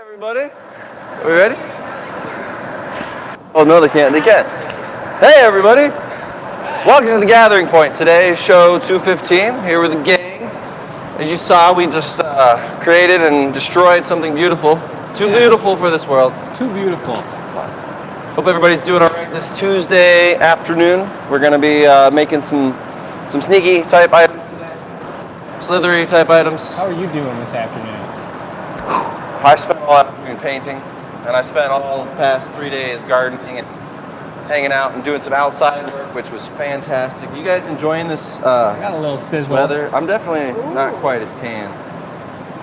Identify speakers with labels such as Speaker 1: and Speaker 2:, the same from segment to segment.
Speaker 1: Everybody, are we ready? Oh no, they can't. They can't. Hey, everybody! Welcome to the Gathering Point. Today is show 215. Here with the gang. As you saw, we just created and destroyed something beautiful. Too beautiful for this world.
Speaker 2: Too beautiful.
Speaker 1: Hope everybody's doing all right this Tuesday afternoon. We're going to be making some sneaky type items today. Slithery type items.
Speaker 2: How are you doing this afternoon?
Speaker 1: I spent all afternoon painting, and I spent all the past 3 days gardening and hanging out and doing some outside work, which was fantastic. You guys enjoying this?
Speaker 2: I got a little sizzle.
Speaker 1: Weather? I'm definitely not quite as tan.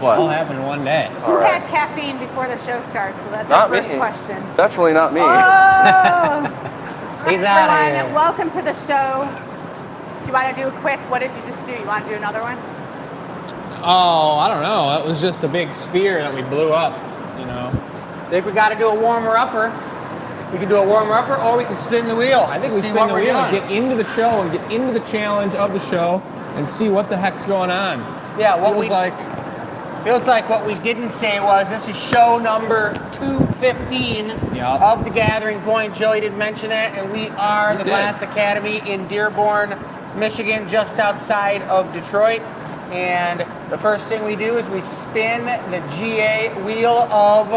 Speaker 1: What?
Speaker 2: All happened in one day.
Speaker 3: Who had caffeine before the show starts? So that's
Speaker 1: Not
Speaker 3: our first
Speaker 1: me.
Speaker 3: question.
Speaker 1: Definitely not me.
Speaker 3: Oh!
Speaker 2: He's out of
Speaker 3: Everyone,
Speaker 2: here.
Speaker 3: welcome to the show. Do you want to do a quick, what did you just do? You want to do another one?
Speaker 2: Oh, I don't know. It was just a big sphere that we blew up, you know.
Speaker 4: I think we got to do a warmer-upper. We can do a warmer-upper, or we can spin the wheel.
Speaker 2: I think we
Speaker 4: See
Speaker 2: spin
Speaker 4: what
Speaker 2: the
Speaker 4: we're
Speaker 2: wheel and
Speaker 4: doing.
Speaker 2: get into the show and get into the challenge of the show and see what the heck's going on.
Speaker 4: Yeah, what
Speaker 2: Feels like
Speaker 4: what we didn't say was this is show number 215
Speaker 2: Yep.
Speaker 4: of the Gathering Point. Joey did mention that, and we are the
Speaker 2: did.
Speaker 4: Glass Academy in Dearborn, Michigan, just outside of Detroit. And the first thing we do is we spin the GA wheel of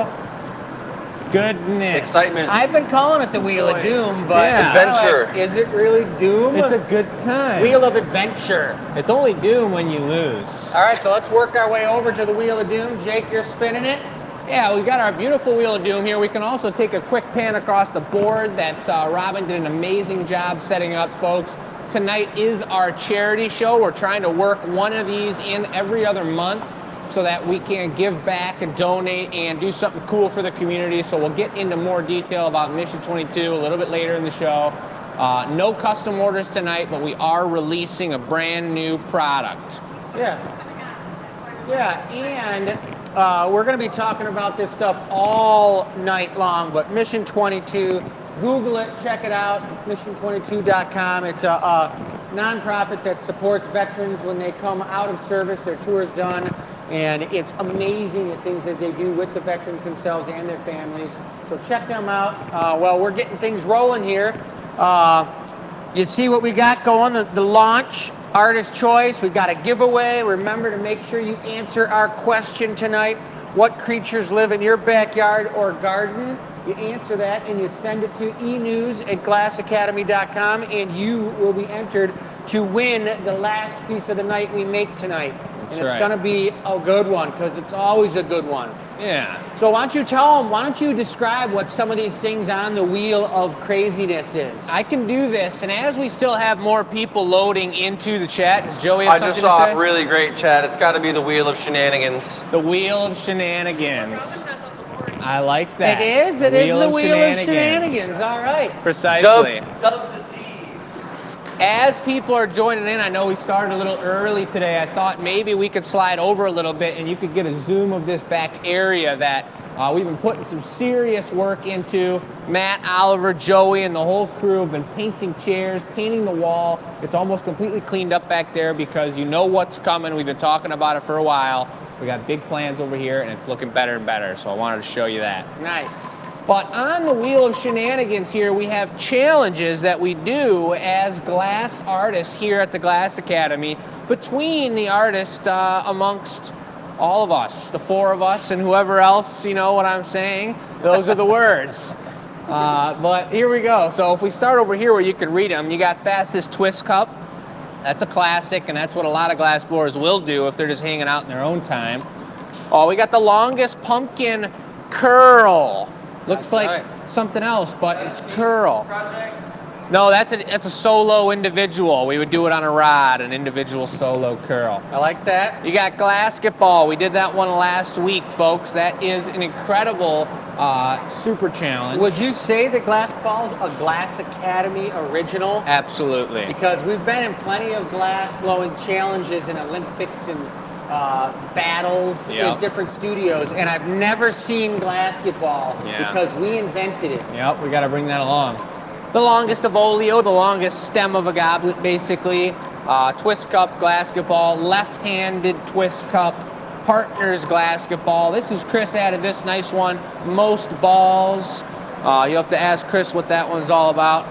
Speaker 2: goodness.
Speaker 1: Excitement.
Speaker 4: I've been calling it the Wheel of
Speaker 1: Joy.
Speaker 4: Doom, but
Speaker 2: Yeah.
Speaker 1: Adventure.
Speaker 4: Is it really Doom?
Speaker 2: It's a good time.
Speaker 4: Wheel of Adventure.
Speaker 2: It's only doom when you lose.
Speaker 4: All right, so let's work our way over to the Wheel of Doom. Jake, you're spinning it.
Speaker 2: Yeah, we got our beautiful Wheel of Doom here. We can also take a quick pan across the board that Robin did an amazing job setting up, folks. Tonight is our charity show. We're trying to work one of these in every other month so that we can give back and donate and do something cool for the community. So we'll get into more detail about Mission 22 a little bit later in the show. No custom orders tonight, but we are releasing a brand new product.
Speaker 4: Yeah. Yeah, and we're going to be talking about this stuff all night long, but Mission 22, Google it, check it out, mission22.com. It's a nonprofit that supports veterans when they come out of service, their tour's done, and it's amazing the things that they do with the veterans themselves and their families. So check them out. Well, we're getting things rolling here. You see what we got going, the launch, artist choice. We got a giveaway. Remember to make sure you answer our question tonight. What creatures live in your backyard or garden? You answer that and you send it to enews@glassacademy.com and you will be entered to win the last piece of the night we make tonight.
Speaker 2: That's
Speaker 4: And it's
Speaker 2: right.
Speaker 4: going to be a good one because it's always a good one.
Speaker 2: Yeah.
Speaker 4: So why don't you describe what some of these things on the wheel of craziness is?
Speaker 2: I can do this, and as we still have more people loading into the chat, does Joey have
Speaker 1: I just
Speaker 2: something
Speaker 1: saw
Speaker 2: to say?
Speaker 1: a really great chat. It's got to be the Wheel of Shenanigans.
Speaker 2: The Wheel of Shenanigans. I like that.
Speaker 4: It is the Wheel of Shenanigans. All right.
Speaker 2: Precisely.
Speaker 1: Dub the D.
Speaker 2: As people are joining in, I know we started a little early today. I thought maybe we could slide over a little bit and you could get a zoom of this back area that we've been putting some serious work into. Matt, Oliver, Joey, and the whole crew have been painting chairs, painting the wall. It's almost completely cleaned up back there because you know what's coming. We've been talking about it for a while. We got big plans over here and it's looking better and better. So I wanted to show you that.
Speaker 4: Nice.
Speaker 2: But on the Wheel of Shenanigans here, we have challenges that we do as glass artists here at the Glass Academy between the artists amongst all of us, the four of us and whoever else, you know what I'm saying? Those are the words. But here we go. So if we start over here where you can read them, you got Fastest Twist Cup. That's a classic, and that's what a lot of glass blowers will do if they're just hanging out in their own time. Oh, we got the Longest Pumpkin Curl. Looks like
Speaker 1: right.
Speaker 2: something else, but it's curl. No, that's a solo individual. We would do it on a rod, an individual solo curl.
Speaker 4: I like that.
Speaker 2: You got Glasketball. We did that one last week, folks. That is an incredible super challenge.
Speaker 4: Would you say that Glass Ball's a Glass Academy original?
Speaker 2: Absolutely.
Speaker 4: Because we've been in plenty of glass blowing challenges and Olympics and battles
Speaker 2: Yep.
Speaker 4: in different studios, and I've never seen Glasketball
Speaker 2: Yeah.
Speaker 4: because we invented it.
Speaker 2: Yep, we got to bring that along. The longest of oleo, the longest stem of a goblet, basically. Twist cup, glasketball, left-handed twist cup, partners basketball. This is Chris added this nice one, most balls. You have to ask Chris what that one's all about.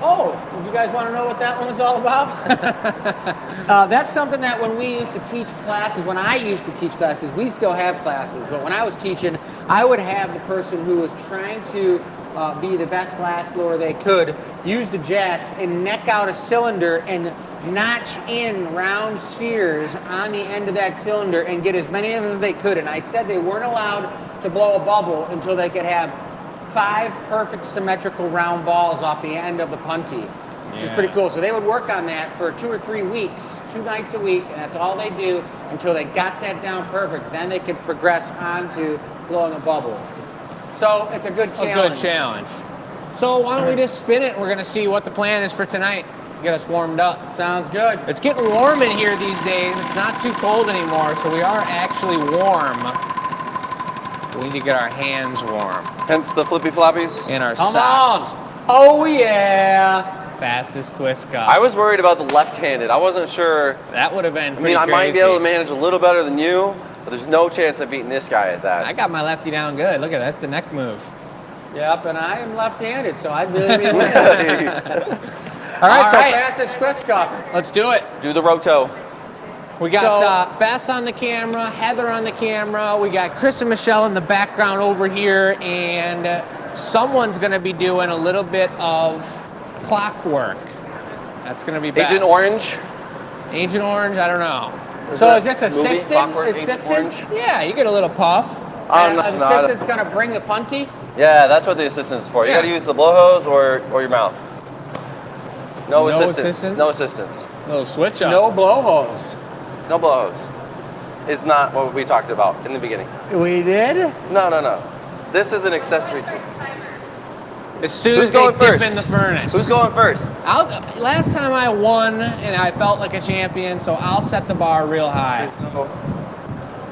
Speaker 4: Oh, you guys want to know what that one is all about? That's something that when we used to teach classes, when I used to teach classes, we still have classes, but when I was teaching, I would have the person who was trying to be the best glass blower they could use the jacks and neck out a cylinder and notch in round spheres on the end of that cylinder and get as many of them as they could. And I said they weren't allowed to blow a bubble until they could have 5 perfect symmetrical round balls off the end of the punty, which is pretty cool. So they would work on that for 2 or 3 weeks, 2 nights a week, and that's all they do until they got that down perfect. Then they could progress on to blowing a bubble. So it's a good challenge.
Speaker 2: A good challenge. So why don't we just spin it? We're going to see what the plan is for tonight. Get us warmed up.
Speaker 4: Sounds good.
Speaker 2: It's getting warm in here these days. It's not too cold anymore, so we are actually warm. We need to get our hands warm.
Speaker 1: Hence the flippy floppies.
Speaker 2: And our
Speaker 4: Come
Speaker 2: socks.
Speaker 4: on. Oh, yeah.
Speaker 2: Fastest twist cup.
Speaker 1: I was worried about the left-handed. I wasn't sure.
Speaker 2: That would have been
Speaker 1: I
Speaker 2: pretty
Speaker 1: mean, I might be
Speaker 2: crazy.
Speaker 1: able to manage a little better than you, but there's no chance of beating this guy at that.
Speaker 2: I got my lefty down good. Look at that. That's the neck move.
Speaker 4: Yep, and I am left-handed, so I'd really be winning. All right, so fastest twist cup.
Speaker 2: Let's do it.
Speaker 1: Do the roto.
Speaker 2: We got Bess on the camera, Heather on the camera. We got Chris and Michelle in the background over here, and someone's going to be doing a little bit of clockwork. That's going to be Bess.
Speaker 1: Agent Orange.
Speaker 2: Agent Orange, I don't know.
Speaker 4: So is this
Speaker 1: Movie,
Speaker 4: assistant?
Speaker 1: Clockwork, Agent
Speaker 4: Assistant?
Speaker 1: Orange?
Speaker 2: Yeah, you get a little puff.
Speaker 4: And
Speaker 1: no,
Speaker 4: an
Speaker 1: no,
Speaker 4: assistant's going to bring the punty?
Speaker 1: Yeah, that's what the assistant's for. You
Speaker 2: Yeah.
Speaker 1: got to use the blowhose or your mouth. No
Speaker 2: No
Speaker 1: assistance.
Speaker 2: assistant?
Speaker 1: No assistance.
Speaker 2: Little switch up.
Speaker 4: No blowhose.
Speaker 1: No blowhose. Is not what we talked about in the beginning.
Speaker 4: We did?
Speaker 1: No. This is an accessory tool.
Speaker 2: As soon
Speaker 1: Who's
Speaker 2: as they
Speaker 1: going
Speaker 2: dip
Speaker 1: first?
Speaker 2: in the furnace.
Speaker 1: Who's going first?
Speaker 2: Last time I won, and I felt like a champion, so I'll set the bar real high.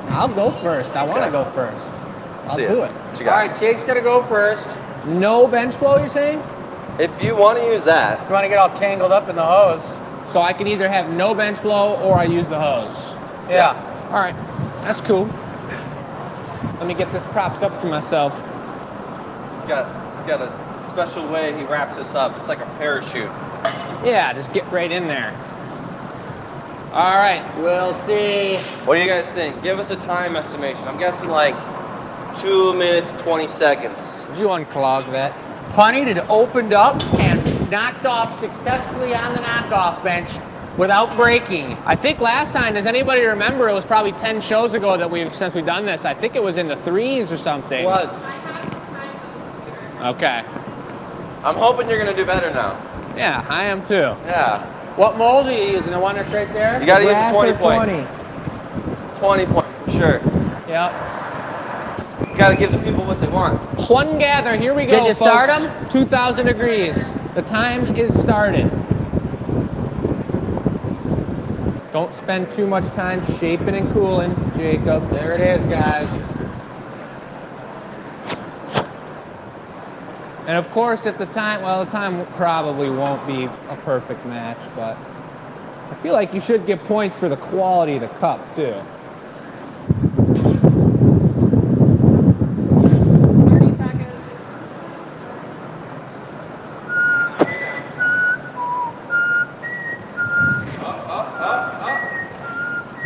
Speaker 2: I'll go first. I want to
Speaker 1: Okay.
Speaker 2: go first. I'll
Speaker 1: See
Speaker 2: do
Speaker 1: it.
Speaker 2: it.
Speaker 1: What you
Speaker 4: All
Speaker 1: got?
Speaker 4: right, Jake's going to go first.
Speaker 2: No bench blow, you're saying?
Speaker 1: If you want to use that,
Speaker 4: You want to get all tangled up in the hose?
Speaker 2: So I can either have no bench blow or I use the hose.
Speaker 4: Yeah.
Speaker 2: All right, that's cool. Let me get this propped up for myself.
Speaker 1: he's got a special way he wraps this up. It's like a parachute.
Speaker 2: Yeah, just get right in there. All right.
Speaker 4: We'll see.
Speaker 1: What do you guys think? Give us a time estimation. I'm guessing like 2 minutes, 20 seconds.
Speaker 2: Did you unclog that?
Speaker 4: Punted and opened up and knocked off successfully on the knockoff bench without breaking.
Speaker 2: I think last time, does anybody remember, it was probably 10 shows ago that since we've done this. I think it was in the 3s or something.
Speaker 4: It was.
Speaker 2: Okay.
Speaker 1: I'm hoping you're going to do better now.
Speaker 2: Yeah, I am too.
Speaker 1: Yeah.
Speaker 4: What mold are you using? The one that's right there?
Speaker 1: You got to use
Speaker 2: Brass
Speaker 1: a 20
Speaker 2: or
Speaker 1: point. 20 point, for sure.
Speaker 2: Yep.
Speaker 1: You got to give the people what they want.
Speaker 2: One gather, here we go.
Speaker 4: Did you start
Speaker 2: folks.
Speaker 4: 'em?
Speaker 2: 2,000 degrees. The time is started. Don't spend too much time shaping and cooling, Jacob.
Speaker 4: There it is, guys.
Speaker 2: And of course, at the time, well, the time probably won't be a perfect match, but I feel like you should get points for the quality of the cup, too.
Speaker 3: 30 seconds.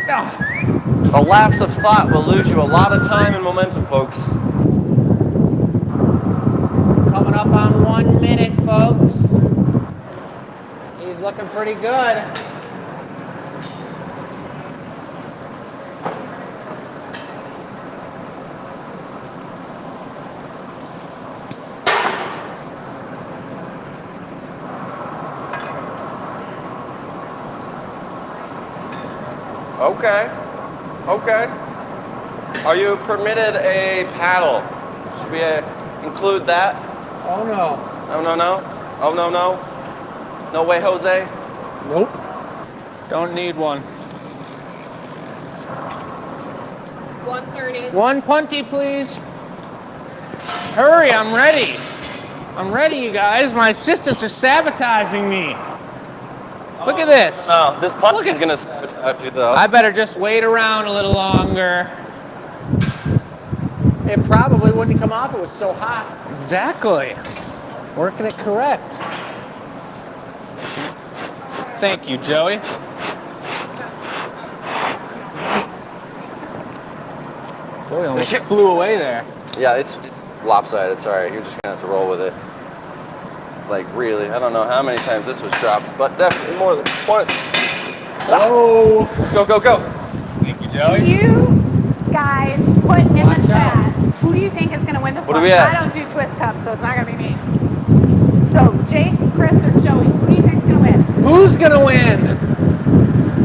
Speaker 2: Ah,
Speaker 1: A lapse of thought will lose you a lot of time and momentum, folks.
Speaker 4: Coming up on 1 minute, folks. He's looking pretty good.
Speaker 1: Okay. Are you permitted a paddle? Should we include that?
Speaker 4: Oh, no.
Speaker 1: Oh, no. No way, Jose.
Speaker 4: Nope.
Speaker 2: don't need one.
Speaker 3: 130.
Speaker 2: One punty, please. Hurry, I'm ready. I'm ready, you guys. My assistants are sabotaging me. Look at this.
Speaker 1: No, this punch
Speaker 2: Look
Speaker 1: is
Speaker 2: at-
Speaker 1: gonna sabotage you though.
Speaker 2: I better just wait around a little longer.
Speaker 4: It probably wouldn't come off. It was so hot.
Speaker 2: Exactly. Working it correct. Thank you, Joey. Joey almost flew away there.
Speaker 1: Yeah, it's lopsided. Sorry, you're just gonna have to roll with it. Like really, I don't know how many times this was dropped, but definitely more than once.
Speaker 2: Oh.
Speaker 1: Go, go, go.
Speaker 2: Thank you,
Speaker 3: Can
Speaker 2: Joey.
Speaker 3: you guys put in
Speaker 4: Watch
Speaker 3: the chat
Speaker 4: out.
Speaker 3: who do you think is going to win this
Speaker 1: What are
Speaker 3: one?
Speaker 1: we at?
Speaker 3: I don't do twist cups, so it's not going to be me. So Jake, Chris, or Joey, who do you think is going to win?
Speaker 2: Who's gonna win? I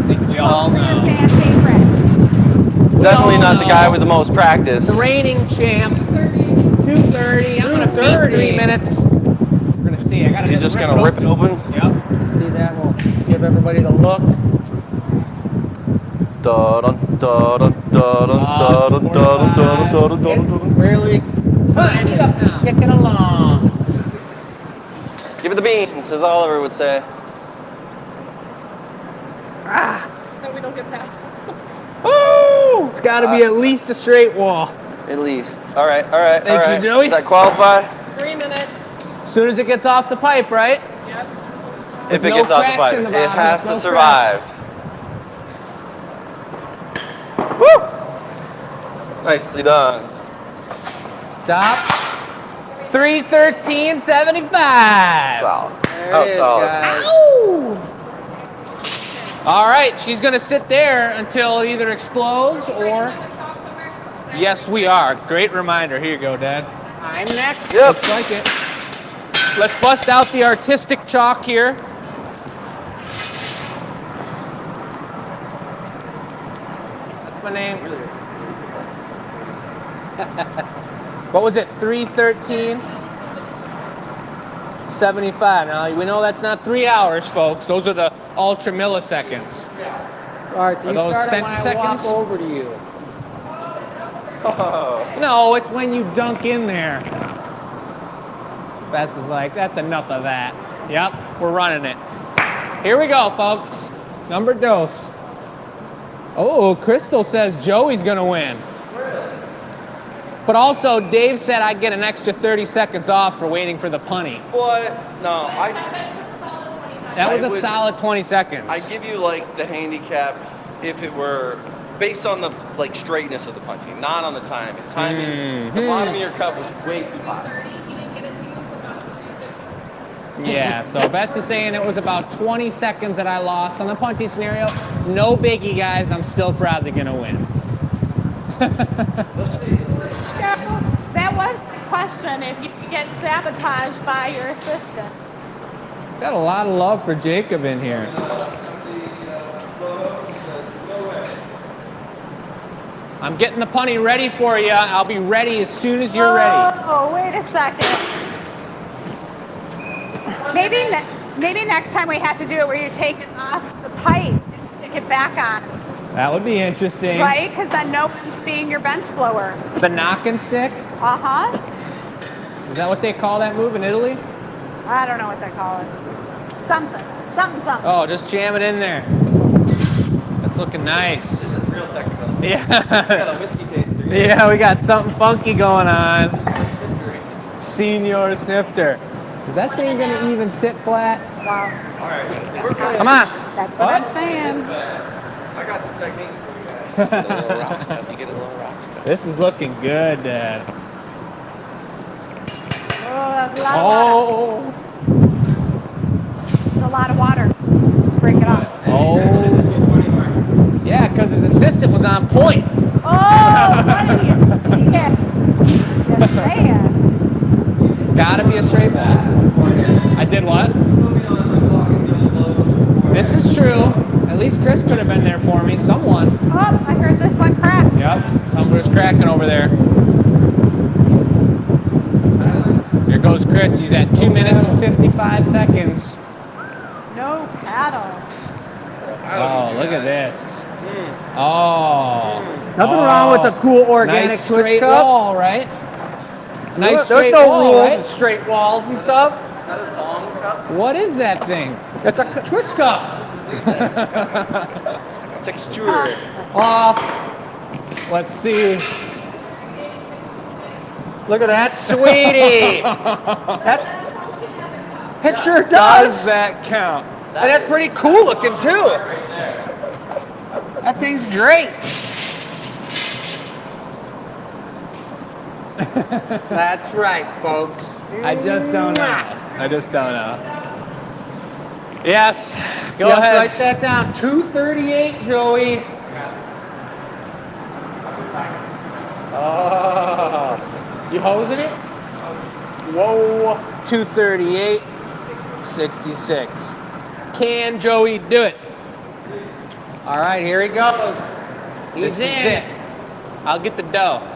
Speaker 2: think we all
Speaker 3: Vote for your
Speaker 2: know.
Speaker 3: fan favorites.
Speaker 1: Definitely
Speaker 2: all
Speaker 1: not the
Speaker 2: know.
Speaker 1: guy with the most practice.
Speaker 2: The reigning champ. 2:30. I'm gonna beat
Speaker 4: 2:30.
Speaker 2: 3 minutes. We're gonna see. I gotta
Speaker 1: You're just gonna rip it open.
Speaker 2: Yep.
Speaker 4: See that? We'll give everybody the look.
Speaker 1: Dun dun dun dun dun dun dun dun dun dun
Speaker 4: It's
Speaker 1: dun.
Speaker 4: really fine. It's kicking along.
Speaker 1: Give it the beans, as Oliver would say.
Speaker 3: No, we don't get that.
Speaker 2: Woo! It's gotta be at least a straight wall.
Speaker 1: At least. All right, all right,
Speaker 2: Thank
Speaker 1: all
Speaker 2: you,
Speaker 1: right.
Speaker 2: Joey.
Speaker 1: Does that qualify?
Speaker 3: 3 minutes.
Speaker 2: As soon as it gets off the pipe, right?
Speaker 3: Yep.
Speaker 1: If it
Speaker 2: no
Speaker 1: gets off the
Speaker 2: cracks
Speaker 1: pipe,
Speaker 2: in the
Speaker 1: it
Speaker 2: bottom,
Speaker 1: has
Speaker 2: no
Speaker 1: to survive. Woo! Nicely done.
Speaker 2: Stop. 3:13.75.
Speaker 1: Solid.
Speaker 4: There
Speaker 1: Oh,
Speaker 4: it is,
Speaker 1: solid.
Speaker 4: guys.
Speaker 2: Ow! All right, she's gonna sit there until it either explodes or. Yes, we are. Great reminder. Here you go, Dad.
Speaker 4: I'm next.
Speaker 1: Yep.
Speaker 2: Looks like it. Let's bust out the artistic chalk here. That's my name. What was it? 3:13.75. Now we know that's not 3 hours, folks. Those are the ultra milliseconds.
Speaker 4: All right, so
Speaker 2: Are
Speaker 4: you
Speaker 2: those
Speaker 4: start when I
Speaker 2: centiseconds?
Speaker 4: walk over to you.
Speaker 2: No, it's when you dunk in there. Bess is like, that's enough of that. Yep, we're running it. Here we go, folks. Number dos. Oh, Crystal says Joey's gonna win. But also, Dave said I'd get an extra 30 seconds off for waiting for the punny.
Speaker 1: What? No,
Speaker 2: That was
Speaker 1: I
Speaker 2: a
Speaker 1: would-
Speaker 2: solid 20 seconds.
Speaker 1: I give you like the handicap if it were based on the like straightness of the punching, not on the timing. Timing, the bottom of your cup was way too hot.
Speaker 2: Yeah, so Bess is saying it was about 20 seconds that I lost on the punty scenario. No biggie, guys. I'm still probably gonna win.
Speaker 3: That was the question, if you could get sabotaged by your assistant.
Speaker 2: Got a lot of love for Jacob in here. I'm getting the punny ready for you. I'll be ready as soon as you're ready.
Speaker 3: Oh, wait a second. Maybe next time we have to do it where you take it off the pipe and stick it back on,
Speaker 2: That would be interesting.
Speaker 3: right? Because then no one's being your bench blower.
Speaker 2: The knock and stick?
Speaker 3: Uh-huh.
Speaker 2: Is that what they call that move in Italy?
Speaker 3: I don't know what they call it. Something. Something.
Speaker 2: Oh, just jam it in there. That's looking nice.
Speaker 1: This is real technical.
Speaker 2: Yeah.
Speaker 1: Got a whiskey taster.
Speaker 2: Yeah, we got something funky going on. Senior Snifter. Is that thing gonna even sit flat?
Speaker 3: Wow.
Speaker 1: All right, so we're playing.
Speaker 2: Come on.
Speaker 3: That's what I'm saying.
Speaker 1: I got some techniques for you guys. A little rock step. You get a little rock step.
Speaker 2: This is looking good, Dad.
Speaker 3: Oh, that's a lot of water.
Speaker 2: Oh.
Speaker 3: It's a lot of water. Let's break it off.
Speaker 2: Oh. Yeah, because his assistant was on point.
Speaker 3: Oh, what are you saying? You're saying.
Speaker 2: Gotta be a straight ball. I did what? This is true. At least Chris could have been there for me. Someone.
Speaker 3: Oh, I heard this one crack.
Speaker 2: Yep. Tumbler's cracking over there. Here goes Chris. He's at 2 minutes and 55 seconds.
Speaker 3: No paddle.
Speaker 2: Oh, look at this. Oh.
Speaker 4: Nothing wrong with a cool organic
Speaker 2: Nice
Speaker 4: twist
Speaker 2: straight
Speaker 4: cup.
Speaker 2: wall, right? Nice
Speaker 4: There's
Speaker 2: straight
Speaker 4: no
Speaker 2: wall,
Speaker 4: rules
Speaker 2: right?
Speaker 4: with straight walls and stuff.
Speaker 2: What is that thing?
Speaker 4: It's a twist cup.
Speaker 1: Texture.
Speaker 4: Off. Let's see. Look at that, sweetie. It sure does.
Speaker 2: that count?
Speaker 4: And that's pretty cool looking too. That thing's great. That's right, folks.
Speaker 2: I just don't know. I just don't know. Yes. Go
Speaker 4: Just
Speaker 2: ahead.
Speaker 4: write that down. 238, Joey. Oh. You hosing it? Whoa.
Speaker 2: 238, 66. Can Joey do it?
Speaker 4: All right, here he goes. He's
Speaker 2: This is
Speaker 4: in.
Speaker 2: it. I'll get the dough.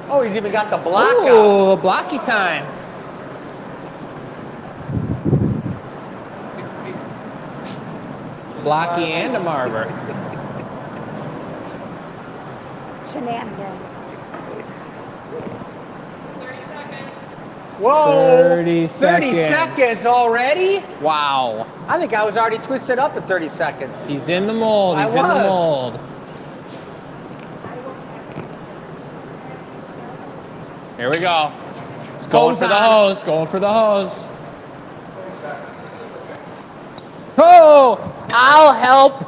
Speaker 4: Oh, he's even got the block out.
Speaker 2: Ooh, blocky time. Blocky and a marber.
Speaker 3: Shenanigans.
Speaker 4: Whoa.
Speaker 2: 30
Speaker 4: 30
Speaker 2: seconds.
Speaker 4: seconds already?
Speaker 2: Wow.
Speaker 4: I think I was already twisted up at 30 seconds.
Speaker 2: He's in the mold. He's
Speaker 4: I
Speaker 2: in the
Speaker 4: was.
Speaker 2: mold. Here we go. It's going
Speaker 4: Hose
Speaker 2: for the
Speaker 4: on.
Speaker 2: hose. Going for the hose. Oh, I'll help.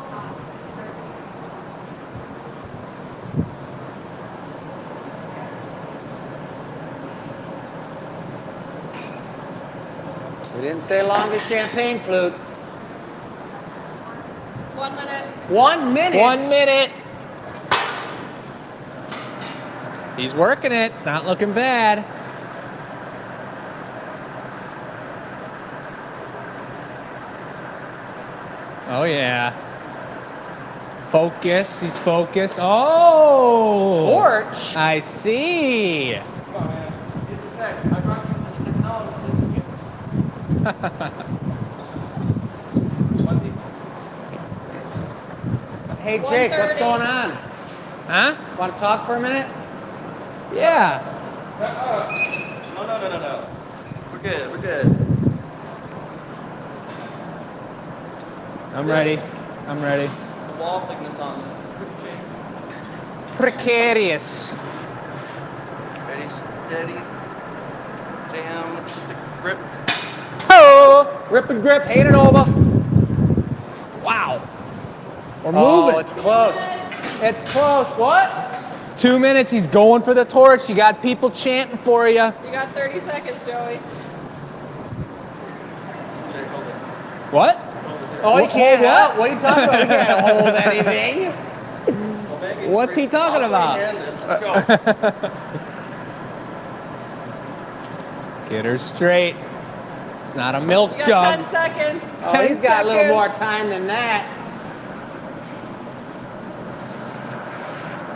Speaker 4: We didn't say longest champagne flute.
Speaker 3: 1 minute.
Speaker 4: 1 minute.
Speaker 2: 1 minute. He's working it. It's not looking bad. Oh, yeah. Focus. He's focused. Oh!
Speaker 4: Torch.
Speaker 2: I see.
Speaker 4: Hey, Jake, what's going on?
Speaker 2: Huh?
Speaker 4: Want to talk for a minute?
Speaker 2: Yeah.
Speaker 1: No. We're good. We're good.
Speaker 2: I'm ready. I'm ready.
Speaker 1: The wall thickness on this is pretty changed.
Speaker 2: Precarious.
Speaker 1: Ready, steady. Jam, stick, grip.
Speaker 4: Oh! Rip and grip, 8 and over.
Speaker 2: Wow. We're
Speaker 4: Oh,
Speaker 2: moving.
Speaker 4: it's close. It's close. What?
Speaker 2: 2 minutes. He's going for the torch. You got people chanting for you.
Speaker 3: You got 30 seconds, Joey.
Speaker 1: Jake, hold this.
Speaker 2: What?
Speaker 4: Oh, you
Speaker 2: Hold
Speaker 4: can't.
Speaker 2: what?
Speaker 4: What are you talking about? You can't hold anything.
Speaker 1: Well, maybe
Speaker 2: What's he talking about?
Speaker 1: Let's go.
Speaker 2: Get her straight. It's not a milk
Speaker 3: You got
Speaker 2: jug.
Speaker 3: 10 seconds.
Speaker 4: Oh,
Speaker 2: 10
Speaker 4: he's got a little more
Speaker 2: seconds.
Speaker 4: time than that.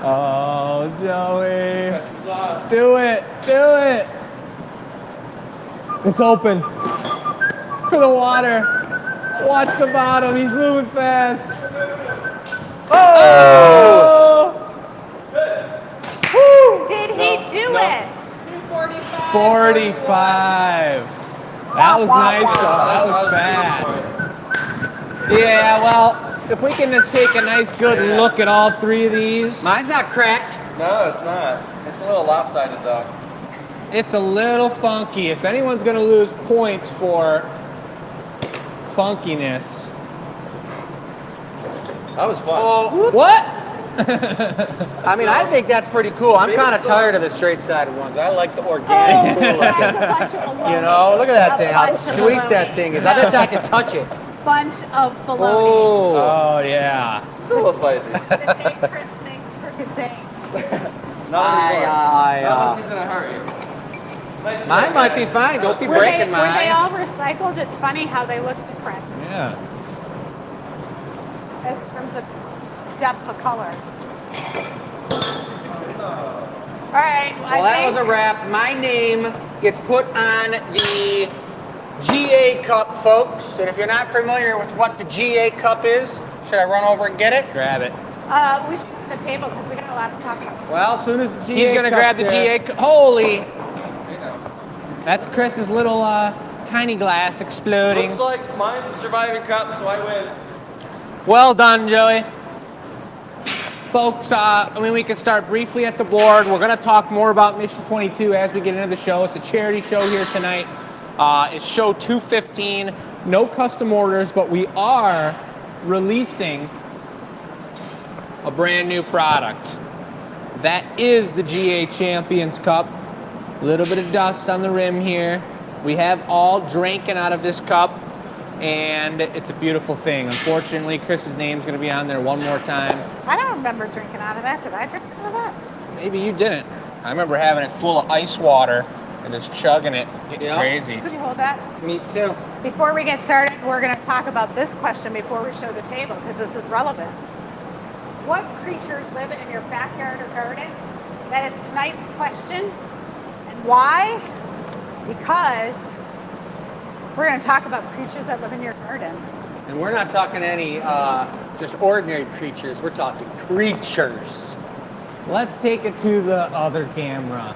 Speaker 2: Oh, Joey.
Speaker 1: Pressure's off.
Speaker 2: Do it. Do it. It's open. For the water. Watch the bottom. He's moving fast. Oh! Woo!
Speaker 3: Did he do
Speaker 1: no.
Speaker 3: it? 245.
Speaker 2: 45. That was nice though. That was fast. Yeah, well, if we can just take a nice good look at all three of these.
Speaker 4: Mine's not cracked.
Speaker 1: No, it's not. It's a little lopsided though.
Speaker 2: It's a little funky. If anyone's gonna lose points for funkiness.
Speaker 1: That was fun.
Speaker 4: Oh,
Speaker 2: What?
Speaker 4: I mean, I think that's pretty cool. I'm kind of tired of the straight-sided ones. I like the organic.
Speaker 3: Oh, that's a bunch of baloney.
Speaker 4: You know, look at that thing. How
Speaker 3: A bunch of
Speaker 4: sweet
Speaker 3: baloney.
Speaker 4: that thing is. I bet you I can touch it.
Speaker 3: Bunch of baloney.
Speaker 4: Oh.
Speaker 2: Oh yeah.
Speaker 1: Still a little spicy.
Speaker 3: The take Chris makes for good things.
Speaker 1: Not anymore.
Speaker 4: I,
Speaker 1: Not unless he's in a hurry. Nice to
Speaker 4: Mine
Speaker 1: meet
Speaker 4: might
Speaker 1: you
Speaker 4: be
Speaker 1: guys.
Speaker 4: fine. Don't be
Speaker 3: Were they
Speaker 4: breaking mine.
Speaker 3: all recycled? It's funny how they look different
Speaker 2: Yeah.
Speaker 3: in terms of depth of color. All right.
Speaker 4: Well, that was a wrap. My name gets put on the GA Cup, folks. And if you're not familiar with what the GA Cup is, should I run over and get it?
Speaker 2: Grab it.
Speaker 3: We should get the table because we got a lot to talk about.
Speaker 4: Well, as soon as the GA
Speaker 2: He's gonna
Speaker 4: Cup's
Speaker 2: grab the
Speaker 4: there-
Speaker 2: GA. Holy. That's Chris's little tiny glass exploding.
Speaker 1: Looks like mine's a surviving cup, so I win.
Speaker 2: Well done, Joey. Folks, we can start briefly at the board. We're going to talk more about Mission 22 as we get into the show. It's a charity show here tonight. It's show 215. No custom orders, but we are releasing a brand new product. That is the GA Champions Cup. A little bit of dust on the rim here. We have all drinking out of this cup, and it's a beautiful thing. Unfortunately, Chris's name's going to be on there one more time.
Speaker 3: I don't remember drinking out of that. Did I drink out of that?
Speaker 2: Maybe you didn't. I remember having it full of ice water and just chugging it, getting crazy.
Speaker 3: Could you hold that?
Speaker 4: Me too.
Speaker 3: Before we get started, we're going to talk about this question before we show the table, because this is relevant. What creatures live in your backyard or garden? That is tonight's question. And why? Because we're going to talk about creatures that live in your garden.
Speaker 4: And we're not talking any just ordinary creatures. We're talking creatures.
Speaker 2: Let's take it to the other camera.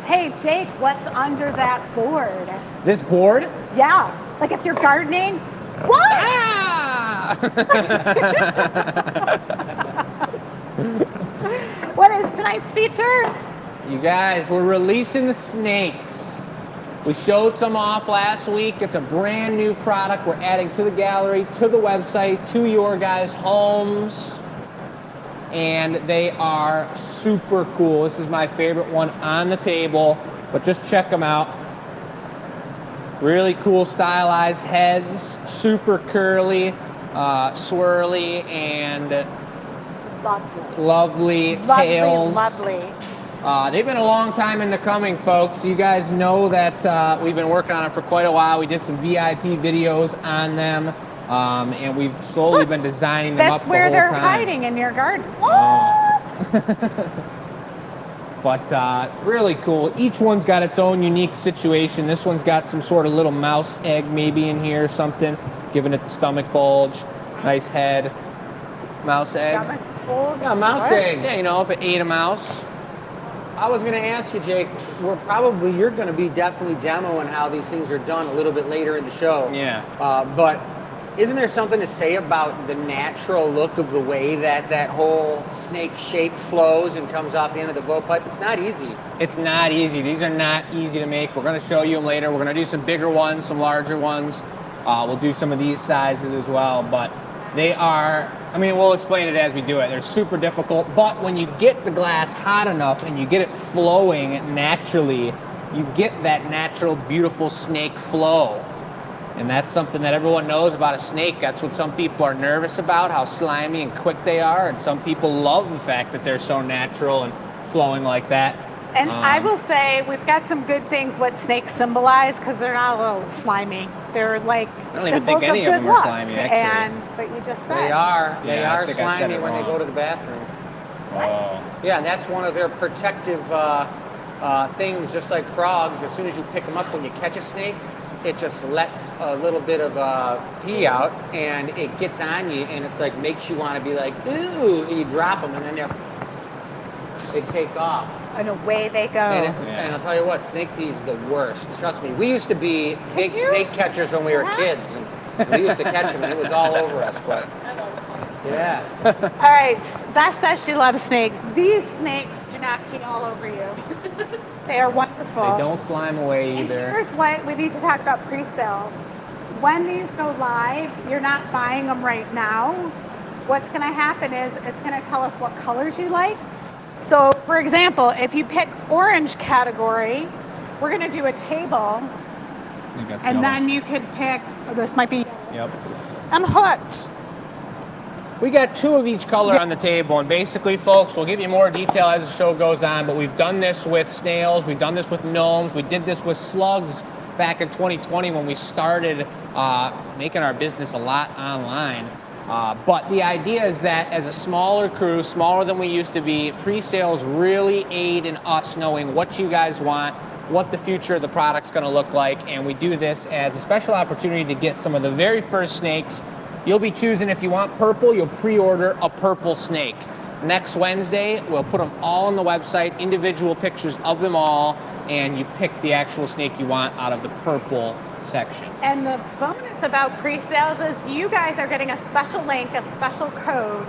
Speaker 3: Hey, Jake, what's under that board?
Speaker 2: This board?
Speaker 3: Yeah, like if you're gardening. What?
Speaker 2: Ah!
Speaker 3: What is tonight's feature?
Speaker 2: You guys, we're releasing the snakes. We showed some off last week. It's a brand new product we're adding to the gallery, to the website, to your guys' homes. And they are super cool. This is my favorite one on the table, but just check them out. Really cool stylized heads, super curly, swirly, and lovely tails.
Speaker 3: Lovely.
Speaker 2: They've been a long time in the coming, folks. You guys know that we've been working on them for quite a while. We did some VIP videos on them, and we've slowly been designing them up the whole time.
Speaker 3: That's where they're hiding in your garden. What?
Speaker 2: But really cool. Each one's got its own unique situation. This one's got some sort of little mouse egg maybe in here or something, giving it the stomach bulge. Nice head. Mouse egg.
Speaker 3: Stomach bulge?
Speaker 4: Yeah, mouse
Speaker 3: What?
Speaker 4: egg.
Speaker 2: Yeah, you know, if it ate a mouse.
Speaker 4: I was going to ask you, Jake, you're going to be definitely demoing how these things are done a little bit later in the show.
Speaker 2: Yeah.
Speaker 4: But isn't there something to say about the natural look of the way that whole snake shape flows and comes off the end of the blowpipe? It's not easy.
Speaker 2: It's not easy. These are not easy to make. We're going to show you them later. We're going to do some bigger ones, some larger ones. We'll do some of these sizes as well. But they are, we'll explain it as we do it. They're super difficult. But when you get the glass hot enough and you get it flowing naturally, you get that natural, beautiful snake flow. And that's something that everyone knows about a snake. That's what some people are nervous about, how slimy and quick they are. And some people love the fact that they're so natural and flowing like that.
Speaker 3: And I will say, we've got some good things what snakes symbolize, because they're not a little slimy. They're like
Speaker 2: I don't even think
Speaker 3: symbols
Speaker 2: any
Speaker 3: of
Speaker 2: of
Speaker 3: good
Speaker 2: them are
Speaker 3: luck.
Speaker 2: slimy, actually.
Speaker 3: But you just said.
Speaker 4: They are. They
Speaker 2: Yeah, I
Speaker 4: are
Speaker 2: think I said
Speaker 4: slimy
Speaker 2: it
Speaker 4: when they
Speaker 2: wrong.
Speaker 4: go to the bathroom.
Speaker 2: Oh.
Speaker 4: Yeah, and that's one of their protective things, just like frogs. As soon as you pick them up when you catch a snake, it just lets a little bit of pee out, and it gets on you, and it's like makes you want to be like, ooh, and you drop them, and then they take off.
Speaker 3: And away they go.
Speaker 4: And I'll tell you what, snake pee is the worst. Trust me. We used to be big snake catchers when we were kids, and we used to catch them, and it was all over us. But yeah.
Speaker 3: All right, Beth says she loves snakes. These snakes do not pee all over you. They are wonderful.
Speaker 2: They don't slime away
Speaker 3: And
Speaker 2: either.
Speaker 3: here's what we need to talk about: pre-sales. When these go live, you're not buying them right now. What's going to happen is it's going to tell us what colors you like. So, for example, if you pick orange category, we're going to do a table, and then you could pick. Oh, this might be.
Speaker 2: Yep.
Speaker 3: I'm hooked.
Speaker 2: We got two of each color on the table, and basically, folks, we'll give you more detail as the show goes on, but we've done this with snails, we've done this with gnomes, we did this with slugs back in 2020 when we started making our business a lot online. But the idea is that as a smaller crew, smaller than we used to be, pre-sales really aid in us knowing what you guys want, what the future of the product's going to look like, and we do this as a special opportunity to get some of the very first snakes. You'll be choosing, if you want purple, you'll pre-order a purple snake. Next Wednesday, we'll put them all on the website, individual pictures of them all, and you pick the actual snake you want out of the purple section.
Speaker 3: And the bonus about pre-sales is you guys are getting a special link, a special code.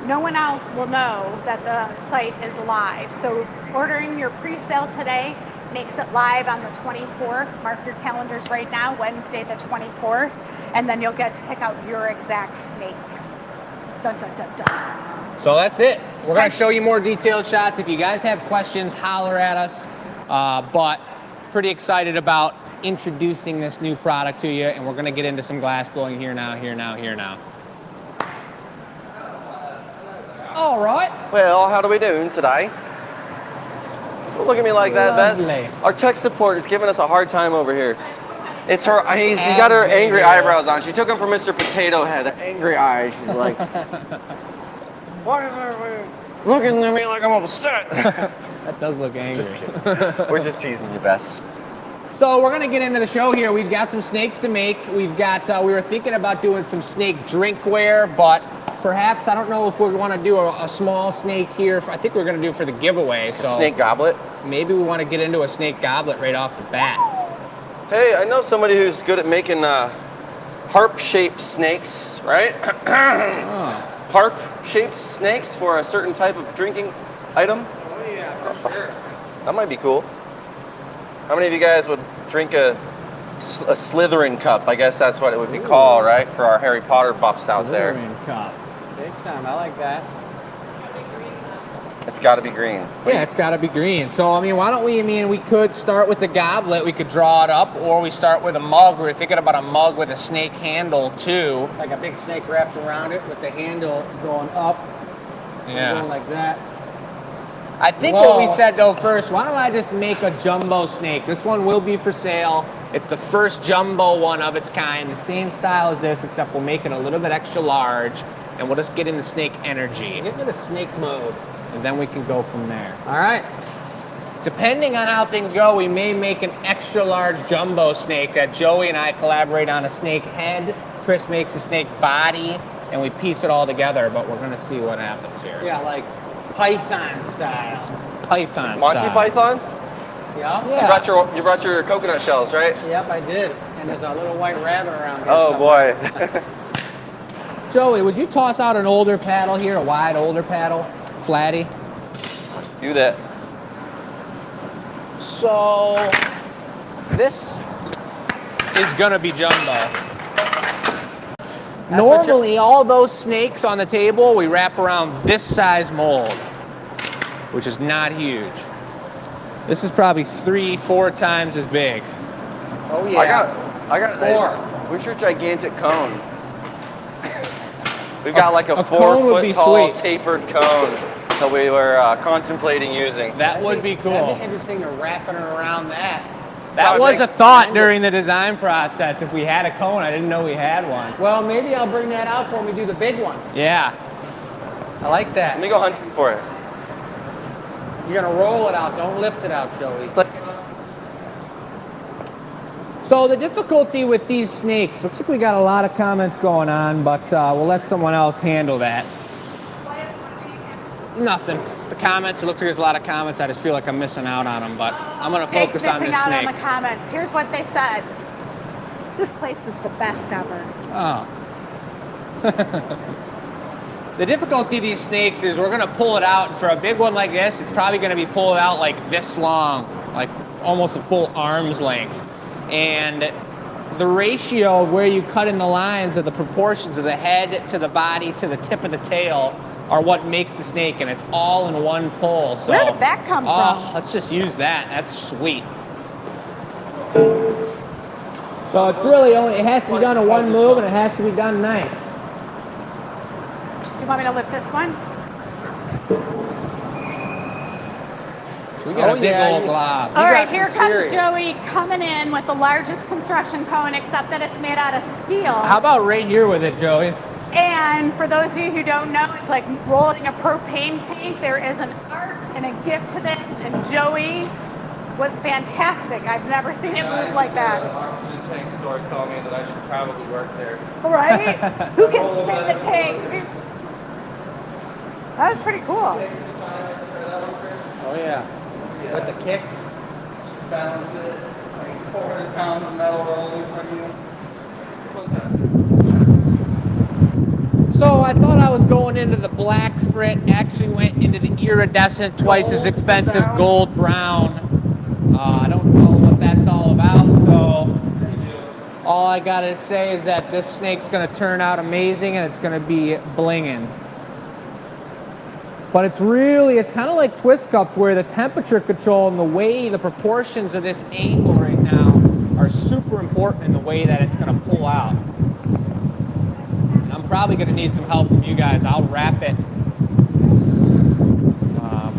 Speaker 3: No one else will know that the site is live. So ordering your pre-sale today makes it live on the 24th. Mark your calendars right now, Wednesday the 24th, and then you'll get to pick out your exact snake. Dun, dun, dun, dun.
Speaker 2: So that's it. We're going to show you more detailed shots. If you guys have questions, holler at us. But pretty excited about introducing this new product to you, and we're going to get into some glass blowing here now. All right.
Speaker 1: Well, how are we doing today? Don't look at me like that, Bess.
Speaker 2: Lovely.
Speaker 1: Our tech support is giving us a hard time over here. It's her, she got her angry eyebrows on. She took them from Mr. Potato Head, the angry eyes. She's like, why is everybody looking at me like I'm upset?
Speaker 2: That does look angry.
Speaker 1: Just kidding. We're just teasing you, Bess.
Speaker 2: So we're going to get into the show here. We've got some snakes to make. We've got, we were thinking about doing some snake drinkware, but perhaps, I don't know if we want to do a small snake here. I think we're going to do it for the giveaway. So
Speaker 1: A snake goblet?
Speaker 2: maybe we want to get into a snake goblet right off the bat.
Speaker 1: Hey, I know somebody who's good at making harp-shaped snakes, right? Harp-shaped snakes for a certain type of drinking item.
Speaker 2: Oh yeah, for sure.
Speaker 1: That might be cool. How many of you guys would drink a Slytherin cup? I guess that's what it would be called, right? For our Harry Potter buffs out there.
Speaker 2: Slytherin cup.
Speaker 4: Big time. I like that.
Speaker 1: It's got to be green.
Speaker 2: Yeah, it's got to be green. So, I mean, why don't we, we could start with the goblet. We could draw it up, or we start with a mug. We were thinking about a mug with a snake handle, too.
Speaker 4: Like a big snake wrapped around it with the handle going up.
Speaker 2: Yeah.
Speaker 4: Going like that.
Speaker 2: I think what we said, though, first, why don't I just make a jumbo snake? This one will be for sale. It's the first jumbo one of its kind. The same style as this, except we'll make it a little bit extra large, and we'll just get in the snake energy.
Speaker 4: Get into the snake mode.
Speaker 2: And then we can go from there.
Speaker 4: All right.
Speaker 2: Depending on how things go, we may make an extra large jumbo snake that Joey and I collaborate on a snake head. Chris makes a snake body, and we piece it all together, but we're gonna see what happens here.
Speaker 4: Yeah, like Python style.
Speaker 2: Python
Speaker 1: Monty
Speaker 2: style.
Speaker 1: Python?
Speaker 4: Yeah.
Speaker 2: Yeah.
Speaker 1: You brought your coconut shells, right?
Speaker 4: Yep, I did. And there's a little white rabbit around here.
Speaker 1: Oh
Speaker 4: somewhere.
Speaker 1: boy.
Speaker 2: Joey, would you toss out an older paddle here, a wide older paddle? Flatty.
Speaker 1: Do that.
Speaker 2: So, this is gonna be jumbo. Normally, all those snakes on the table, we wrap around this size mold, which is not huge. This is probably 3-4 times as big.
Speaker 4: Oh yeah.
Speaker 1: I got
Speaker 4: 4.
Speaker 1: Where's your gigantic cone? We've got like a
Speaker 2: a cone would
Speaker 1: 4
Speaker 2: be
Speaker 1: foot tall
Speaker 2: sweet.
Speaker 1: tapered cone that we were contemplating using.
Speaker 2: That would be cool.
Speaker 4: That'd be interesting to wrap it around that.
Speaker 2: That was a thought during the design process. If we had a cone, I didn't know we had one.
Speaker 4: Well, maybe I'll bring that out when we do the big one.
Speaker 2: Yeah.
Speaker 4: I like that.
Speaker 1: Let me go hunting for it.
Speaker 4: You're gonna roll it out. Don't lift it out, Joey.
Speaker 2: So the difficulty with these snakes, looks like we got a lot of comments going on, but we'll let someone else handle that. Nothing. The comments, it looks like there's a lot of comments. I just feel like I'm missing out on them, but I'm going to focus on this
Speaker 3: missing out
Speaker 2: snake.
Speaker 3: on the comments. Here's what they said. This place is the best ever.
Speaker 2: Oh. The difficulty of these snakes is we're going to pull it out, and for a big one like this, it's probably going to be pulled out like this long, like almost a full arm's length. And the ratio of where you cut in the lines of the proportions of the head to the body to the tip of the tail are what makes the snake, and it's all in one pull. So,
Speaker 3: Where did that come from?
Speaker 2: Let's just use that. That's sweet. So it's really only, it has to be done in one move, and it has to be done nice.
Speaker 3: Do you want me to lift this one?
Speaker 2: So we got a big old glob.
Speaker 3: All right, here comes Joey coming in with the largest construction cone, except that it's made out of steel.
Speaker 2: How about right here with it, Joey?
Speaker 3: And for those of you who don't know, it's like rolling a propane tank. There is an art and a gift to this, and Joey was fantastic. I've never seen it move like that.
Speaker 1: The oxygen tank store telling me that I should probably work there.
Speaker 3: Right? Who can spin the tank? That was pretty cool.
Speaker 4: Oh yeah. With the kicks.
Speaker 5: balance it. It's like 400 pounds of metal rolling in front of you. It's a fun time.
Speaker 2: So I thought I was going into the black frit, actually went into the iridescent, twice as expensive gold brown. I don't know what that's all about, so all I gotta say is that this snake's gonna turn out amazing and it's gonna be blinging. But it's kind of like twist cups where the temperature control and the way, the proportions of this angle right now are super important in the way that it's gonna pull out. And I'm probably gonna need some help from you guys. I'll wrap it.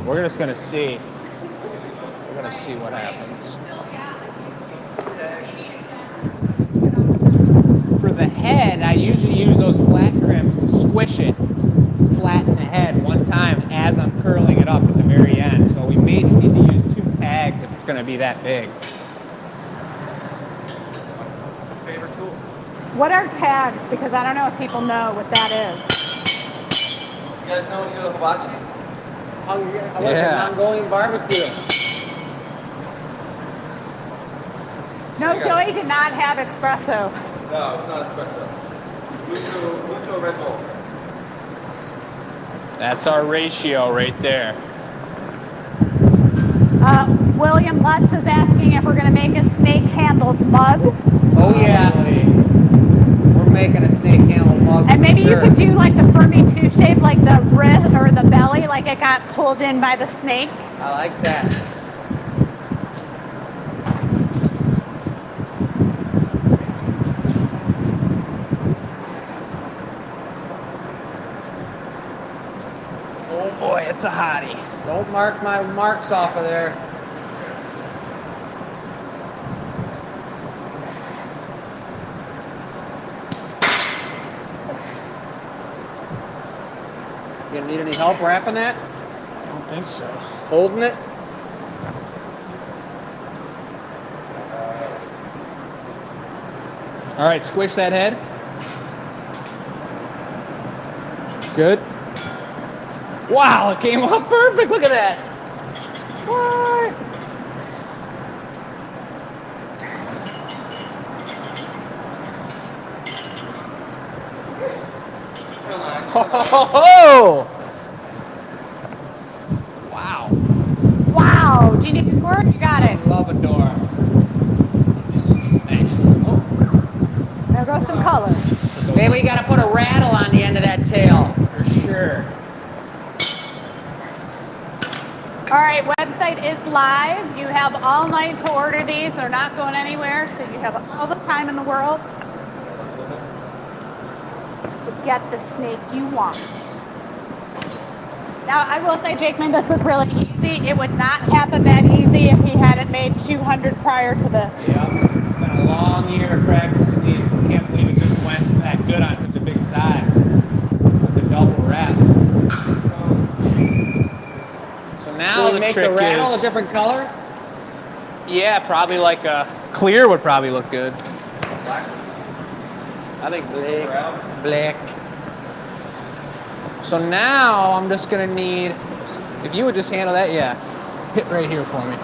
Speaker 2: We're just gonna see. We're gonna see what happens. For the head, I usually use those flat crimps to squish it, flatten the head one time as I'm curling it up at the very end. So we may just need to use 2 tags if it's gonna be that big. Favorite tool?
Speaker 3: What are tags? Because I don't know if people know what that is.
Speaker 1: You guys know when you go to hibachi?
Speaker 4: How was an ongoing barbecue?
Speaker 3: No, Joey did not have espresso.
Speaker 1: No, it's not espresso. Mucho Red Bull.
Speaker 2: That's our ratio right there.
Speaker 3: William Lutz is asking if we're going to make a snake-handled mug.
Speaker 4: Oh yes. We're making a snake handle mug.
Speaker 3: And maybe
Speaker 4: for
Speaker 3: you
Speaker 4: sure.
Speaker 3: could do like the Fermi 2 shape, like the wrist or the belly, like it got pulled in by the snake.
Speaker 4: I like that.
Speaker 2: Oh boy, it's a hottie.
Speaker 4: Don't mark my marks off of there. You need any help wrapping that?
Speaker 2: I don't think so.
Speaker 4: Holding it?
Speaker 2: All right, squish that head. Good. Wow, it came off perfect. Look at that. What? Oh! Wow.
Speaker 3: Wow, do you need a door? You got it.
Speaker 2: Love a door. Thanks. Oh.
Speaker 3: There goes some color.
Speaker 4: Maybe we gotta put a rattle on the end of that tail.
Speaker 2: For sure.
Speaker 3: All right, website is live. You have all night to order these. They're not going anywhere, so you have all the time in the world to get the snake you want. Now, I will say, Jake made this look really easy. It would not happen that easy if he hadn't made 200 prior to this.
Speaker 2: Yep. It's been a long year of practicing these. I can't believe it just went that good on such a big size. With the double wrap. So now
Speaker 4: Will we
Speaker 2: the
Speaker 4: make
Speaker 2: trick
Speaker 4: the rattle
Speaker 2: is,
Speaker 4: a different color?
Speaker 2: yeah, probably like a clear would probably look good.
Speaker 4: I think black.
Speaker 2: So now I'm just gonna need, if you would just handle that, yeah, hit right here for me.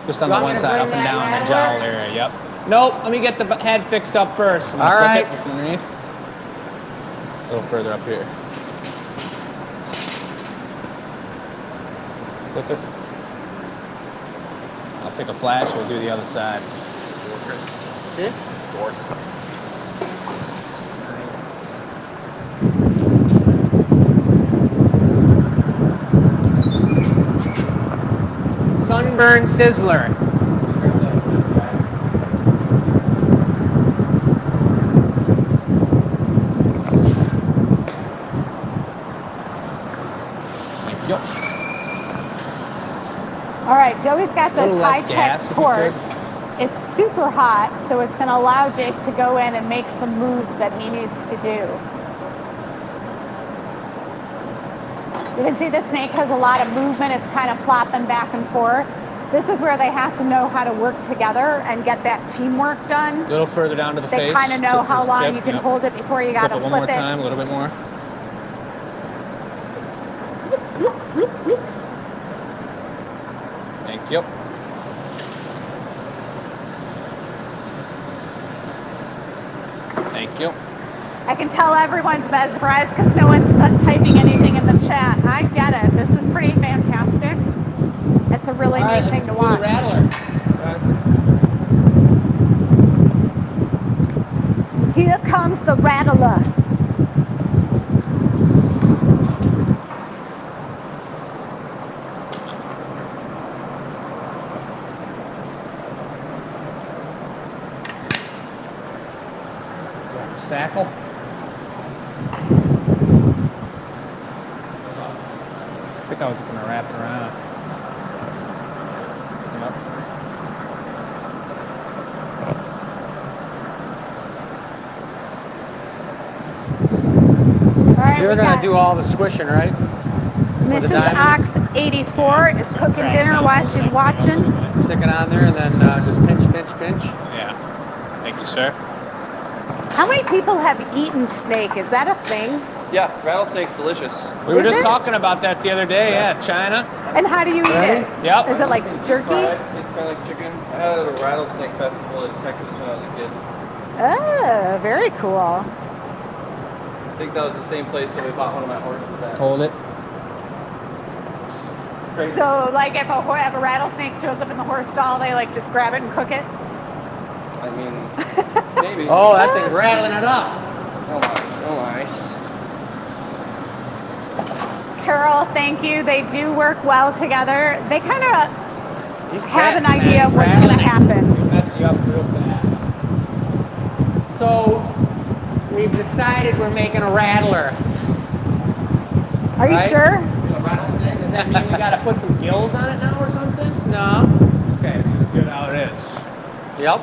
Speaker 2: Just on
Speaker 4: You
Speaker 2: the
Speaker 4: want
Speaker 2: one
Speaker 4: me to
Speaker 2: side, up
Speaker 4: bring
Speaker 2: and
Speaker 4: that
Speaker 2: down, the
Speaker 4: rattler?
Speaker 2: jowl area, yep. Nope, let me get the head fixed up first. I'm gonna
Speaker 4: All
Speaker 2: flip
Speaker 4: right.
Speaker 2: it from underneath. A little further up here. Flip it. I'll take a flash, we'll do the other side. Nice. Sunburn Sizzler. Thank you.
Speaker 3: All right, Joey's got this
Speaker 2: Little less
Speaker 3: high-tech
Speaker 2: gas, if you
Speaker 3: torch.
Speaker 2: could.
Speaker 3: It's super hot, so it's going to allow Jake to go in and make some moves that he needs to do. You can see the snake has a lot of movement. It's kind of flopping back and forth. This is where they have to know how to work together and get that teamwork done.
Speaker 2: A little further down to the
Speaker 3: They
Speaker 2: face.
Speaker 3: kind of know
Speaker 2: Tip
Speaker 3: how
Speaker 2: this
Speaker 3: long
Speaker 2: tip,
Speaker 3: you can
Speaker 2: yep.
Speaker 3: hold it before you got
Speaker 2: Flip
Speaker 3: to
Speaker 2: it one more
Speaker 3: flip it.
Speaker 2: time, a little bit more. Thank you. Thank you.
Speaker 3: I can tell everyone's mesmerized because no one's typing anything in the chat. I get it. This is pretty fantastic. It's a really
Speaker 2: All right,
Speaker 3: neat thing
Speaker 2: let's
Speaker 3: to
Speaker 2: do the
Speaker 3: watch.
Speaker 2: rattler.
Speaker 3: Here comes the rattler.
Speaker 2: Sackle. I think I was gonna wrap it around. Yep.
Speaker 3: All right,
Speaker 4: You're
Speaker 3: we
Speaker 4: gonna
Speaker 3: got
Speaker 4: do all the squishing, right? With the
Speaker 3: Mrs.
Speaker 4: diamonds?
Speaker 3: Ox 84 is cooking dinner while she's watching.
Speaker 4: Stick it on there and then just pinch, pinch, pinch.
Speaker 2: Yeah. Thank you, sir.
Speaker 3: How many people have eaten snake? Is that a thing?
Speaker 1: Yeah, rattlesnake's delicious.
Speaker 2: We were
Speaker 3: Is
Speaker 2: just
Speaker 3: it?
Speaker 2: talking about that the other day. Yeah, China.
Speaker 3: And how do you eat it?
Speaker 2: Yep.
Speaker 3: Is it like jerky?
Speaker 1: Fried, tastes kind of like chicken. I had it at a rattlesnake festival in Texas when I was a kid.
Speaker 3: Oh, very cool.
Speaker 1: I think that was the same place that we bought one of my horses at.
Speaker 2: Hold it.
Speaker 1: Crazy.
Speaker 3: So, like, if a rattlesnake shows up in the horse stall, they like just grab it and cook it.
Speaker 1: I mean, maybe.
Speaker 4: Oh, that thing's rattling it up.
Speaker 1: Oh, nice. Oh, nice.
Speaker 3: Carol, thank you. They do work well together. They kind of
Speaker 2: He's
Speaker 3: have an
Speaker 2: fast, man.
Speaker 3: idea of
Speaker 2: He's
Speaker 3: what's going to
Speaker 2: rattling it.
Speaker 3: happen.
Speaker 2: He'll mess you up real fast.
Speaker 4: So we've decided we're making a rattler.
Speaker 3: Are you
Speaker 4: Right?
Speaker 3: sure?
Speaker 2: A rattlesnake? Does that mean we gotta put some gills on it now or something?
Speaker 4: No.
Speaker 2: Okay, it's just good how it is.
Speaker 4: Yep.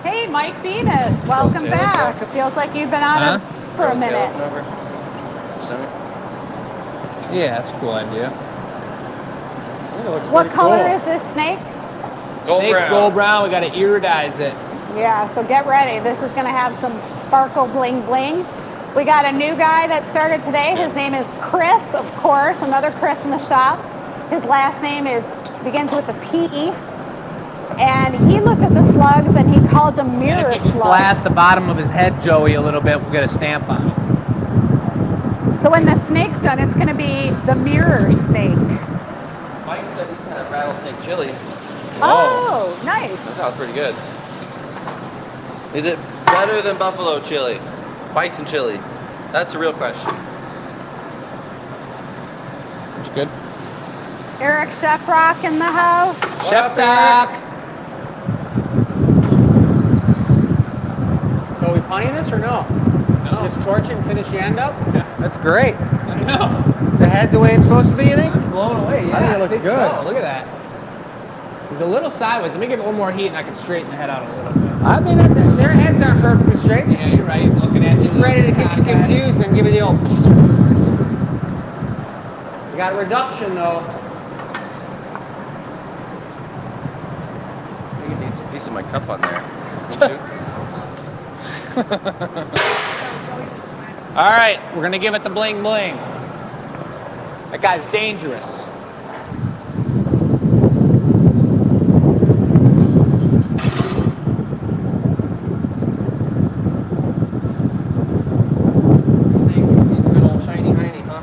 Speaker 3: Hey, Mike Venus, welcome
Speaker 1: Taylor,
Speaker 3: back. It feels like you've been out for a minute.
Speaker 2: Yeah, that's a cool idea.
Speaker 4: It looks
Speaker 3: What
Speaker 4: pretty
Speaker 3: color
Speaker 4: cool.
Speaker 3: is this snake?
Speaker 1: Gold
Speaker 2: Snake's
Speaker 1: brown.
Speaker 2: gold brown. We gotta iridize it.
Speaker 3: Yeah, so get ready. This is going to have some sparkle bling bling. We got a new guy that started today. His name is Chris, of course, another Chris in the shop. His last name begins with a P. And he looked at the slugs and he called them mirror
Speaker 2: If you
Speaker 3: slugs.
Speaker 2: blast the bottom of his head, Joey, a little bit, we'll get a stamp on it.
Speaker 3: So when the snake's done, it's going to be the mirror snake.
Speaker 1: Mike said he's had rattlesnake chili.
Speaker 3: Oh, nice.
Speaker 1: That sounds pretty good. Is it better than buffalo chili? Bison chili? That's the real question.
Speaker 2: It's good.
Speaker 3: Eric Sheprock in the house.
Speaker 2: Chef Talk.
Speaker 4: So are we punting this or no?
Speaker 2: No.
Speaker 4: Just torch it and finish the end up?
Speaker 2: Yeah.
Speaker 4: That's great.
Speaker 2: I know.
Speaker 4: The head the way it's supposed to be, you think?
Speaker 2: Blown away. Yeah,
Speaker 4: I think it looks good.
Speaker 2: So. Look at that. He's a little sideways. Let me give it one more heat and I can straighten the head out a little bit.
Speaker 4: I mean, their heads aren't perfectly straight.
Speaker 2: Yeah, you're right. He's looking at you.
Speaker 4: He's ready to get you confused and give you the old psst. You got a reduction though.
Speaker 1: I think it needs a piece of my cup on there.
Speaker 2: All right, we're gonna give it the bling bling. That guy's dangerous.
Speaker 1: Good old shiny hiney, huh?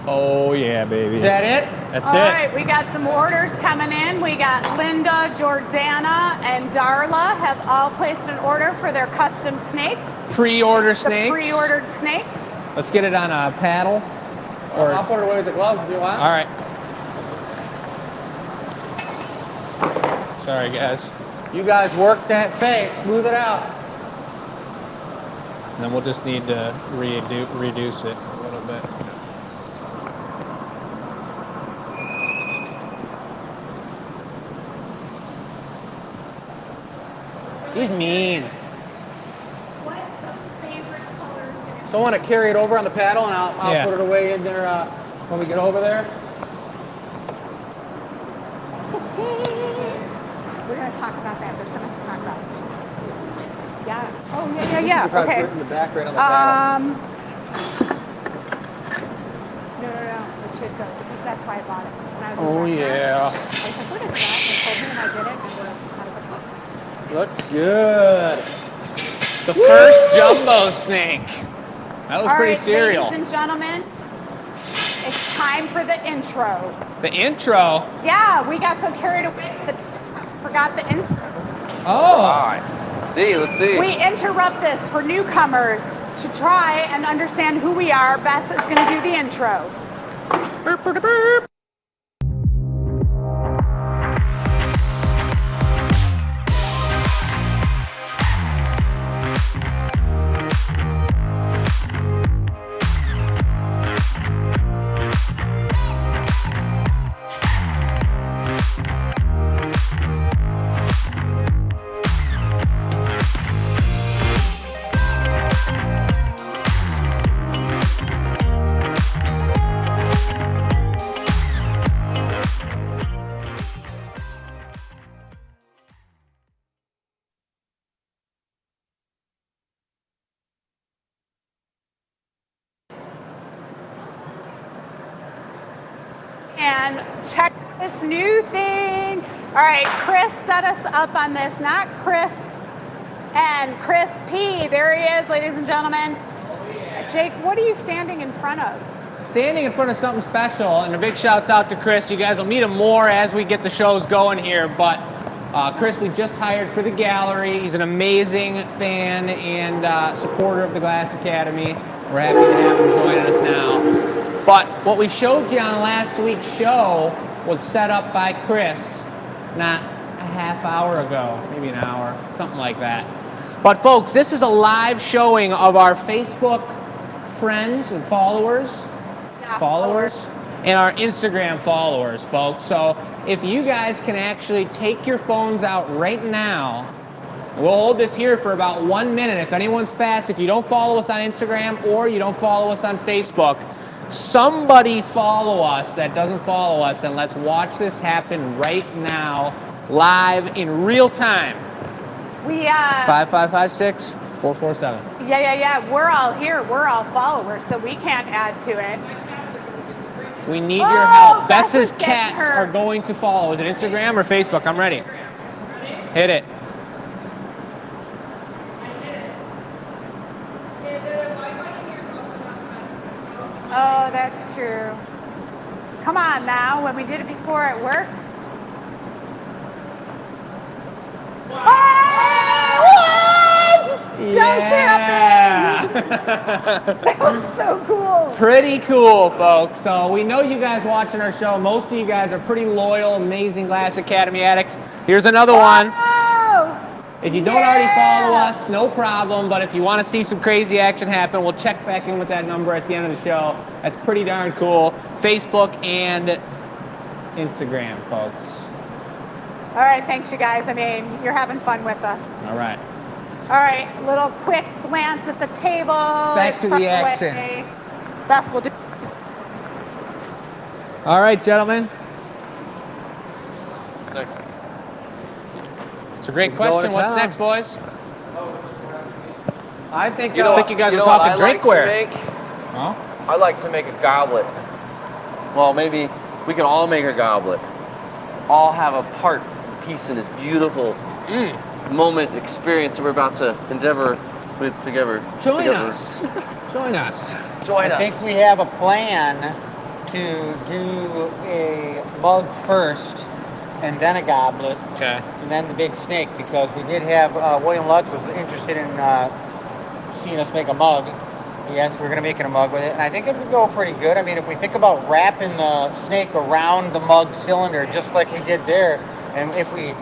Speaker 2: Oh yeah, baby.
Speaker 4: Is that it?
Speaker 2: That's
Speaker 3: All
Speaker 2: it.
Speaker 3: right, we got some orders coming in. We got Linda, Jordana, and Darla have all placed an order for their custom snakes.
Speaker 2: Pre-order
Speaker 3: The
Speaker 2: snakes.
Speaker 3: pre-ordered snakes.
Speaker 2: Let's get it on a paddle.
Speaker 4: I'll put it away with the gloves if you want.
Speaker 2: All right. Sorry, guys.
Speaker 4: You guys work that face, smooth it out.
Speaker 2: And then we'll just need to reduce it a little bit. He's mean.
Speaker 3: What's the favorite color?
Speaker 4: So I want to carry it over on the paddle and I'll
Speaker 2: Yeah.
Speaker 4: put it away in there when we get over there.
Speaker 3: We're going to talk about that. There's so much to talk about. Yeah. Oh, yeah.
Speaker 4: You probably
Speaker 3: Okay.
Speaker 4: put it in the back right on the paddle.
Speaker 3: No. It should go because that's why I bought it. When I was in the
Speaker 4: Oh
Speaker 3: restaurant,
Speaker 4: yeah.
Speaker 3: I was like, what is that? And they told me and I did it. And I was like, oh.
Speaker 4: Looks good.
Speaker 2: The first jumbo snake. That was
Speaker 3: All
Speaker 2: pretty
Speaker 3: right,
Speaker 2: serial.
Speaker 3: ladies and gentlemen, it's time for the intro.
Speaker 2: The intro.
Speaker 3: Yeah, we got so carried away that forgot the intro.
Speaker 2: Oh.
Speaker 1: All right. Let's see.
Speaker 3: We interrupt this for newcomers to try and understand who we are. Bess is going to do the intro.
Speaker 2: Burp, burp, burp.
Speaker 3: And check this new thing. All right, Chris set us up on this, not Chris and Chris P. There he is, ladies and gentlemen. Jake, what are you standing in front of?
Speaker 2: Standing in front of something special, and a big shouts out to Chris. You guys will meet him more as we get the shows going here, but Chris, we just hired for the gallery. He's an amazing fan and supporter of the Glass Academy. We're happy to have him joining us now. But what we showed you on last week's show was set up by Chris not a half hour ago, maybe an hour, something like that. But folks, this is a live showing of our Facebook friends and followers, and our Instagram followers, folks. So if you guys can actually take your phones out right now, we'll hold this here for about 1 minute. If anyone's fast, if you don't follow us on Instagram or you don't follow us on Facebook, somebody follow us that doesn't follow us, and let's watch this happen right now, live in real time.
Speaker 3: We
Speaker 2: 5556 447.
Speaker 3: Yeah. We're all here. We're all followers, so we can't add to it.
Speaker 2: We need your help.
Speaker 3: Bess is
Speaker 2: Bess's
Speaker 3: getting
Speaker 2: cats
Speaker 3: her.
Speaker 2: are going to follow. Is it Instagram or Facebook? I'm ready. Hit it.
Speaker 3: Oh, that's true. Come on now. When we did it before, it worked. Oh, what? Just happened. That was so cool.
Speaker 2: Pretty cool, folks. So we know you guys watching our show. Most of you guys are pretty loyal, amazing Glass Academy addicts. Here's another one.
Speaker 3: Oh,
Speaker 2: If you don't already follow us, no problem. But if you want to see some crazy action happen, we'll check back in with that number at the end of the show. That's pretty darn cool. Facebook and Instagram, folks.
Speaker 3: all right, thanks, you guys. I mean, you're having fun with us.
Speaker 2: All right.
Speaker 3: All right, little quick glance at the table.
Speaker 2: Back
Speaker 3: It's
Speaker 2: to
Speaker 3: from
Speaker 2: the
Speaker 3: way.
Speaker 2: action.
Speaker 3: Bess will do.
Speaker 2: All right, gentlemen.
Speaker 1: Next.
Speaker 2: It's a great
Speaker 4: Let's go
Speaker 2: question.
Speaker 4: to
Speaker 2: What's
Speaker 4: town.
Speaker 2: next, boys?
Speaker 4: I think
Speaker 2: I think you guys are talking drinkware. Huh?
Speaker 1: I like to make a goblet. Well, maybe we can all make a goblet. All have a part, piece in this beautiful moment, experience that we're about to endeavor with together.
Speaker 2: Join us. Join us.
Speaker 1: Join
Speaker 4: I
Speaker 1: us.
Speaker 4: think we have a plan to do a mug first and then a goblet
Speaker 2: Okay.
Speaker 4: and then the big snake, because we did have William Lutz was interested in seeing us make a mug. Yes, we're going to make it a mug with it, and I think it would go pretty good. I mean, if we think about wrapping the snake around the mug cylinder just like we did there, and if we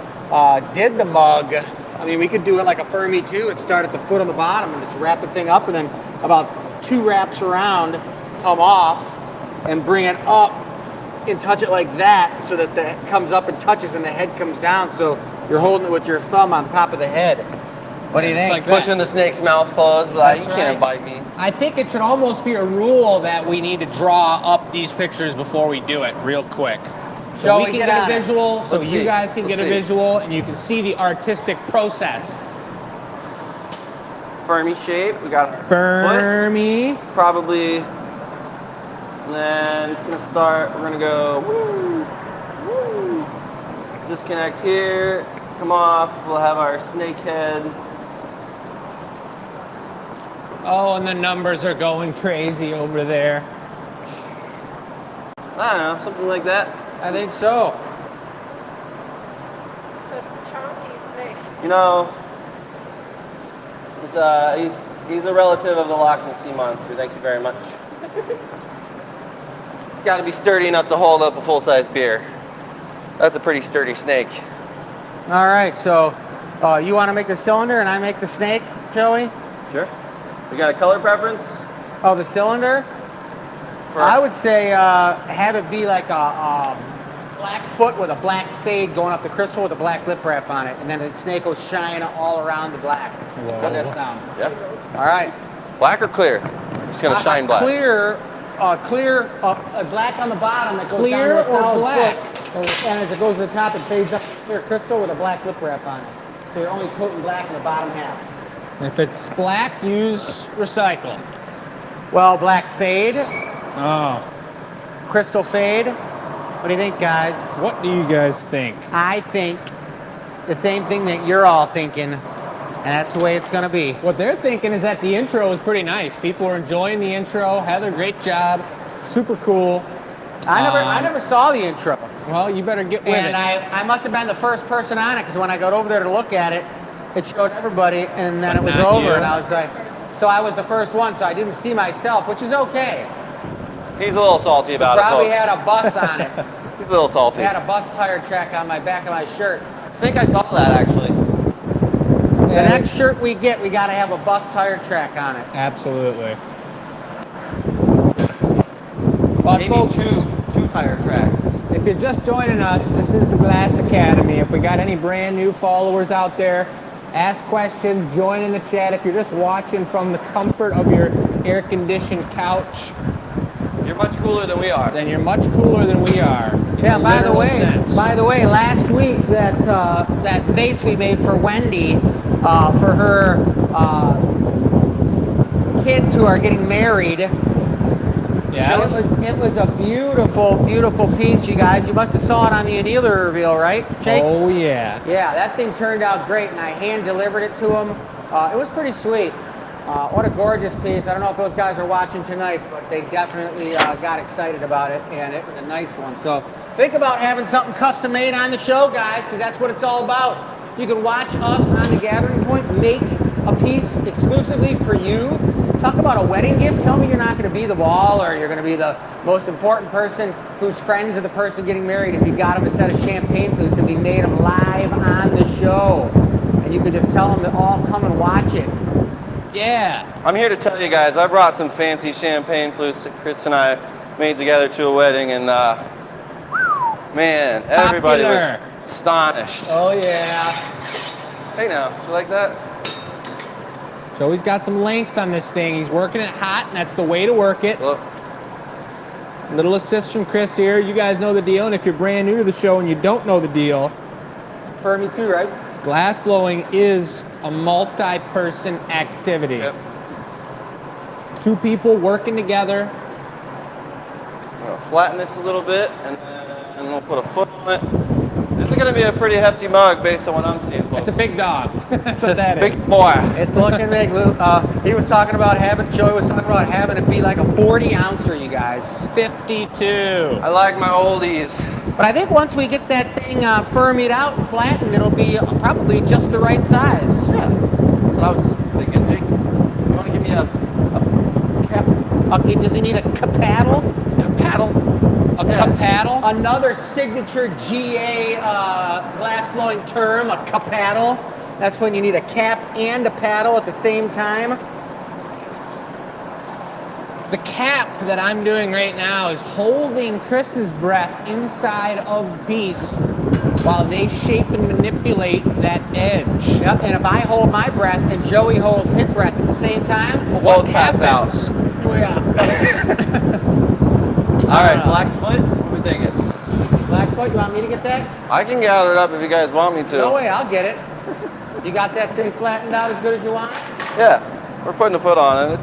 Speaker 4: did the mug, I mean, we could do it like a Fermi too and start at the foot on the bottom and just wrap the thing up, and then about 2 wraps around, come off, and bring it up and touch it like that so that the head comes up and touches and the head comes down, so you're holding it with your thumb on top of the head. What do you think?
Speaker 2: like
Speaker 1: Pushing the snake's mouth closed, but like, you
Speaker 4: That's
Speaker 1: can't
Speaker 4: right.
Speaker 1: bite me.
Speaker 2: I think it should almost be a rule that we need to draw up these pictures before we do it real quick. So
Speaker 4: Shall
Speaker 2: we
Speaker 4: we
Speaker 2: can
Speaker 4: get
Speaker 2: get
Speaker 4: on
Speaker 2: a
Speaker 4: it?
Speaker 2: visual, so
Speaker 1: Let's
Speaker 2: you
Speaker 1: see.
Speaker 2: guys can
Speaker 1: Let's
Speaker 2: get a
Speaker 1: see.
Speaker 2: visual, and you can see the artistic process.
Speaker 1: Fermi shape. We got a foot,
Speaker 2: Fermi.
Speaker 1: probably. And then it's gonna start. We're gonna go woo, woo. Disconnect here. Come off. We'll have our snake head.
Speaker 2: Oh, and the numbers are going crazy over there.
Speaker 1: I don't know, something like that.
Speaker 4: I think so.
Speaker 3: It's a chunky snake.
Speaker 1: You know, he's a relative of the Loch Ness Sea Monster. Thank you very much. It's got to be sturdy enough to hold up a full-size beer. That's a pretty sturdy snake.
Speaker 4: All right, so you want to make the cylinder and I make the snake, Joey?
Speaker 1: Sure. You got a color preference?
Speaker 4: Oh, the cylinder? I would say have it be like a black foot with a black fade going up the crystal with a black lip wrap on it, and then the snake will shine all around the black. How'd that sound?
Speaker 1: Yep.
Speaker 4: All right.
Speaker 1: Black or clear? Just gonna shine black.
Speaker 4: Clear, black on the bottom that goes
Speaker 2: Clear
Speaker 4: down to a
Speaker 2: or
Speaker 4: solid
Speaker 2: black?
Speaker 4: tip. And as it goes to the top, it fades up to clear crystal with a black lip wrap on it. So you're only coating black in the bottom half.
Speaker 2: If it's black, use recycle.
Speaker 4: Well, black fade,
Speaker 2: Oh.
Speaker 4: crystal fade. What do you think, guys?
Speaker 2: What do you guys think?
Speaker 4: I think the same thing that you're all thinking, and that's the way it's going to be.
Speaker 2: What they're thinking is that the intro is pretty nice. People are enjoying the intro. Heather, great job. Super cool.
Speaker 4: I never saw the intro,
Speaker 2: Well, you better get with
Speaker 4: and
Speaker 2: it.
Speaker 4: I must have been the first person on it, because when I got over there to look at it, it showed everybody, and then
Speaker 2: But
Speaker 4: it was
Speaker 2: not
Speaker 4: over,
Speaker 2: you.
Speaker 4: and I was like, so I was the first one, so I didn't see myself, which is okay.
Speaker 1: He's a little salty about
Speaker 4: Probably
Speaker 1: it, folks.
Speaker 4: had a bus on it.
Speaker 1: He's a little salty.
Speaker 4: It had a bus tire track on my back of my shirt.
Speaker 1: I think I saw that actually.
Speaker 4: The next shirt we get, we got to have a bus tire track on it.
Speaker 2: Absolutely. But
Speaker 1: Maybe
Speaker 2: folks,
Speaker 1: two tire tracks.
Speaker 2: if you're just joining us, this is the Glass Academy. If we got any brand new followers out there, ask questions, join in the chat. If you're just watching from the comfort of your air-conditioned couch,
Speaker 1: You're much cooler than we are.
Speaker 2: then you're much cooler than we are. in
Speaker 4: Yeah.
Speaker 2: a
Speaker 4: By the
Speaker 2: literal
Speaker 4: way,
Speaker 2: sense.
Speaker 4: last week that vase we made for Wendy for her kids who are getting married.
Speaker 2: Yes.
Speaker 4: It was a beautiful, beautiful piece, you guys. You must have saw it on the annealer reveal, right, Jake?
Speaker 2: Oh yeah.
Speaker 4: Yeah, that thing turned out great, and I hand delivered it to him. It was pretty sweet. What a gorgeous piece. I don't know if those guys are watching tonight, but they definitely got excited about it, and it was a nice one. So think about having something custom made on the show, guys, because that's what it's all about. You can watch us on The Gathering Point make a piece exclusively for you. Talk about a wedding gift. Tell me you're not going to be the wall, or you're going to be the most important person who's friends of the person getting married if you got them a set of champagne flutes and we made them live on the show. And you could just tell them to all come and watch it.
Speaker 2: Yeah.
Speaker 1: I'm here to tell you guys, I brought some fancy champagne flutes that Chris and I made together to a wedding, and man, everybody was
Speaker 2: Popular.
Speaker 1: astonished.
Speaker 2: Oh yeah.
Speaker 1: Hey now, you like that?
Speaker 2: Joey's got some length on this thing. He's working it hot, and that's the way to work it.
Speaker 1: Look,
Speaker 2: Little assist from Chris here. You guys know the deal, and if you're brand new to the show and you don't know the deal,
Speaker 4: For me too, right?
Speaker 2: glass blowing is a multi-person activity.
Speaker 1: yep.
Speaker 2: Two people working together.
Speaker 1: I'm gonna flatten this a little bit, and then we'll put a foot on it. This is gonna be a pretty hefty mug based on what I'm seeing, folks.
Speaker 2: It's a big dog. That's what that
Speaker 1: Big
Speaker 2: is.
Speaker 1: boy.
Speaker 4: It's looking big. He was talking about Joey was talking about having it be like a 40-ouncer, you guys.
Speaker 2: 52.
Speaker 1: I like my oldies.
Speaker 4: But I think once we get that thing firmied out and flattened, it'll be probably just the right size.
Speaker 1: Yeah, that's what I was thinking, Jake. You wanna give me a cap?
Speaker 4: Okay, does he need a paddle?
Speaker 1: Paddle?
Speaker 2: A cup paddle.
Speaker 4: Another signature GA glass blowing term, a paddle. That's when you need a cap and a paddle at the same time.
Speaker 2: The cap that I'm doing right now is holding Chris's breath inside of the piece while they shape and manipulate that edge.
Speaker 4: Yep. And if I hold my breath and Joey holds his breath at the same time,
Speaker 1: Both pass out.
Speaker 4: Yeah.
Speaker 1: All right, Blackfoot, what are we thinking?
Speaker 4: Blackfoot, you want me to get that?
Speaker 1: I can gather it up if you guys want me to.
Speaker 4: No way, I'll get it. You got that thing flattened out as good as you want?
Speaker 1: Yeah, we're putting a foot on it.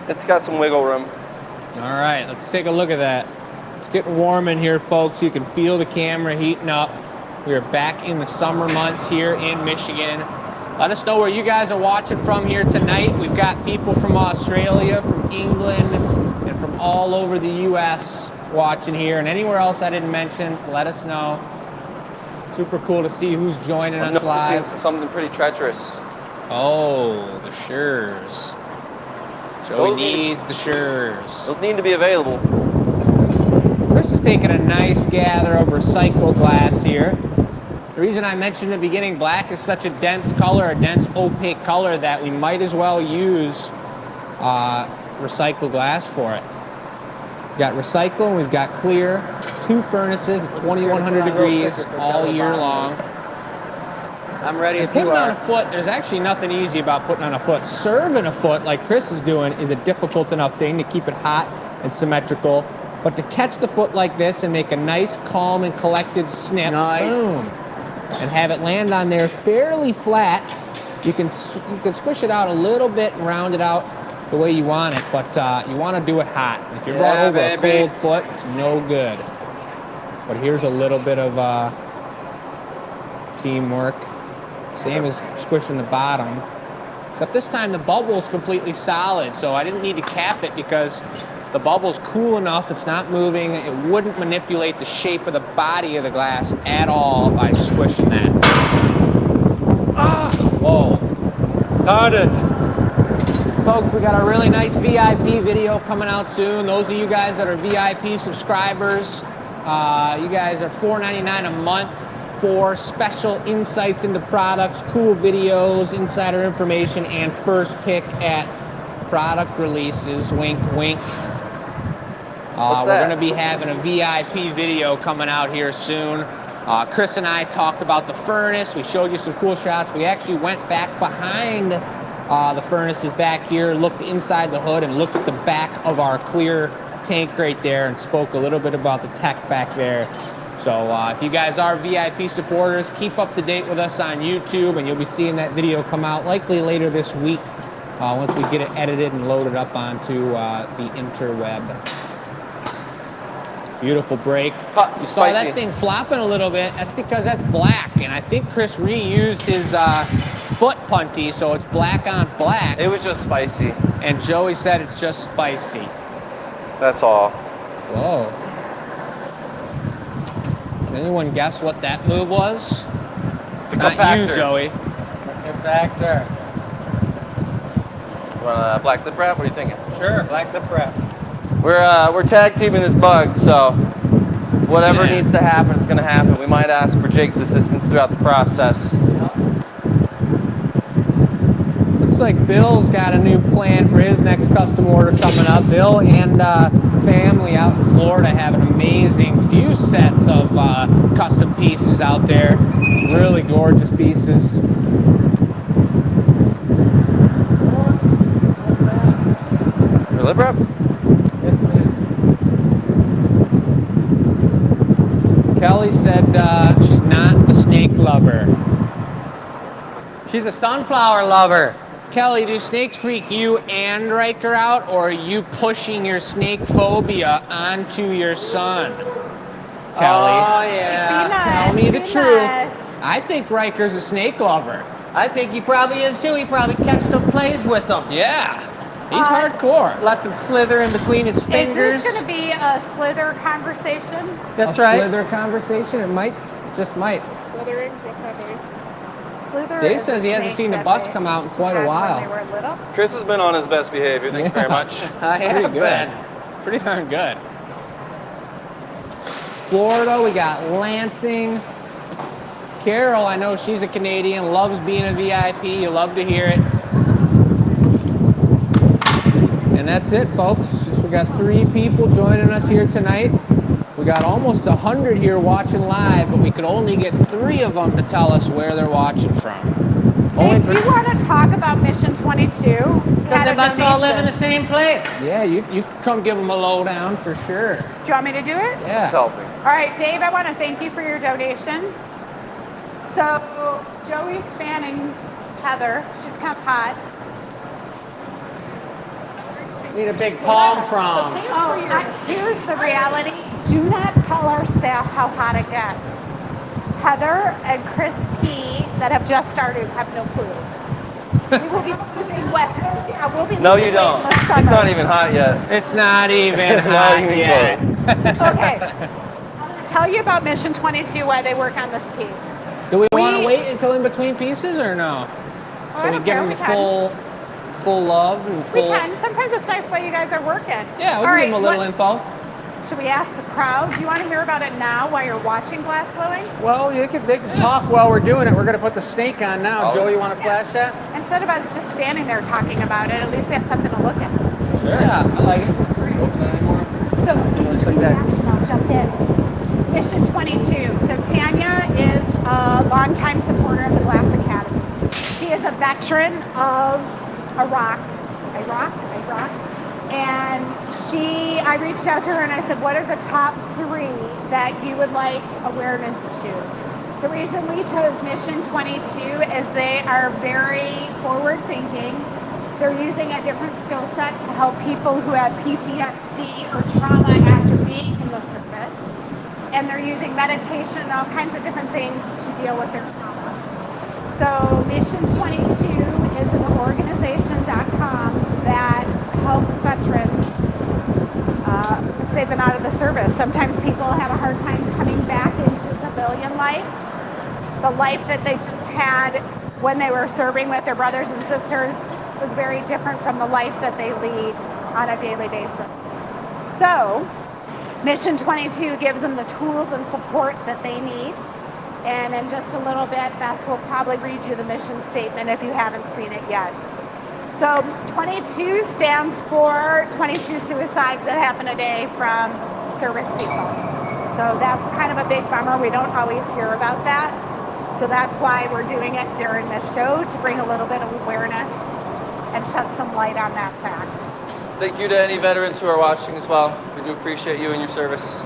Speaker 1: It's got some wiggle room.
Speaker 2: All right, let's take a look at that. It's getting warm in here, folks. You can feel the camera heating up. We are back in the summer months here in Michigan. Let us know where you guys are watching from here tonight. We've got people from Australia, from England, and from all over the U.S. watching here. And anywhere else I didn't mention, let us know. Super cool to see who's joining us live.
Speaker 1: Something pretty treacherous.
Speaker 2: Oh, the Shures. Joey needs the Shures.
Speaker 1: Those need to be available.
Speaker 2: Chris is taking a nice gather of recycled glass here. The reason I mentioned in the beginning, black is such a dense color, a dense opaque color, that we might as well use recycled glass for it. We've got recycle and we've got clear. 2 furnaces at 2100 degrees all year long.
Speaker 4: I'm ready if
Speaker 2: Putting
Speaker 4: you
Speaker 2: on
Speaker 4: are.
Speaker 2: a foot, there's actually nothing easy about putting on a foot. Serving a foot, like Chris is doing, is a difficult enough thing to keep it hot and symmetrical. But to catch the foot like this and make a nice, calm, and collected snip, boom, and have it land on there fairly flat, you can squish it out a little bit and round it out the way you want it, but you want to do it hot. If you're brought over a cold foot, it's no good. But here's a little bit of teamwork. Same as squishing the bottom, except this time the bubble's completely solid, so I didn't need to cap it because the bubble's cool enough, it's not moving, it wouldn't manipulate the shape of the body of the glass at all by squishing that. Whoa.
Speaker 4: Got it.
Speaker 2: Folks, we got a really nice VIP video coming out soon. Those of you guys that are VIP subscribers, you guys are $4.99 a month for special insights into products, cool videos, insider information, and first pick at product releases. Wink, wink. We're going to be having a VIP video coming out here soon. Chris and I talked about the furnace. We showed you some cool shots. We actually went back behind the furnaces back here, looked inside the hood, and looked at the back of our clear tank right there and spoke a little bit about the tech back there. So if you guys are VIP supporters, keep up to date with us on YouTube, and you'll be seeing that video come out likely later this week once we get it edited and loaded up onto the interweb. Beautiful break.
Speaker 1: Hot,
Speaker 2: you saw
Speaker 1: spicy.
Speaker 2: that thing flopping a little bit. That's because that's black, and I think Chris reused his foot punty, so it's black on black.
Speaker 1: It was just spicy.
Speaker 2: And Joey said it's just spicy.
Speaker 1: That's all.
Speaker 2: Whoa. Can anyone guess what that move was?
Speaker 1: The
Speaker 2: Not
Speaker 1: compactor.
Speaker 2: you, Joey.
Speaker 4: Compactor.
Speaker 1: You want black lip wrap? What are you thinking?
Speaker 4: Sure, like the prep.
Speaker 1: We're tag teaming this bug, so whatever
Speaker 2: Yeah.
Speaker 1: needs to happen, it's going to happen. We might ask for Jake's assistance throughout the process.
Speaker 2: Looks like Bill's got a new plan for his next custom order coming up. Bill and family out in Florida have an amazing few sets of custom pieces out there. Really gorgeous pieces.
Speaker 1: Your lip wrap?
Speaker 4: Yes, please.
Speaker 2: Kelly said she's not a snake lover.
Speaker 4: She's a sunflower lover.
Speaker 2: Kelly, do snakes freak you and Riker out, or are you pushing your snake phobia onto your son? Kelly,
Speaker 4: Oh, yeah.
Speaker 2: tell me the
Speaker 3: be
Speaker 2: truth.
Speaker 3: nice.
Speaker 2: I think Riker's a snake lover.
Speaker 4: I think he probably is too. He probably catches some plays with them.
Speaker 2: Yeah, he's hardcore.
Speaker 4: Lets him slither in between his
Speaker 3: Is
Speaker 4: fingers.
Speaker 3: this going to be a slither conversation?
Speaker 4: That's
Speaker 2: a
Speaker 4: right.
Speaker 2: slither conversation. It might, just might.
Speaker 3: Slithering? What's happening? Slither
Speaker 2: Dave
Speaker 3: is
Speaker 2: says
Speaker 3: a
Speaker 2: he hasn't
Speaker 3: snake
Speaker 2: seen the
Speaker 3: that
Speaker 2: bus
Speaker 3: they
Speaker 2: come out in quite a
Speaker 3: had
Speaker 2: while.
Speaker 3: When they were little.
Speaker 1: Chris has been on his best behavior. Thank you very much.
Speaker 4: I
Speaker 2: Pretty
Speaker 4: have
Speaker 2: good.
Speaker 4: been.
Speaker 2: Pretty darn good. Florida, we got Lansing. Carol, I know she's a Canadian, loves being a VIP. You love to hear it. And that's it, folks. We got 3 people joining us here tonight. We got almost 100 here watching live, but we could only get 3 of them to tell us where they're watching from.
Speaker 3: Jake, do you want to talk about Mission 22?
Speaker 4: Because they must all live in the same place.
Speaker 2: Yeah, you can come give them a lowdown for sure.
Speaker 3: Do you want me to do it?
Speaker 2: Yeah.
Speaker 1: It's helping.
Speaker 3: All right, Dave, I want to thank you for your donation. So, Joey's fanning Heather. She's kind of hot.
Speaker 4: Need a big palm from.
Speaker 3: Here's the reality. Do not tell our staff how hot it gets. Heather and Chris P, that have just started have no clue. We will be losing wet. Yeah, we'll be
Speaker 1: No, you
Speaker 3: losing
Speaker 1: don't.
Speaker 3: weight this summer.
Speaker 1: It's not even hot yet.
Speaker 2: It's not even
Speaker 1: Not
Speaker 2: hot
Speaker 1: even
Speaker 2: yet.
Speaker 1: close.
Speaker 3: Okay. I'm going to tell you about Mission 22, why they work on this piece.
Speaker 2: Do we want to wait until in between pieces or no?
Speaker 3: Oh, I
Speaker 2: So we
Speaker 3: don't
Speaker 2: give
Speaker 3: care,
Speaker 2: them
Speaker 3: we can.
Speaker 2: full love and
Speaker 3: We
Speaker 2: full.
Speaker 3: can. Sometimes it's nice while you guys are working.
Speaker 2: Yeah, we
Speaker 3: All
Speaker 2: can give them a little
Speaker 3: what-
Speaker 2: info.
Speaker 3: Should we ask the crowd? Do you want to hear about it now while you're watching glass blowing?
Speaker 4: Well, they can talk while we're doing it. We're going to put the snake on now.
Speaker 1: Oh.
Speaker 4: Joe, you want to flash that?
Speaker 3: Instead of us just standing there talking about it, at least they have something to look at.
Speaker 2: Sure.
Speaker 4: Yeah, I like it.
Speaker 1: Open that anymore?
Speaker 3: So,
Speaker 4: Just like that.
Speaker 3: action, I'll jump in. Mission 22. So, Tanya is a longtime supporter of the Glass Academy. She is a veteran of Iraq. And I reached out to her and I said, what are the top 3 that you would like awareness to? The reason we chose Mission 22 is they are very forward thinking. They're using a different skill set to help people who have PTSD or trauma after being in the service. And they're using meditation and all kinds of different things to deal with their trauma. So Mission 22 is an organization.com that helps veterans once they've been out of the service. Sometimes people have a hard time coming back into civilian life. The life that they just had when they were serving with their brothers and sisters was very different from the life that they lead on a daily basis. So Mission 22 gives them the tools and support that they need. And in just a little bit, Beth will probably read you the mission statement if you haven't seen it yet. So 22 stands for 22 suicides that happen a day from service people. So that's kind of a big bummer. We don't always hear about that. So that's why we're doing it during this show, to bring a little bit of awareness and shed some light on that fact.
Speaker 1: Thank you to any veterans who are watching as well. We do appreciate you and your service.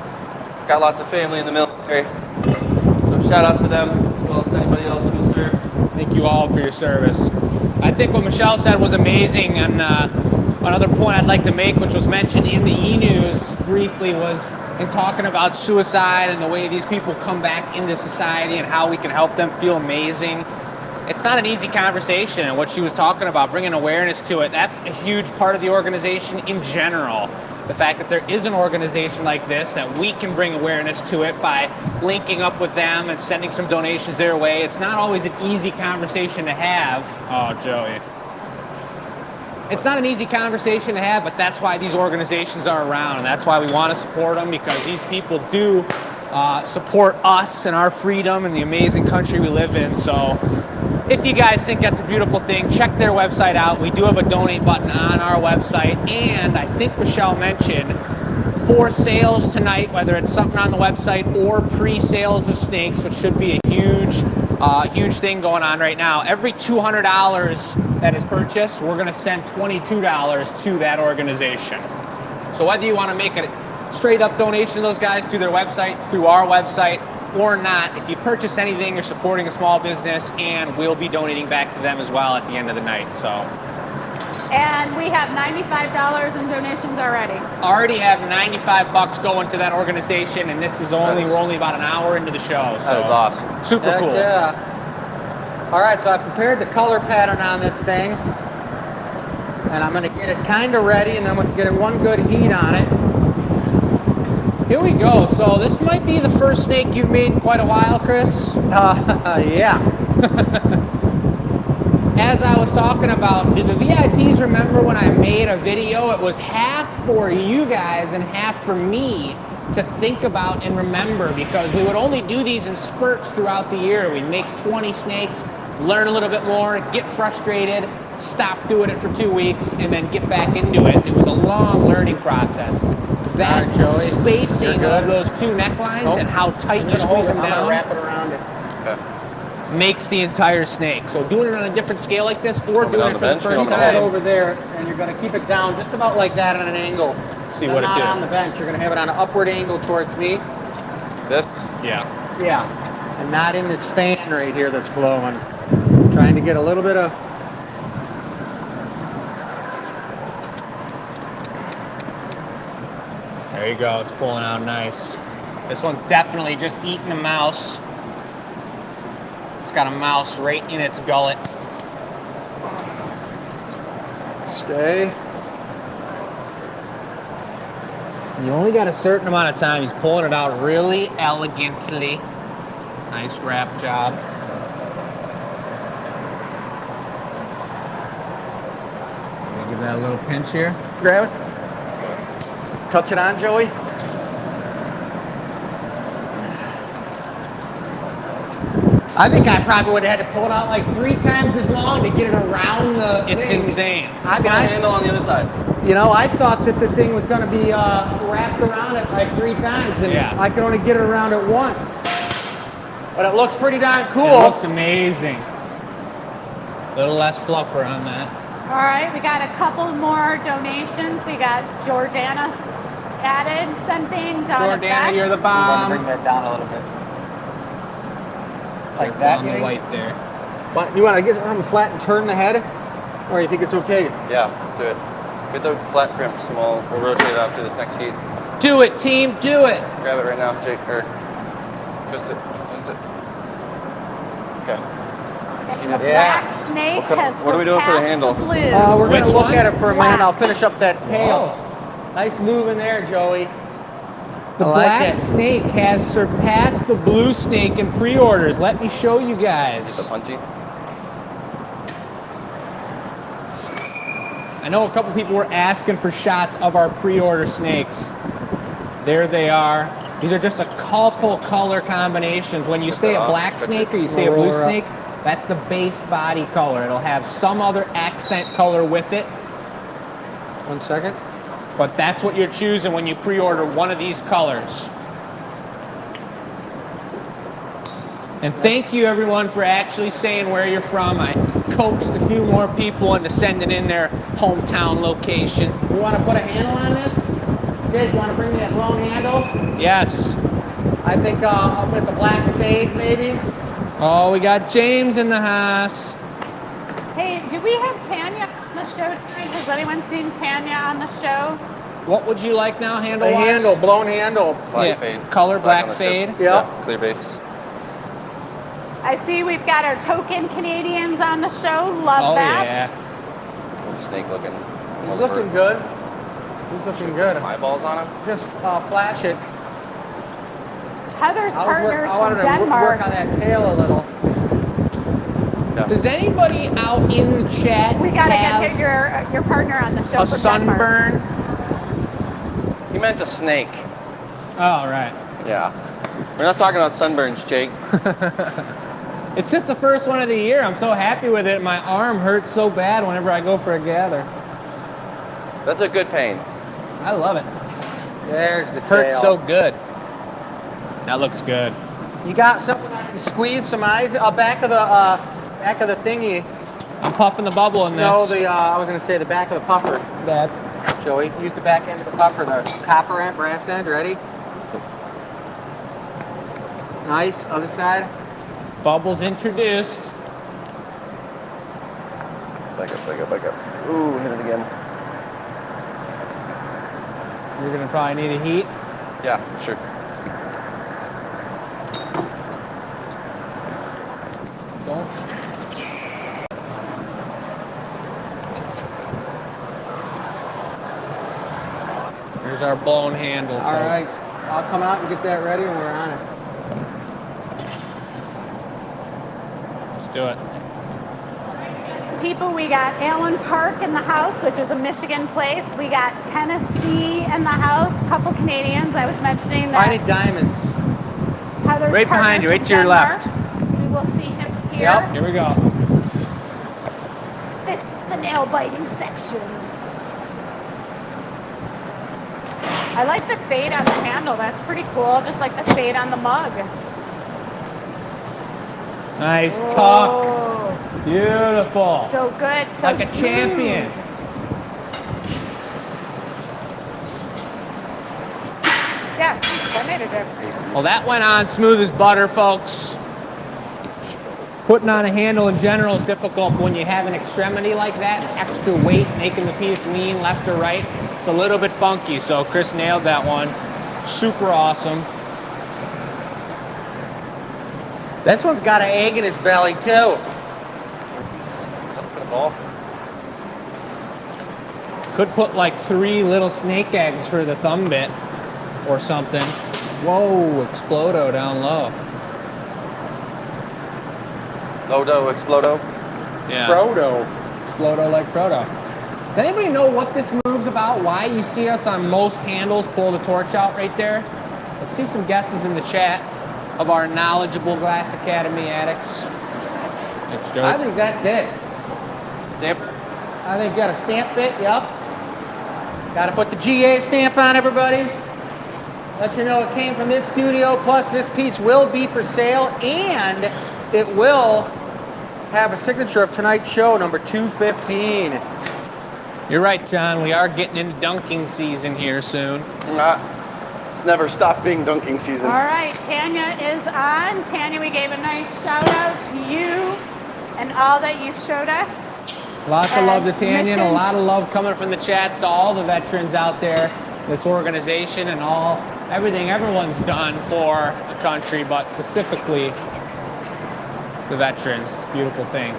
Speaker 1: Got lots of family in the military. So shout out to them as well as anybody else who served.
Speaker 2: Thank you all for your service. I think what Michelle said was amazing, and another point I'd like to make, which was mentioned in the e-news briefly, was in talking about suicide and the way these people come back into society and how we can help them feel amazing. It's not an easy conversation, and what she was talking about, bringing awareness to it, that's a huge part of the organization in general. The fact that there is an organization like this, that we can bring awareness to it by linking up with them and sending some donations their way. It's not always an easy conversation to have. Oh, Joey. It's not an easy conversation to have, but that's why these organizations are around, and that's why we want to support them, because these people do support us and our freedom and the amazing country we live in. So if you guys think that's a beautiful thing, check their website out. We do have a donate button on our website, and I think Michelle mentioned for sales tonight, whether it's something on the website or pre-sales of snakes, which should be a huge thing going on right now. Every $200 that is purchased, we're going to send $22 to that organization. So whether you want to make a straight up donation to those guys through their website, through our website, or not, if you purchase anything, you're supporting a small business, and we'll be donating back to them as well at the end of the night. So,
Speaker 3: And we have $95 in donations already.
Speaker 2: already have $95 going to that organization, and this is only
Speaker 1: Nice.
Speaker 2: we're only about an hour into the show. So
Speaker 1: That is awesome.
Speaker 2: super
Speaker 4: Heck
Speaker 2: cool.
Speaker 4: yeah. All right, so I prepared the color pattern on this thing, and I'm going to get it kind of ready, and then we'll get it one good heat on it.
Speaker 2: Here we go. So this might be the first snake you've made in quite a while, Chris.
Speaker 4: Yeah.
Speaker 2: As I was talking about, did the VIPs remember when I made a video? It was half for you guys and half for me to think about and remember, because we would only do these in spurts throughout the year. We'd make 20 snakes, learn a little bit more, get frustrated, stop doing it for 2 weeks, and then get back into it. It was a long learning process. That
Speaker 4: All right, Joey.
Speaker 2: spacing
Speaker 4: You're
Speaker 2: of
Speaker 4: good.
Speaker 2: those two necklines
Speaker 4: Nope.
Speaker 2: and how tight
Speaker 4: I'm
Speaker 2: you
Speaker 4: gonna hold
Speaker 2: squeeze
Speaker 4: it.
Speaker 2: them
Speaker 4: I'm gonna
Speaker 2: down
Speaker 4: wrap it around it.
Speaker 1: Okay.
Speaker 2: makes the entire snake. So doing it on a different scale like this, or
Speaker 1: Over
Speaker 2: doing
Speaker 1: on
Speaker 2: it
Speaker 1: the
Speaker 2: for the
Speaker 1: bench,
Speaker 2: first
Speaker 1: you
Speaker 4: Put
Speaker 1: want
Speaker 4: that
Speaker 2: time.
Speaker 4: over there, and you're going to keep it down just about like that on an angle.
Speaker 2: See
Speaker 4: But
Speaker 2: what it
Speaker 4: not
Speaker 2: did.
Speaker 4: on the bench. You're going to have it on an upward angle towards me.
Speaker 1: This?
Speaker 2: Yeah.
Speaker 4: Yeah. And not in this fan right here that's blowing. Trying to get a little bit of...
Speaker 2: There you go. It's pulling out nice. This one's definitely just eating a mouse. It's got a mouse right in its gullet.
Speaker 4: Stay.
Speaker 2: You only got a certain amount of time. He's pulling it out really elegantly. Nice wrap job. Give that a little pinch here.
Speaker 4: Grab it. Touch it on, Joey. I think I probably would have had to pull it out like 3 times as long to get it around the
Speaker 2: It's
Speaker 4: thing.
Speaker 2: insane.
Speaker 1: Got a handle on the other side.
Speaker 4: You know, I thought that the thing was going to be wrapped around it like 3 times, and
Speaker 2: Yeah.
Speaker 4: I could only get it around it once. But it looks pretty darn cool.
Speaker 2: It looks amazing. A little less fluffer on that.
Speaker 3: All right, we got a couple more donations. We got Jordana added something.
Speaker 2: Jordana, you're the
Speaker 4: You want to bring
Speaker 2: bomb.
Speaker 4: that down a little bit. Like
Speaker 2: Careful
Speaker 4: that,
Speaker 2: on
Speaker 4: you
Speaker 2: the
Speaker 4: think?
Speaker 2: white there.
Speaker 4: But you want to get it on the flat and turn the head? Or you think it's okay?
Speaker 1: Yeah, do it. Get the flat crimps and we'll rotate it after this next heat.
Speaker 2: Do it, team, do it.
Speaker 1: Grab it right now, Jake, or twist it, twist it. Okay.
Speaker 3: The
Speaker 4: Yes.
Speaker 3: black snake
Speaker 1: What
Speaker 3: has
Speaker 1: are we doing for the
Speaker 3: surpassed
Speaker 1: handle?
Speaker 3: blue.
Speaker 4: We're going
Speaker 2: Which
Speaker 4: to look
Speaker 2: one?
Speaker 4: at it for a minute.
Speaker 3: Black.
Speaker 4: I'll finish up that tail.
Speaker 2: Oh.
Speaker 4: Nice move in there, Joey.
Speaker 2: The
Speaker 4: I like
Speaker 2: black
Speaker 4: it.
Speaker 2: snake has surpassed the blue snake in pre-orders. Let me show you
Speaker 1: The
Speaker 2: guys.
Speaker 1: punchy.
Speaker 2: I know a couple people were asking for shots of our pre-order snakes. There they are. These are just a couple color combinations. When you
Speaker 1: Snip
Speaker 2: say
Speaker 1: that
Speaker 2: a
Speaker 1: off,
Speaker 2: black
Speaker 1: stretch
Speaker 2: snake
Speaker 1: it.
Speaker 2: or you say a blue
Speaker 4: Roll her up.
Speaker 2: snake, that's the base body color. It'll have some other accent color with it,
Speaker 4: 1 second.
Speaker 2: but that's what you're choosing when you pre-order one of these colors. And thank you everyone for actually saying where you're from. I coaxed a few more people into sending in their hometown location.
Speaker 4: You want to put a handle on this? Jake, you want to bring me that blown handle?
Speaker 2: Yes.
Speaker 4: I think I'll put the black fade maybe.
Speaker 2: Oh, we got James in the house.
Speaker 3: Hey, do we have Tanya on the show tonight? Has anyone seen Tanya on the show?
Speaker 2: What would you like now,
Speaker 4: The
Speaker 2: handle-wise?
Speaker 4: handle, blown handle.
Speaker 1: Black
Speaker 2: Yeah,
Speaker 1: fade.
Speaker 2: color black
Speaker 1: on the
Speaker 2: fade.
Speaker 1: tip.
Speaker 4: Yeah.
Speaker 1: Clear base.
Speaker 3: I see we've got our token Canadians on the show. Love
Speaker 2: Oh,
Speaker 3: that.
Speaker 2: yeah.
Speaker 1: What's the snake looking?
Speaker 4: He's looking good. He's looking good.
Speaker 1: Some eyeballs on him.
Speaker 4: Just flash it.
Speaker 3: Heather's partners
Speaker 4: I wanted
Speaker 3: from
Speaker 4: to
Speaker 3: Denmark.
Speaker 4: work on that tail a little.
Speaker 2: Does anybody out in the chat
Speaker 3: We gotta
Speaker 2: have
Speaker 3: get your partner on the show.
Speaker 2: a
Speaker 3: from Denmark.
Speaker 2: sunburn?
Speaker 1: He meant a snake.
Speaker 2: Oh, right.
Speaker 1: Yeah. We're not talking about sunburns, Jake.
Speaker 2: It's just the first one of the year. I'm so happy with it. My arm hurts so bad whenever I go for a gather.
Speaker 1: That's a good pain.
Speaker 2: I love it.
Speaker 4: There's the tail.
Speaker 2: Hurts so good. That looks good.
Speaker 4: You got something I can squeeze some eyes back of the thingy.
Speaker 2: I'm puffing the bubble in this.
Speaker 4: No, I was gonna say the back of the puffer.
Speaker 2: That.
Speaker 4: Joey, use the back end of the puffer, the copper end, brass end. Ready? Nice. Other side.
Speaker 2: Bubble's introduced.
Speaker 1: Back up, back up, back up. Ooh, hit it again.
Speaker 2: You're gonna probably need a heat.
Speaker 1: Yeah, for sure.
Speaker 2: Don't. Here's our blown handle.
Speaker 4: All
Speaker 2: folks.
Speaker 4: right. I'll come out and get that ready, and we're on it.
Speaker 2: Let's do it.
Speaker 3: People, we got Allen Park in the house, which is a Michigan place. We got Tennessee in the house, a couple Canadians. I was mentioning that.
Speaker 4: I need diamonds.
Speaker 3: Heather's
Speaker 2: Right behind you,
Speaker 3: partners
Speaker 2: right to your
Speaker 3: from
Speaker 2: left.
Speaker 3: Denmark. We will see him here.
Speaker 4: Yep.
Speaker 2: Here we go.
Speaker 3: This is the nail biting section. I like the fade on the handle. That's pretty cool. Just like the fade on the mug.
Speaker 2: Nice tuck.
Speaker 3: Oh,
Speaker 2: Beautiful.
Speaker 3: so good. So
Speaker 2: Like a
Speaker 3: smooth.
Speaker 2: champion.
Speaker 3: Yeah, that made a difference.
Speaker 2: Well, that went on smooth as butter, folks. Putting on a handle in general is difficult, but when you have an extremity like that, extra weight making the piece lean left or right, it's a little bit funky. So Chris nailed that one. Super awesome.
Speaker 4: This one's got an egg in his belly too.
Speaker 2: Could put like 3 little snake eggs for the thumb bit or something. Whoa, Explodo down low.
Speaker 1: Lodo, Explodo.
Speaker 2: Yeah.
Speaker 4: Frodo.
Speaker 2: Explodo like Frodo. Does anybody know what this move's about? Why you see us on most handles pull the torch out right there? Let's see some guesses in the chat of our knowledgeable Glass Academy addicts. Thanks, Joe.
Speaker 4: I think that's it.
Speaker 1: Stamp.
Speaker 4: I think you got a stamp bit, yep. Got to put the GA stamp on, everybody. Let you know it came from this studio, plus this piece will be for sale, and it will have a signature of tonight's show, number 215.
Speaker 2: You're right, John. We are getting into dunking season here soon.
Speaker 1: It's never stopped being dunking season.
Speaker 3: All right, Tanya is on. Tanya, we gave a nice shout out to you and all that you've showed us.
Speaker 2: Lots of love to Tanya and a
Speaker 3: Mission-
Speaker 2: lot of love coming from the chats to all the veterans out there, this organization and everything everyone's done for the country, but specifically the veterans. It's a beautiful thing.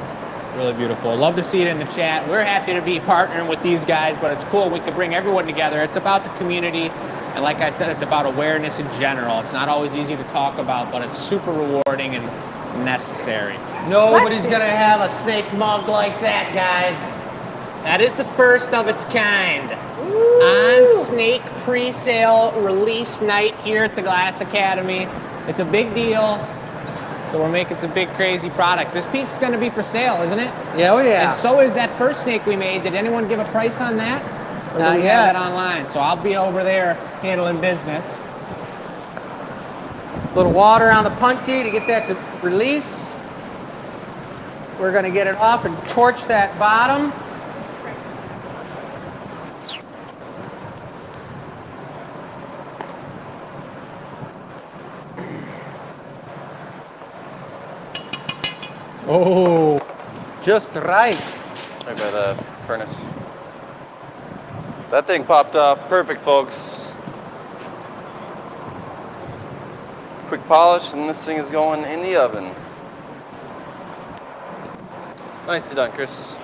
Speaker 2: Really beautiful. Love to see it in the chat. We're happy to be partnering with these guys, but it's cool. We can bring everyone together. It's about the community. And like I said, it's about awareness in general. It's not always easy to talk about, but it's super rewarding and necessary.
Speaker 4: Nobody's going to have a snake mug like that, guys.
Speaker 2: That is the first of its kind. On Snake pre-sale release night here at the Glass Academy. It's a big deal. So we're making some big crazy products. This piece is going to be for sale, isn't it?
Speaker 4: Yeah, oh yeah.
Speaker 2: And so is that first snake we made. Did anyone give a price on that? Or do
Speaker 4: Not
Speaker 2: we
Speaker 4: yet.
Speaker 2: have that online? So I'll be over there handling business.
Speaker 4: A little water on the punty to get that to release. We're going to get it off and torch that bottom. Oh, just right.
Speaker 1: Right by the furnace. That thing popped off. Perfect, folks. Quick polish, and this thing is going in the oven. Nicely done, Chris.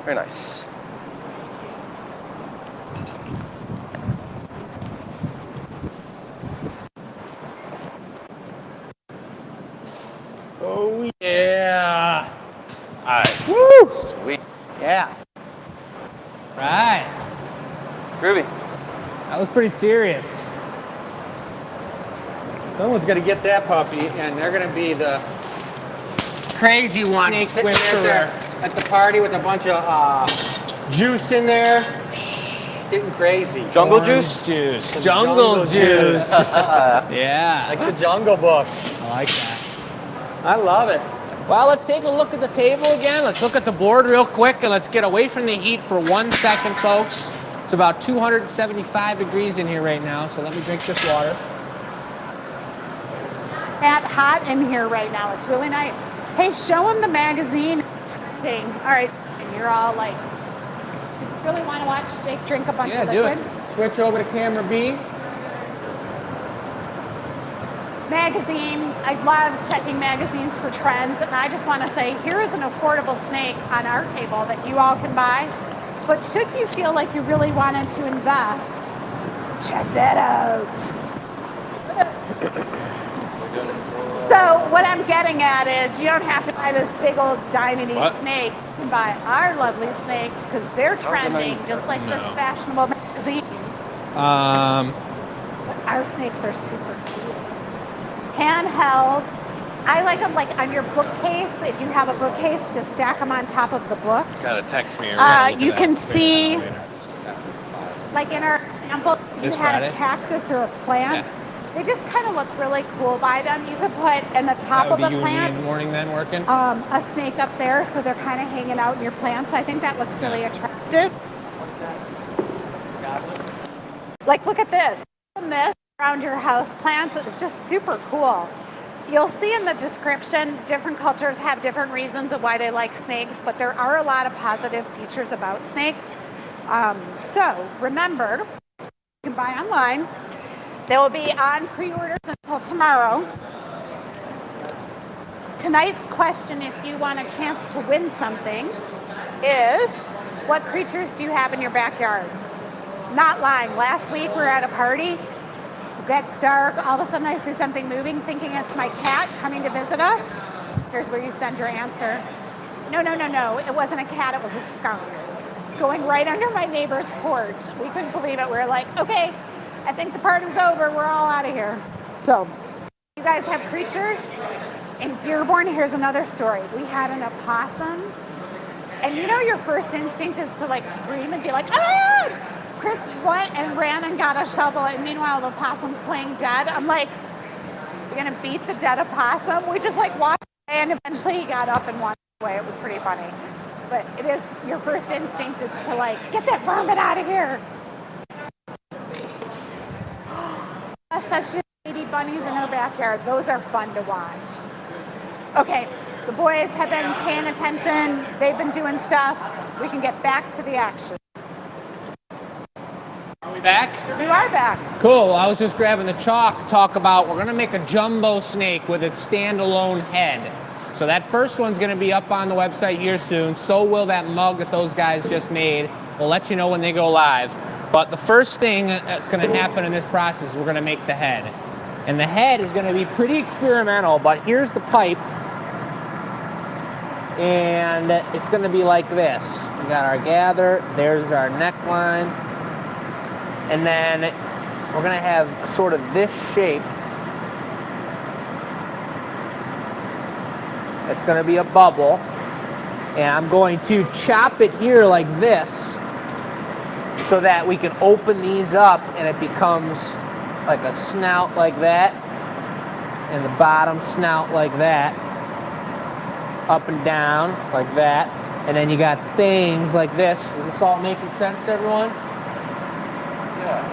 Speaker 1: Very nice.
Speaker 4: Oh, yeah.
Speaker 1: All right.
Speaker 2: Woo!
Speaker 1: Sweet.
Speaker 4: Yeah.
Speaker 2: Right.
Speaker 1: Groovy.
Speaker 2: That was pretty serious.
Speaker 4: Someone's going to get that puppy, and they're going to be the crazy one
Speaker 2: Snake
Speaker 4: sitting
Speaker 2: whisperer.
Speaker 4: at the party with a bunch of juice in there. Getting crazy.
Speaker 1: Jungle
Speaker 2: Orange
Speaker 1: juice?
Speaker 2: Jungle juice. Yeah.
Speaker 4: Like the Jungle Book.
Speaker 2: I like that.
Speaker 4: I love it.
Speaker 2: Well, let's take a look at the table again. Let's look at the board real quick, and let's get away from the heat for 1 second, folks. It's about 275 degrees in here right now, so let me drink this water.
Speaker 3: That hot in here right now. It's really nice. Hey, show them the magazine thing. All right, and you're all like, do you really want to watch Jake drink a bunch of
Speaker 2: do
Speaker 3: liquid?
Speaker 2: it.
Speaker 4: Switch over to camera B.
Speaker 3: Magazine. I love checking magazines for trends, and I just want to say, here is an affordable snake on our table that you all can buy. But should you feel like you really wanted to invest, check that out. So what I'm getting at is you don't have to buy this big old diamond-y snake. You can buy our lovely snakes because they're trending, just like this fashionable magazine. But our snakes are super cute. Handheld. I like them like on your bookcase. If you have a bookcase, to stack them on top of the books.
Speaker 2: Gotta text me. Or gotta look at
Speaker 3: You
Speaker 2: that.
Speaker 3: can
Speaker 2: Figure it
Speaker 3: see,
Speaker 2: out later.
Speaker 3: like in our example, if you
Speaker 2: This
Speaker 3: had
Speaker 2: Friday?
Speaker 3: a cactus or a plant.
Speaker 2: Yeah.
Speaker 3: They just kind of look really cool by them. You could put in the top
Speaker 2: That
Speaker 3: of
Speaker 2: would
Speaker 3: the
Speaker 2: be you and me in
Speaker 3: plant
Speaker 2: the morning then working?
Speaker 3: a snake up there, so they're kind of hanging out in your plants. I think that looks really attractive. Like, look at this. This around your house plants. It's just super cool. You'll see in the description, different cultures have different reasons of why they like snakes, but there are a lot of positive features about snakes. So remember, you can buy online. They will be on pre-orders until tomorrow. tonight's question, if you want a chance to win something, is what creatures do you have in your backyard? Not lying. Last week we were at a party. It gets dark. All of a sudden I see something moving, thinking it's my cat coming to visit us. Here's where you send your answer. No. It wasn't a cat. It was a skunk going right under my neighbor's porch. We couldn't believe it. We were like, okay, I think the party's over. We're all out of here. So, you guys have creatures? In Dearborn, here's another story. We had an opossum. And you know your first instinct is to like scream and be like, ah! Chris went and ran and got a shovel, and meanwhile the opossum's playing dead. I'm like, you're gonna beat the dead opossum? We just like walked away, and eventually he got up and walked away. It was pretty funny. But it is, your first instinct is to like, get that vermin out of here. Such baby bunnies in our backyard. Those are fun to watch. Okay, the boys have been paying attention. They've been doing stuff. We can get back to the action.
Speaker 2: Are we back?
Speaker 3: We are back.
Speaker 2: Cool. Well, I was just grabbing the chalk to talk about, we're going to make a jumbo snake with its standalone head. So that first one's going to be up on the website here soon. So will that mug that those guys just made. We'll let you know when they go live. But the first thing that's going to happen in this process is we're going to make the head. And the head is going to be pretty experimental, but here's the pipe. And it's going to be like this. We got our gather, there's our neckline. And then we're going to have sort of this shape. It's going to be a bubble. And I'm going to chop it here like this so that we can open these up and it becomes like a snout like that. And the bottom snout like that. Up and down like that. And then you got things like this. Is this all making sense to everyone?
Speaker 1: Yeah.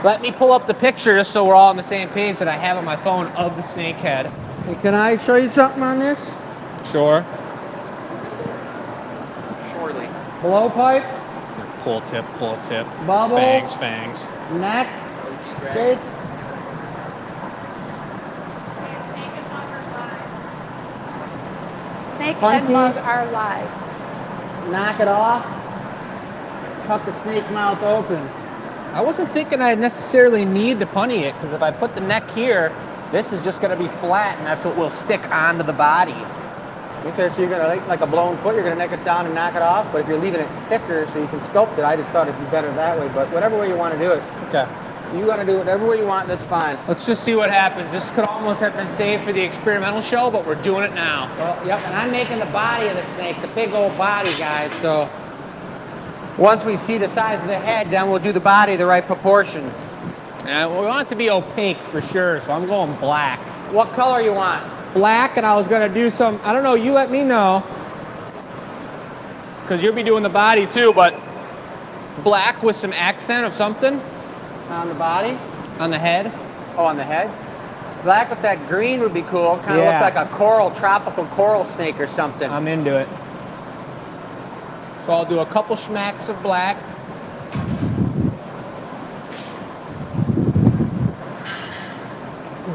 Speaker 2: Let me pull up the picture just so we're all on the same page that I have on my phone of the snake head.
Speaker 4: Hey, can I show you something on this?
Speaker 2: Sure.
Speaker 1: Surely.
Speaker 4: Blowpipe,
Speaker 2: Pull tip,
Speaker 4: bubble,
Speaker 2: fangs.
Speaker 4: neck, Jake.
Speaker 3: Snake
Speaker 4: Punty.
Speaker 3: and mug are live.
Speaker 4: Knock it off. Cut the snake mouth open.
Speaker 2: I wasn't thinking I necessarily need to punny it, because if I put the neck here, this is just going to be flat, and that's what will stick onto the body.
Speaker 4: Okay, so you're gonna like a blown foot, you're gonna neck it down and knock it off. But if you're leaving it thicker so you can sculpt it, I just thought it'd be better that way. But whatever way you want to do it,
Speaker 2: Okay.
Speaker 4: you gotta do whatever way you want. That's fine.
Speaker 2: Let's just see what happens. This could almost have been saved for the experimental show, but we're doing it now.
Speaker 4: Well, yep. And I'm making the body of the snake, the big old body, guys. So once we see the size of the head, then we'll do the body the right proportions.
Speaker 2: And we want it to be opaque for sure, so I'm going black.
Speaker 4: What color you want?
Speaker 2: Black, and I was going to do some, I don't know, you let me know. Because you'll be doing the body too, but black with some accent of something.
Speaker 4: On the body?
Speaker 2: On the head.
Speaker 4: Oh, on the head? Black with that green would be cool. Kind of
Speaker 2: Yeah.
Speaker 4: look like a coral, tropical coral snake or something.
Speaker 2: I'm into it. So I'll do a couple schmacks of black.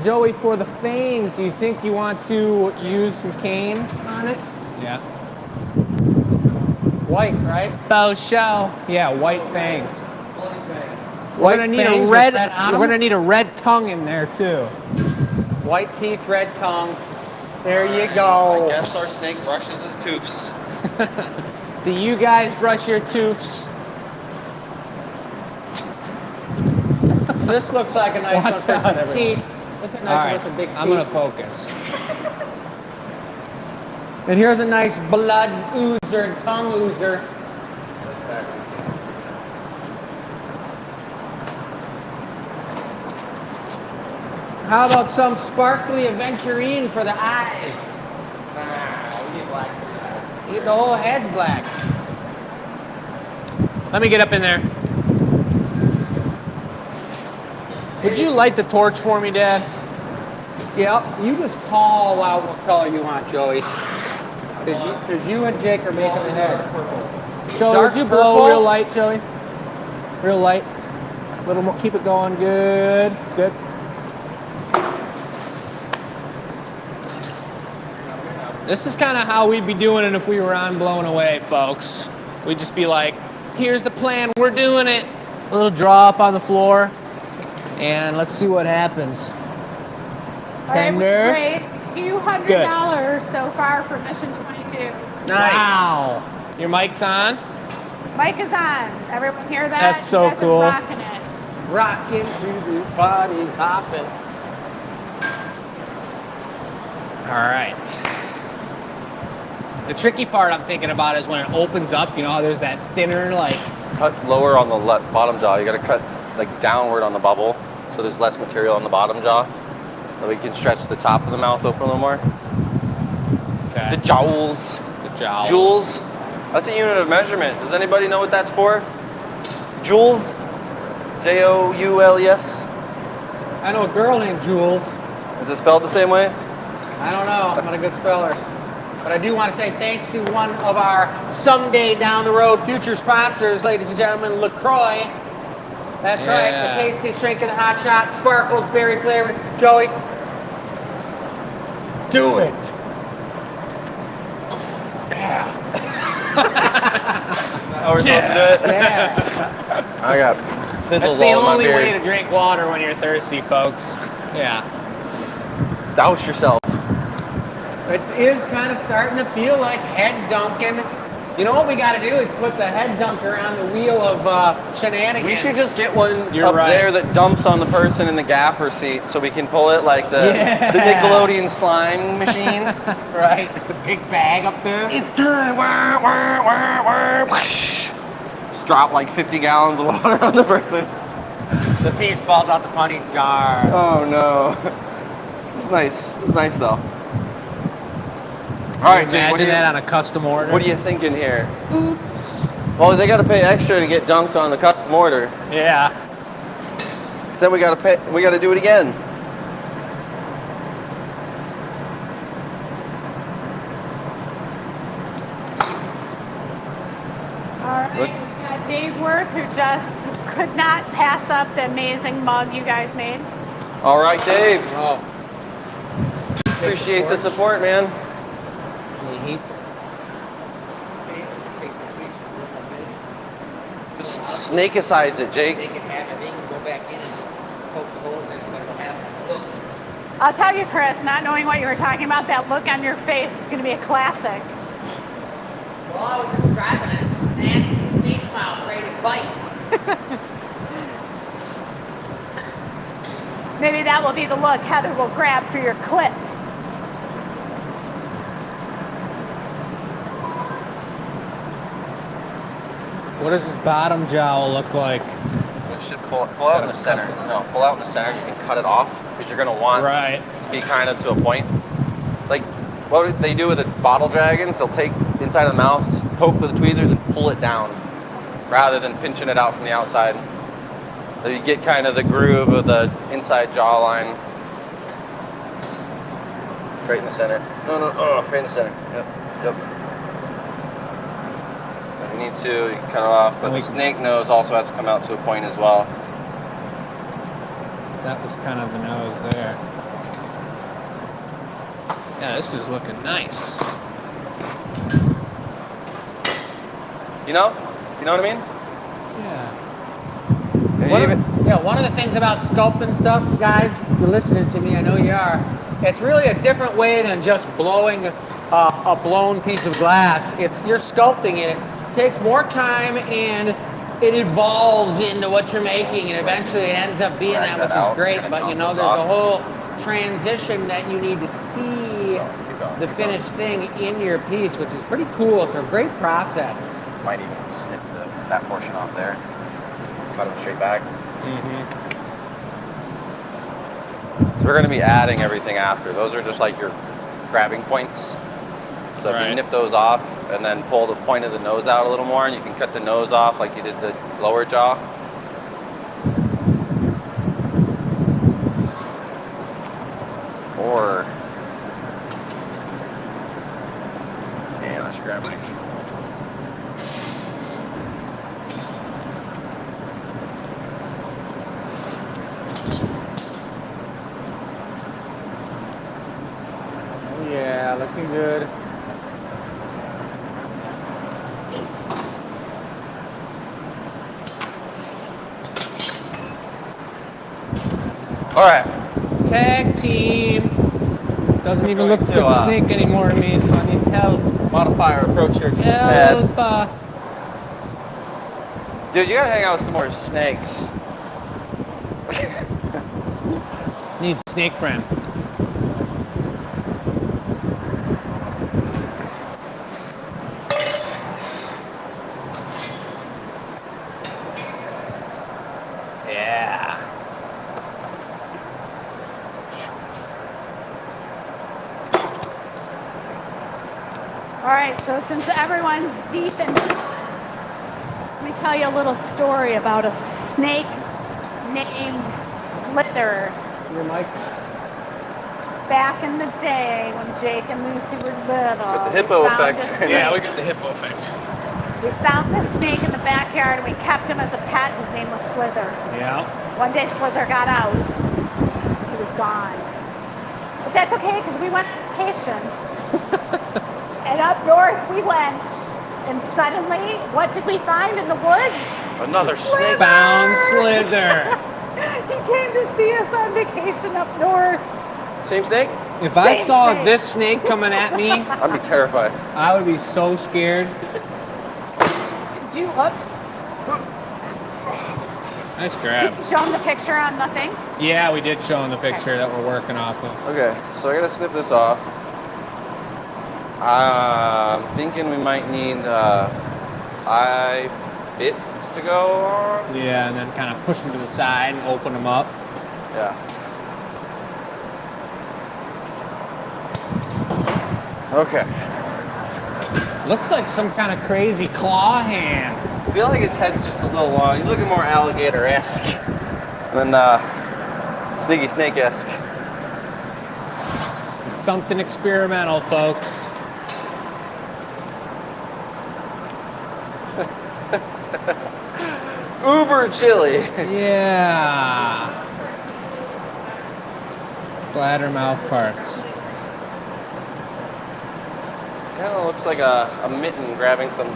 Speaker 2: Joey, for the fangs, do you think you want to use some cane on it? Yeah.
Speaker 4: White, right?
Speaker 2: Faux show. Yeah, white fangs. We're
Speaker 4: White
Speaker 2: gonna need
Speaker 4: fangs
Speaker 2: a
Speaker 4: with
Speaker 2: red.
Speaker 4: red on
Speaker 2: We're
Speaker 4: 'em?
Speaker 2: gonna need a red tongue in there too.
Speaker 4: White teeth, red tongue. There you go.
Speaker 1: Guess our snake brushes his tooths.
Speaker 2: Do you guys brush your tooths?
Speaker 4: This looks like a nice one
Speaker 2: Watch
Speaker 4: for
Speaker 2: out,
Speaker 4: some
Speaker 2: everyone.
Speaker 4: teeth. This is a
Speaker 2: All
Speaker 4: nice one
Speaker 2: right,
Speaker 4: with some big teeth.
Speaker 2: I'm gonna focus.
Speaker 4: And here's a nice blood oozer and tongue oozer. How about some sparkly aventurine for the eyes?
Speaker 1: We need black for the eyes.
Speaker 4: The whole head's black.
Speaker 2: Let me get up in there. Would you light the torch for me, Dad?
Speaker 4: Yep, you just call out what color you want, Joey. Because you and Jake are making the head.
Speaker 2: Joey,
Speaker 4: Dark
Speaker 2: would you blow
Speaker 4: purple?
Speaker 2: real light, Joey? Real light. A little more. Keep it going. Good. Good. This is kind of how we'd be doing it if we were on Blown Away, folks. We'd just be like, here's the plan, we're doing it. A little draw up on the floor, and let's see what happens. Tender.
Speaker 3: All right, $200 so far for Mission 22.
Speaker 2: Nice. Wow. Your mic's on?
Speaker 3: Mic is on. Everyone hear that?
Speaker 2: That's so
Speaker 3: You guys are
Speaker 2: cool.
Speaker 3: rocking it.
Speaker 4: Rocking through the bodies hopping.
Speaker 2: All right. The tricky part I'm thinking about is when it opens up, you know, there's that thinner, like...
Speaker 1: Cut lower on the bottom jaw. You gotta cut like downward on the bubble, so there's less material on the bottom jaw. So we can stretch the top of the mouth open a little more.
Speaker 2: Okay.
Speaker 1: The jowls.
Speaker 2: The jowls.
Speaker 1: Joules. That's a unit of measurement. Does anybody know what that's for? Joules? Joules?
Speaker 4: I know a girl named Jules.
Speaker 1: Is it spelled the same way?
Speaker 4: I don't know. I'm not a good speller. But I do want to say thanks to one of our someday down the road future sponsors, ladies and gentlemen, LaCroix. That's right, the tastiest drink in the hot shot, sparkles, berry flavored. Joey, do it. Yeah.
Speaker 1: How we're supposed to do it?
Speaker 4: Yeah.
Speaker 1: I got
Speaker 2: That's
Speaker 1: fizzles
Speaker 2: the
Speaker 1: all in my
Speaker 2: only way
Speaker 1: beard.
Speaker 2: to drink water when you're thirsty, folks. Yeah.
Speaker 1: Douse yourself.
Speaker 4: It is kind of starting to feel like head dunking. You know what we got to do is put the head dunker on the wheel of shenanigans.
Speaker 1: We should just get one
Speaker 2: You're
Speaker 1: up
Speaker 2: right.
Speaker 1: there that dumps on the person in the gaffer seat so we can pull it like the Nickelodeon slime machine.
Speaker 4: right, the big bag up there.
Speaker 1: It's time. Wah, wah, wah, wah. Whoosh. Just drop like 50 gallons of water on the person.
Speaker 4: The piece falls out the punny jar.
Speaker 1: Oh no. It's nice. It's nice though. All right, Jake,
Speaker 2: Imagine that on a custom order.
Speaker 1: what are you thinking here? Oops. Well, they got to pay extra to get dunked on the custom order.
Speaker 2: Yeah.
Speaker 1: So then we got to pay. We got to do it again.
Speaker 3: All right, we got Dave Worth, who just could not pass up the amazing mug you guys made.
Speaker 1: All right, Dave.
Speaker 4: Oh.
Speaker 1: Appreciate the support, man. Just snake-size it, Jake.
Speaker 4: They can have it. They can go back in and poke the holes in it, but it'll have look.
Speaker 3: I'll tell you, Chris, not knowing what you were talking about, that look on your face is going to be a classic.
Speaker 4: Well, I was describing it. Nasty snake mouth ready to bite.
Speaker 3: Maybe that will be the look Heather will grab for your clip.
Speaker 2: What does his bottom jowl look like?
Speaker 1: You should pull out in the center. No, pull out in the center. You can cut it off because you're gonna want
Speaker 2: Right.
Speaker 1: to be kind of to a point. Like what they do with the bottle dragons, they'll take inside of the mouth, poke with the tweezers, and pull it down, rather than pinching it out from the outside. So you get kind of the groove of the inside jawline. Straight in the center. No, right in the center. Yep. If you need to, you can cut it off, but the snake nose also has to come out to a point as well.
Speaker 2: That was kind of the nose there. Yeah, this is looking nice.
Speaker 1: You know what I mean?
Speaker 2: Yeah.
Speaker 4: One of the things about sculpting stuff, guys, you're listening to me, I know you are. It's really a different way than just blowing a blown piece of glass. You're sculpting it. It takes more time and it evolves into what you're making, and eventually it ends up being that, which is great. But you know, there's a whole transition that you need to see the finished thing in your piece, which is pretty cool. It's a great process.
Speaker 1: Might even snip that portion off there. Cut them straight back. So we're going to be adding everything after. Those are just like your grabbing points. So if you nip those off and then pull the point of the nose out a little more, and you can cut the nose off like you did the lower jaw. Or, yeah, let's grab my.
Speaker 4: Yeah, Yeah, looking good.
Speaker 1: All right.
Speaker 2: Tag team. Doesn't even
Speaker 1: going
Speaker 2: look
Speaker 1: to,
Speaker 2: like a snake anymore to me, so I need help.
Speaker 1: Modify our approach here just a tad.
Speaker 2: Help.
Speaker 1: Dude, you gotta hang out with some more snakes.
Speaker 2: Need snake friend. Yeah.
Speaker 3: All right, so since everyone's deep in let me tell you a little story about a snake named Slither.
Speaker 4: Your mic.
Speaker 3: Back in the day when Jake and Lucy were little.
Speaker 1: Got the hippo
Speaker 3: we found
Speaker 1: effect.
Speaker 3: a
Speaker 2: Yeah, we
Speaker 3: snake.
Speaker 2: got the hippo effect.
Speaker 3: We found this snake in the backyard and we kept him as a pet. His name was Slither.
Speaker 2: Yeah.
Speaker 3: One day Slither got out. He was gone. But that's okay because we went on vacation. And up north we went. And suddenly, what did we find in the woods?
Speaker 1: Another snake.
Speaker 2: Found Slither.
Speaker 3: He came to see us on vacation up north.
Speaker 1: Same snake?
Speaker 2: If I
Speaker 3: Same
Speaker 2: saw
Speaker 3: snake.
Speaker 2: this snake coming at me,
Speaker 1: I'd be terrified.
Speaker 2: I would be so scared.
Speaker 3: Did you look?
Speaker 2: Nice
Speaker 3: Did
Speaker 2: grab.
Speaker 3: you show him the picture on the thing?
Speaker 2: Yeah, we did show him the picture that we're working off of.
Speaker 1: Okay, so I gotta snip this off. I'm thinking we might need eye bits to go on.
Speaker 2: Yeah, and then kind of push them to the side and open them up.
Speaker 1: Yeah. Okay.
Speaker 2: Looks like some kind of crazy claw hand.
Speaker 1: I feel like his head's just a little long. He's looking more alligator-esque than sneaky snake-esque.
Speaker 2: Something experimental, folks.
Speaker 1: Uber chili.
Speaker 2: Yeah. Flatter mouth parts.
Speaker 1: Kind of looks like a mitten grabbing something.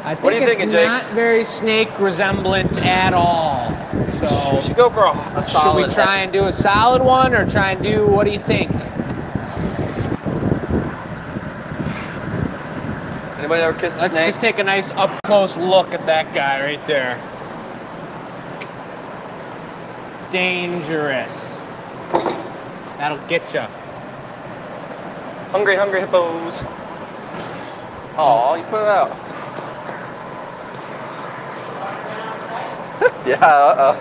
Speaker 2: I think
Speaker 1: What are you
Speaker 2: it's
Speaker 1: thinking, Jake?
Speaker 2: not very snake resemblant at all. So
Speaker 1: We should go for a
Speaker 2: should
Speaker 1: solid.
Speaker 2: we try and do a solid one or try and do, what do you think?
Speaker 1: Anybody ever kiss a
Speaker 2: Let's
Speaker 1: snake?
Speaker 2: just take a nice up close look at that guy right there. Dangerous. That'll get you.
Speaker 1: Hungry, hungry hippos. Oh, you put it out. Yeah, uh-oh.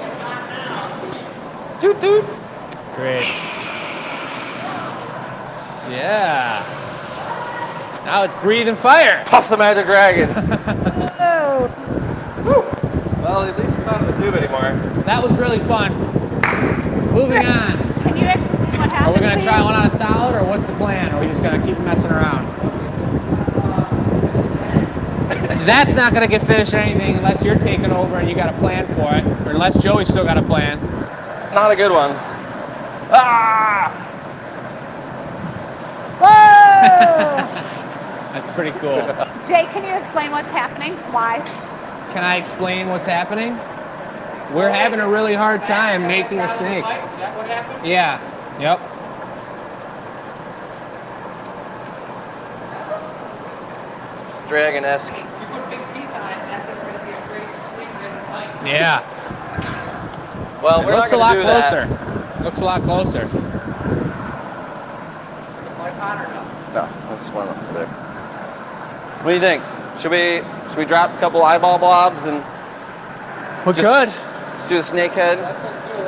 Speaker 1: Toot toot.
Speaker 2: Great. Yeah. Now it's breathing fire.
Speaker 1: Puff the magic dragon.
Speaker 3: Oh,
Speaker 1: Well, at least it's not in the tube anymore.
Speaker 2: That was really fun. Moving on.
Speaker 3: can you explain what happened?
Speaker 2: Are we gonna try
Speaker 3: please?
Speaker 2: one on a salad, or what's the plan? Are we just gonna keep messing around? That's not gonna get finished or anything unless you're taking over and you got a plan for it, or unless Joey's still got a plan.
Speaker 1: Not a good one. Ah!
Speaker 3: Whoa!
Speaker 2: That's pretty cool.
Speaker 3: Jake, can you explain what's happening? Why?
Speaker 2: Can I explain what's happening? We're having a really hard time making a snake.
Speaker 4: Is that what happened?
Speaker 2: Yeah. Yep.
Speaker 1: Dragon-esque.
Speaker 4: You put big teeth on it, that's going to be a crazy snake that bite.
Speaker 2: Yeah.
Speaker 1: Well,
Speaker 2: It
Speaker 1: we're
Speaker 2: looks
Speaker 1: not
Speaker 2: a lot
Speaker 1: gonna do
Speaker 2: closer. Looks a lot closer.
Speaker 4: Like hot or no?
Speaker 1: that. No, let's warm up today. What do you think? Should we drop a couple eyeball blobs and
Speaker 2: We
Speaker 1: just
Speaker 2: could.
Speaker 1: let's do the snake head?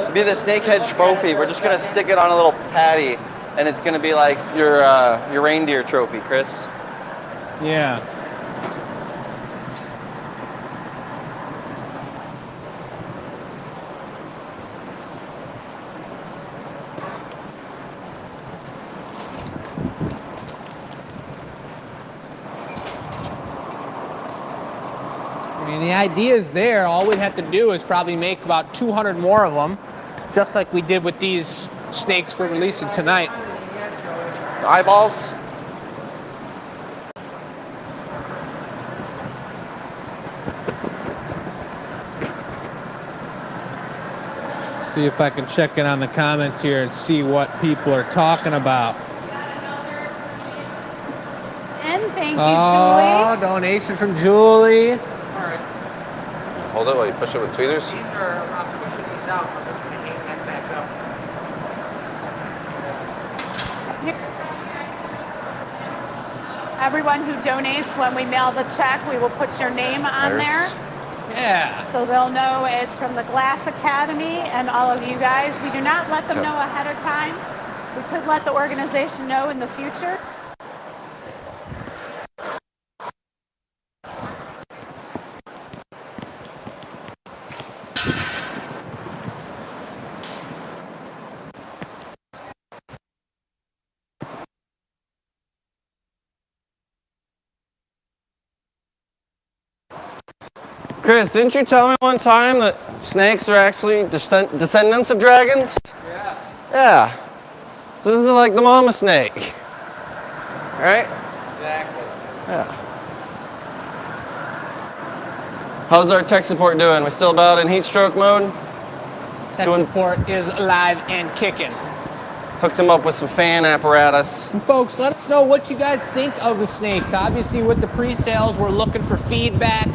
Speaker 1: It'll be the snake head trophy. We're just gonna stick it on a little patty, and it's gonna be like your reindeer trophy, Chris.
Speaker 2: Yeah. I mean, the idea is there. All we'd have to do is probably make about 200 more of them, just like we did with these snakes we're releasing tonight.
Speaker 1: eyeballs.
Speaker 2: See if I can check in on the comments here and see what people are talking about.
Speaker 3: And thank you,
Speaker 2: Oh,
Speaker 3: Julie.
Speaker 2: donation from Julie.
Speaker 4: All right.
Speaker 1: Hold it while you push it with tweezers.
Speaker 4: These are, I'm pushing these out. I'm just going to hang that back up.
Speaker 3: Everyone who donates, when we mail the check, we will put your name on there.
Speaker 2: Yeah.
Speaker 3: So they'll know it's from the Glass Academy and all of you guys. We do not let them know ahead of time. We could let the organization know in the future.
Speaker 1: Chris, didn't you tell me one time that snakes are actually descendants of dragons?
Speaker 4: Yeah.
Speaker 1: Yeah. So this is like the mama snake. Right?
Speaker 4: Exactly.
Speaker 1: Yeah. How's our tech support doing? We still about in heat stroke mode?
Speaker 2: Tech support is alive and kicking.
Speaker 1: Hooked him up with some fan apparatus.
Speaker 2: And folks, let us know what you guys think of the snakes. Obviously, with the pre-sales, we're looking for feedback.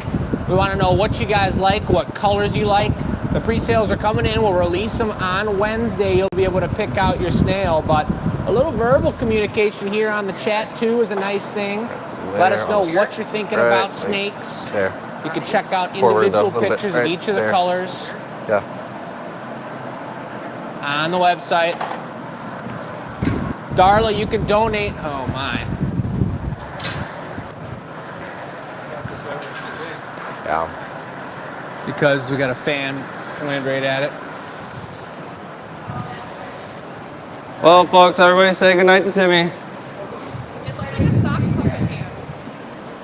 Speaker 2: We want to know what you guys like, what colors you like. The pre-sales are coming in. We'll release them on Wednesday. You'll be able to pick out your snail. But a little verbal communication here on the chat, too, is a nice thing. Let us know what you're thinking about snakes.
Speaker 1: There.
Speaker 2: You can check out
Speaker 1: Forward
Speaker 2: individual
Speaker 1: up a little bit,
Speaker 2: pictures
Speaker 1: right
Speaker 2: of each of the
Speaker 1: there.
Speaker 2: colors
Speaker 1: Yeah.
Speaker 2: on the website. Darla, you can donate. Oh, my.
Speaker 1: Yeah.
Speaker 2: Because we got a fan land right at it.
Speaker 1: Well, folks, everybody say goodnight to Timmy.
Speaker 6: It looks like a sock puppet hand.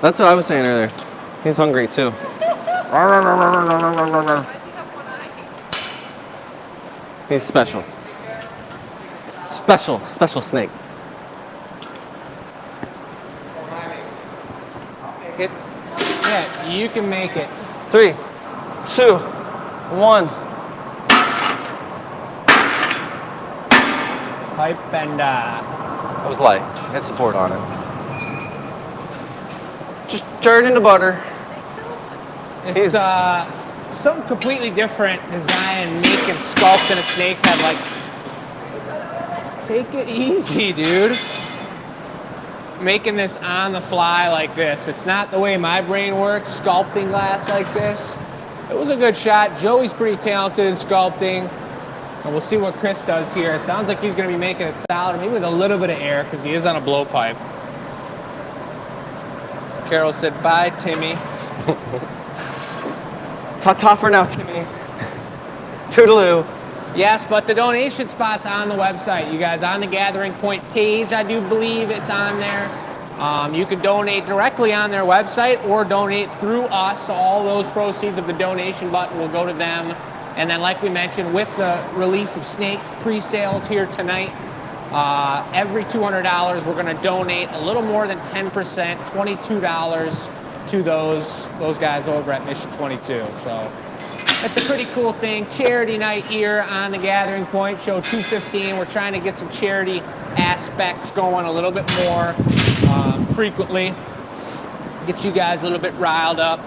Speaker 1: That's what I was saying earlier. He's hungry, too.
Speaker 6: Why does he have one eye?
Speaker 1: He's special. Special snake.
Speaker 2: Yeah, you can make it.
Speaker 1: 3, 2, 1.
Speaker 2: Pipe and
Speaker 1: That was light. Had support on it. Just turn into butter.
Speaker 2: it's something completely different design, make and sculpt in a snake head. Like, take it easy, dude. Making this on the fly like this. It's not the way my brain works, sculpting glass like this. It was a good shot. Joey's pretty talented in sculpting. And we'll see what Chris does here. It sounds like he's going to be making it solid, maybe with a little bit of air, because he is on a blowpipe. Carol said, bye, Timmy.
Speaker 1: Ta-ta for now, Timmy. Toodaloo.
Speaker 2: Yes, but the donation spot's on the website. You guys, on the Gathering Point page, I do believe it's on there. You can donate directly on their website or donate through us. All those proceeds of the donation button will go to them. And then, like we mentioned, with the release of snakes pre-sales here tonight, every $200, we're going to donate a little more than 10%, $22 to those guys over at Mission 22. So it's a pretty cool thing. Charity night here on the Gathering Point, show 215. We're trying to get some charity aspects going a little bit more frequently. Get you guys a little bit riled up.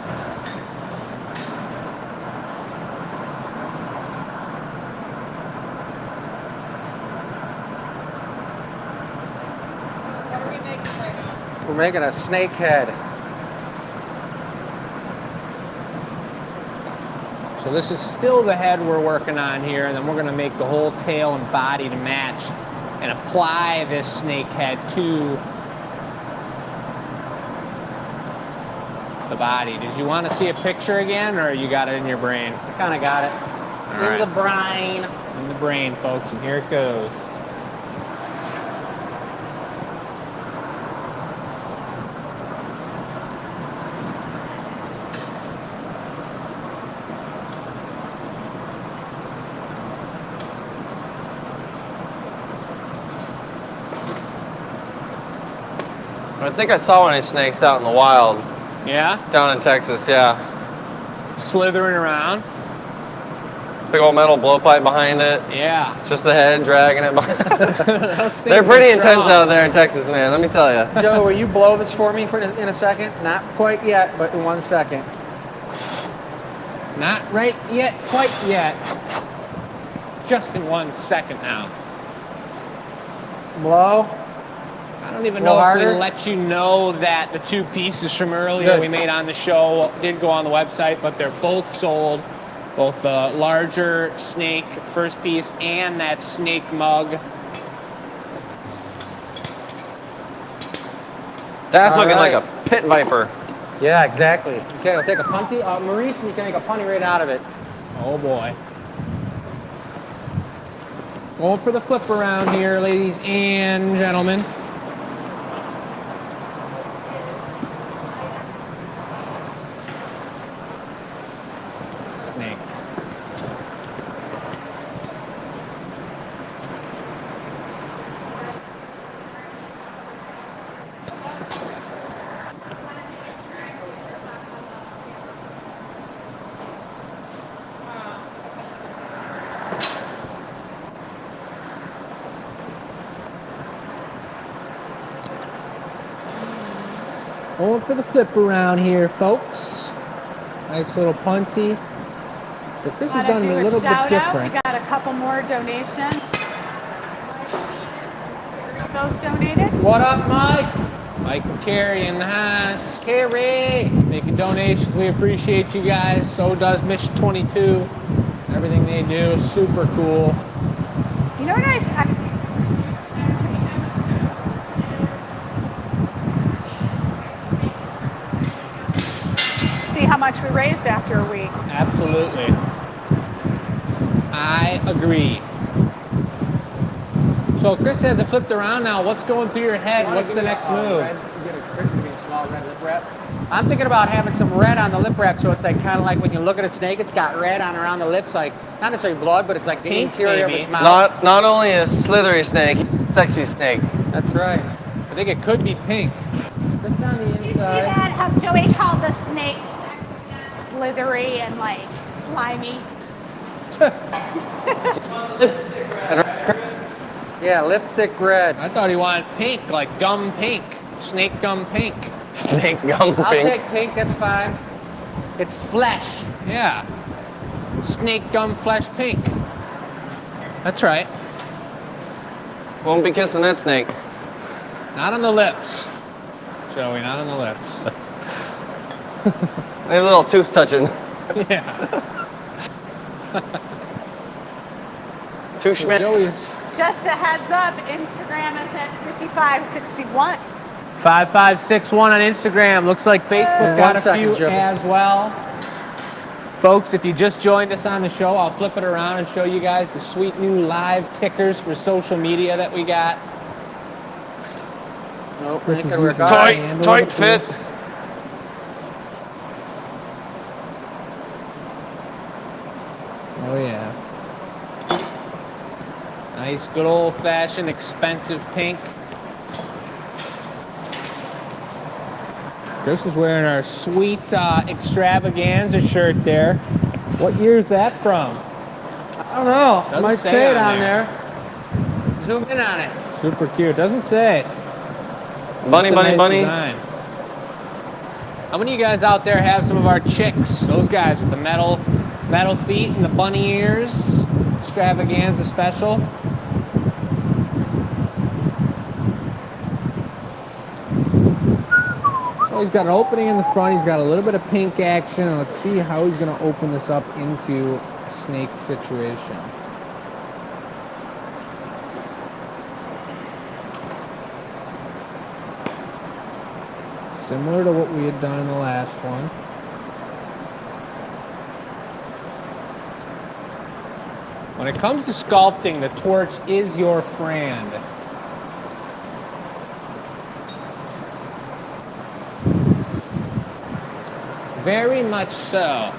Speaker 6: What are we making right now?
Speaker 4: We're making a snake head.
Speaker 2: So this is still the head we're working on here, and then we're gonna make the whole tail and body to match and apply this snake head to the body. Did you want to see a picture again, or you got it in your brain?
Speaker 4: I kind of got it.
Speaker 2: All right.
Speaker 4: In the brine.
Speaker 2: In the brain, folks, and here it goes.
Speaker 1: I think I saw one of these snakes out in the wild
Speaker 2: Yeah?
Speaker 1: down in Texas, yeah.
Speaker 2: Slithering around.
Speaker 1: Big old metal blowpipe behind it.
Speaker 2: Yeah.
Speaker 1: Just the head dragging it behind.
Speaker 2: Those things
Speaker 1: They're pretty
Speaker 2: are
Speaker 1: intense
Speaker 2: strong.
Speaker 1: out there in Texas, man, let me tell you.
Speaker 4: Joe, will you blow this for me in a second? Not quite yet, but in 1 second.
Speaker 2: Not right yet, quite yet. Just in 1 second now.
Speaker 4: Blow.
Speaker 2: I don't even
Speaker 4: Blow
Speaker 2: know if
Speaker 4: harder?
Speaker 2: we let you know that the 2 pieces from earlier
Speaker 4: Good.
Speaker 2: we made on the show did go on the website, but they're both sold. Both the larger snake first piece and that snake mug.
Speaker 1: That's
Speaker 4: All
Speaker 1: looking
Speaker 4: right.
Speaker 1: like a pit viper.
Speaker 4: Yeah, exactly. Okay, I'll take a punty. Maurice, you can make a punty right out of it.
Speaker 2: Oh boy. Going for the flip around here, ladies and gentlemen. Snake. Going for the flip around here, folks. Nice little punty. So Chris has done
Speaker 3: Want to do
Speaker 2: a little bit
Speaker 3: shout out? We
Speaker 2: different.
Speaker 3: got a couple more donations. Those donated.
Speaker 4: What up, Mike?
Speaker 2: Mike and Carrie in the house.
Speaker 4: Carrie.
Speaker 2: Making donations. We appreciate you guys. So does Mission 22. Everything they do is super cool.
Speaker 3: You know what I see how much we raised after a week.
Speaker 2: Absolutely. I agree. So Chris has it flipped around now. What's going through your head? What's the next move?
Speaker 4: I'm thinking about having some red on the lip wrap, so it's like kind of like when you look at a snake, it's got red on around the lips, like not necessarily blood, but it's like the
Speaker 2: Pink,
Speaker 4: interior
Speaker 2: maybe.
Speaker 4: of its mouth.
Speaker 1: Not only a slithery snake, sexy snake.
Speaker 4: That's right.
Speaker 2: I think it could be pink.
Speaker 4: Just on the
Speaker 3: You see
Speaker 4: inside.
Speaker 3: that? How Joey called the snakes slithery and like slimy.
Speaker 4: Yeah, lipstick red.
Speaker 2: I thought he wanted pink, like gum pink. Snake gum pink.
Speaker 1: Snake gum
Speaker 4: I'll
Speaker 1: pink.
Speaker 4: take pink, that's fine. It's flesh.
Speaker 2: Yeah. Snake gum flesh pink. That's right.
Speaker 1: Won't be kissing that snake.
Speaker 2: Not on the lips. Joey, not on the lips.
Speaker 1: A little tooth touching.
Speaker 2: Yeah.
Speaker 1: Two schmitz.
Speaker 2: Joey's
Speaker 3: Just a heads up, Instagram is at 5561.
Speaker 2: 5561 on Instagram. Looks like Facebook got a few as well. Folks, if you just joined us on the show, I'll flip it around and show you guys the sweet new live tickers for social media that we got.
Speaker 4: Nope,
Speaker 2: Chris
Speaker 4: it
Speaker 2: is
Speaker 4: could work
Speaker 2: using
Speaker 4: out.
Speaker 2: tight.
Speaker 1: Tight fit.
Speaker 2: Oh yeah. Nice, good old-fashioned, expensive pink. Chris is wearing our sweet extravaganza shirt there. What year is that from?
Speaker 4: I don't know.
Speaker 2: Doesn't
Speaker 4: Might
Speaker 2: say
Speaker 4: say it
Speaker 2: on
Speaker 4: on there. Zoom in on it.
Speaker 2: Super cute. Doesn't say.
Speaker 1: Bunny,
Speaker 2: It's a
Speaker 1: bunny,
Speaker 2: nice
Speaker 1: bunny.
Speaker 2: design. How many of you guys out there have some of our chicks? Those guys with the metal feet and the bunny ears. Extravaganza special. So he's got an opening in the front. He's got a little bit of pink action. And let's see how he's going to open this up into a snake situation. Similar to what we had done in the last one. When it comes to sculpting, the torch is your friend. Very much so.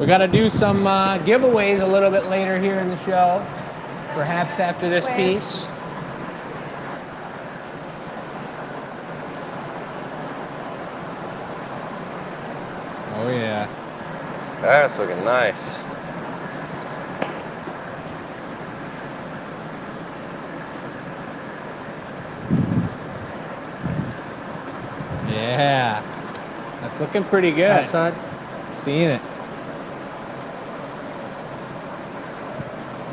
Speaker 2: We got to do some giveaways a little bit later here in the show. Perhaps after this
Speaker 3: Wait.
Speaker 2: piece. Oh yeah.
Speaker 1: That's looking nice.
Speaker 2: Yeah. That's looking pretty good.
Speaker 4: That's it.
Speaker 2: Seeing it.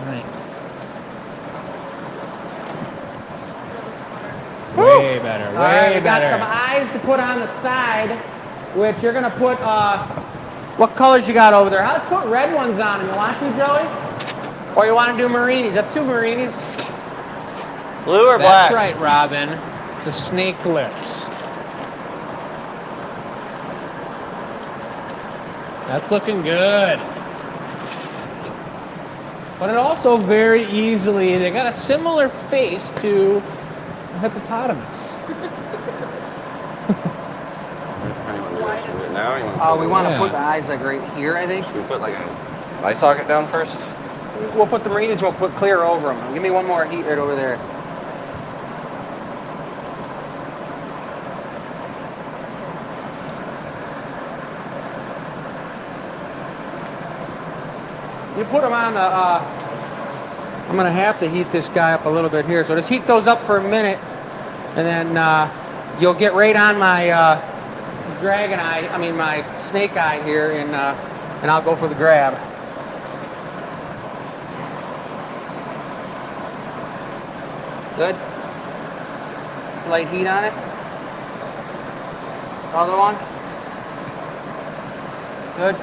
Speaker 2: Nice. Way better. Way
Speaker 4: All right, we got
Speaker 2: better.
Speaker 4: some eyes to put on the side, which you're gonna put, what colors you got over there? Let's put red ones on them. You want to, Joey? Or you want to do marinis? Let's do marinis.
Speaker 1: Blue or black?
Speaker 2: That's right, Robin. The snake lips. That's looking good. But it also very easily, they got a similar face to a hippopotamus.
Speaker 1: Now you want
Speaker 4: We want to
Speaker 2: Yeah.
Speaker 4: put the eyes like right here, I think.
Speaker 1: Should we put like an eye socket down first?
Speaker 4: We'll put the marinas, we'll put clear over them. Give me one more heat right over there. You put them on the, I'm gonna have to heat this guy up a little bit here. So just heat those up for a minute, and then you'll get right on my dragon eye, my snake eye here, and I'll go for the grab. Good. Light heat on it. Other one. Good.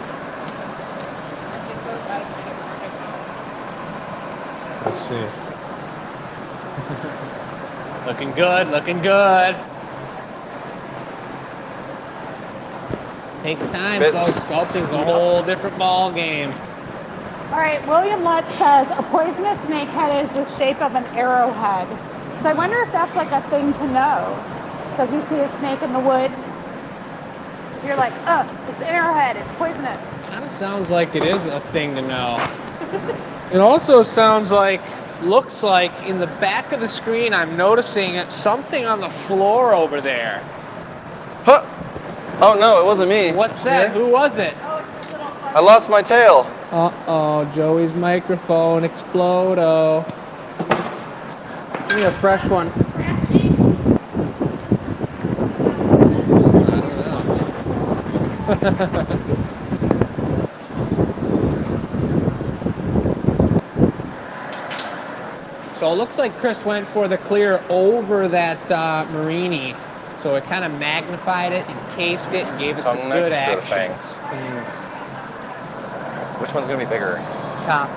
Speaker 2: Let's see. Looking good, looking good. Takes time,
Speaker 1: Bits.
Speaker 2: folks. Sculpting's a whole different ball game.
Speaker 3: All right, William Lutz says a poisonous snakehead is the shape of an arrowhead. So I wonder if that's like a thing to know. So if you see a snake in the woods, if you're like, oh, it's an arrowhead, it's poisonous.
Speaker 2: Kind of sounds like it is a thing to know. It also sounds like, looks like in the back of the screen, I'm noticing something on the floor over there.
Speaker 1: Huh! Oh no, it wasn't me.
Speaker 2: What's that? Who was it?
Speaker 1: I lost my tail.
Speaker 2: Uh-oh, Joey's microphone explodo.
Speaker 4: Give me a fresh one.
Speaker 2: I don't know. So it looks like Chris went for the clear over that Marini. So it kind of magnified it, encased it, and gave it some
Speaker 1: Tongue
Speaker 2: good
Speaker 1: next to the
Speaker 2: action.
Speaker 1: fangs. Which one's gonna be bigger?
Speaker 4: Top.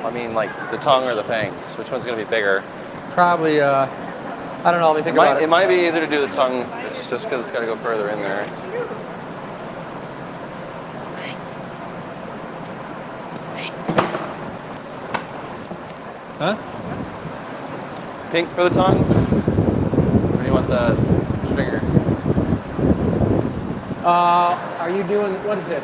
Speaker 1: I mean, like the tongue or the fangs? Which one's gonna be bigger?
Speaker 4: Probably, I don't know, let me think about it.
Speaker 1: It might be easier to do the tongue. It's just because it's got to go further in there.
Speaker 2: Huh?
Speaker 1: Pink for the tongue? Or do you want the stringer?
Speaker 4: Are you doing, what is this?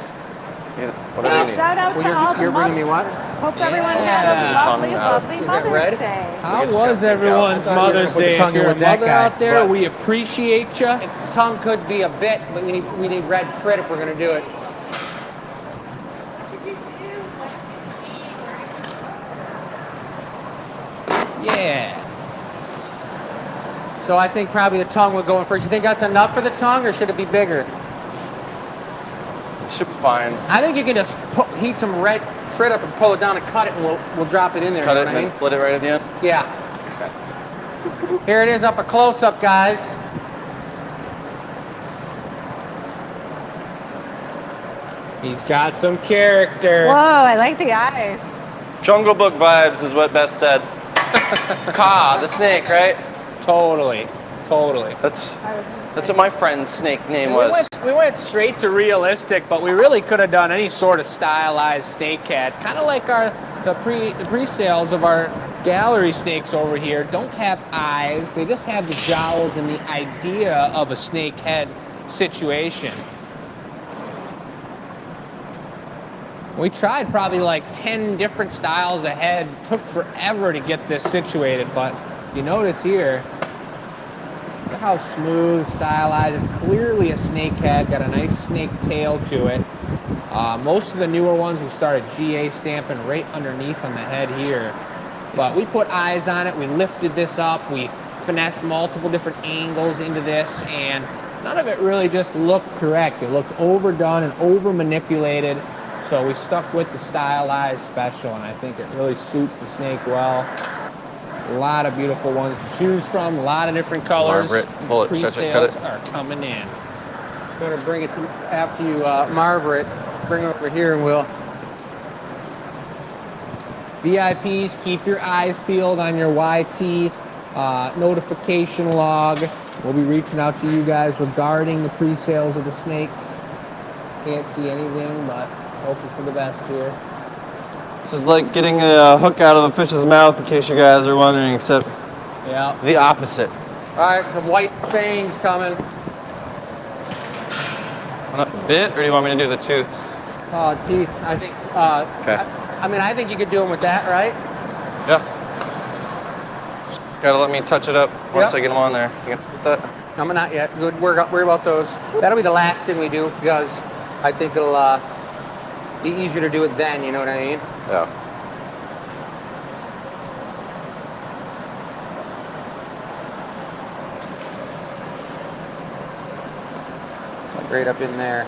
Speaker 1: Either, whatever you need.
Speaker 3: Shout out to all the
Speaker 4: You're bringing me what?
Speaker 3: mothers. Hope everyone had a
Speaker 2: Yeah.
Speaker 3: lovely,
Speaker 1: Tongue out.
Speaker 3: lovely
Speaker 4: Is that
Speaker 3: Mother's
Speaker 4: red?
Speaker 3: Day.
Speaker 2: How
Speaker 1: just
Speaker 2: was
Speaker 1: gotta
Speaker 2: everyone's
Speaker 4: pick out. I thought you were gonna
Speaker 2: Mother's
Speaker 4: put the
Speaker 2: Day?
Speaker 4: tongue
Speaker 2: If
Speaker 4: in
Speaker 2: you're a
Speaker 4: with that
Speaker 2: mother
Speaker 4: guy,
Speaker 2: out there,
Speaker 4: but-
Speaker 2: we appreciate you.
Speaker 4: Tongue could be a bit, but we need red frit if we're gonna do it.
Speaker 2: Yeah.
Speaker 4: So I think probably the tongue would go in first. You think that's enough for the tongue, or should it be bigger?
Speaker 1: It should be fine.
Speaker 4: I think you can just heat some red frit up and pull it down and cut it, and we'll drop it in there.
Speaker 1: Cut
Speaker 4: you
Speaker 1: it
Speaker 4: know
Speaker 1: and
Speaker 4: what I
Speaker 1: then
Speaker 4: mean?
Speaker 1: split it right at the end.
Speaker 4: Yeah. Here it is up a close-up, guys.
Speaker 2: He's got some character.
Speaker 3: Whoa, I like the eyes.
Speaker 1: Jungle Book vibes is what Beth said. Ka, the snake, right?
Speaker 2: Totally. Totally.
Speaker 1: That's what my friend's snake name was.
Speaker 2: We went straight to realistic, but we really could have done any sort of stylized snake head. Kind of like the pre-sales of our gallery snakes over here don't have eyes. They just have the jowls and the idea of a snake head situation. We tried probably like 10 different styles ahead. Took forever to get this situated, but you notice here, look how smooth, stylized. It's clearly a snake head, got a nice snake tail to it. Most of the newer ones, we started GA stamping right underneath on the head here. But we put eyes on it, we lifted this up, we finessed multiple different angles into this, and none of it really just looked correct. It looked overdone and over manipulated. So we stuck with the stylized special, and I think it really suits the snake well. A lot of beautiful ones to choose from, a lot of different colors.
Speaker 1: Margaret, pull it, stretch it, cut it.
Speaker 2: Pre-sales are coming in.
Speaker 4: Better bring it after you marver it. Bring it over here and we'll.
Speaker 2: VIPs, keep your eyes peeled on your YT notification log. We'll be reaching out to you guys regarding the pre-sales of the snakes. Can't see anything, but hoping for the best here.
Speaker 1: This is like getting a hook out of a fish's mouth, in case you guys are wondering, except
Speaker 2: Yeah.
Speaker 1: the opposite.
Speaker 4: All right, some white fangs coming.
Speaker 1: Want a bit, or do you want me to do the tooths?
Speaker 4: Teeth. I think.
Speaker 1: Okay.
Speaker 4: I mean, I think you could do them with that, right?
Speaker 1: Yeah. Gotta let me touch it up once
Speaker 4: Yep.
Speaker 1: I get them on there. You can put that?
Speaker 4: I'm not yet. Good. Worry about those. That'll be the last thing we do because I think it'll be easier to do it then. You know what I mean?
Speaker 1: Yeah.
Speaker 4: Like right up in there.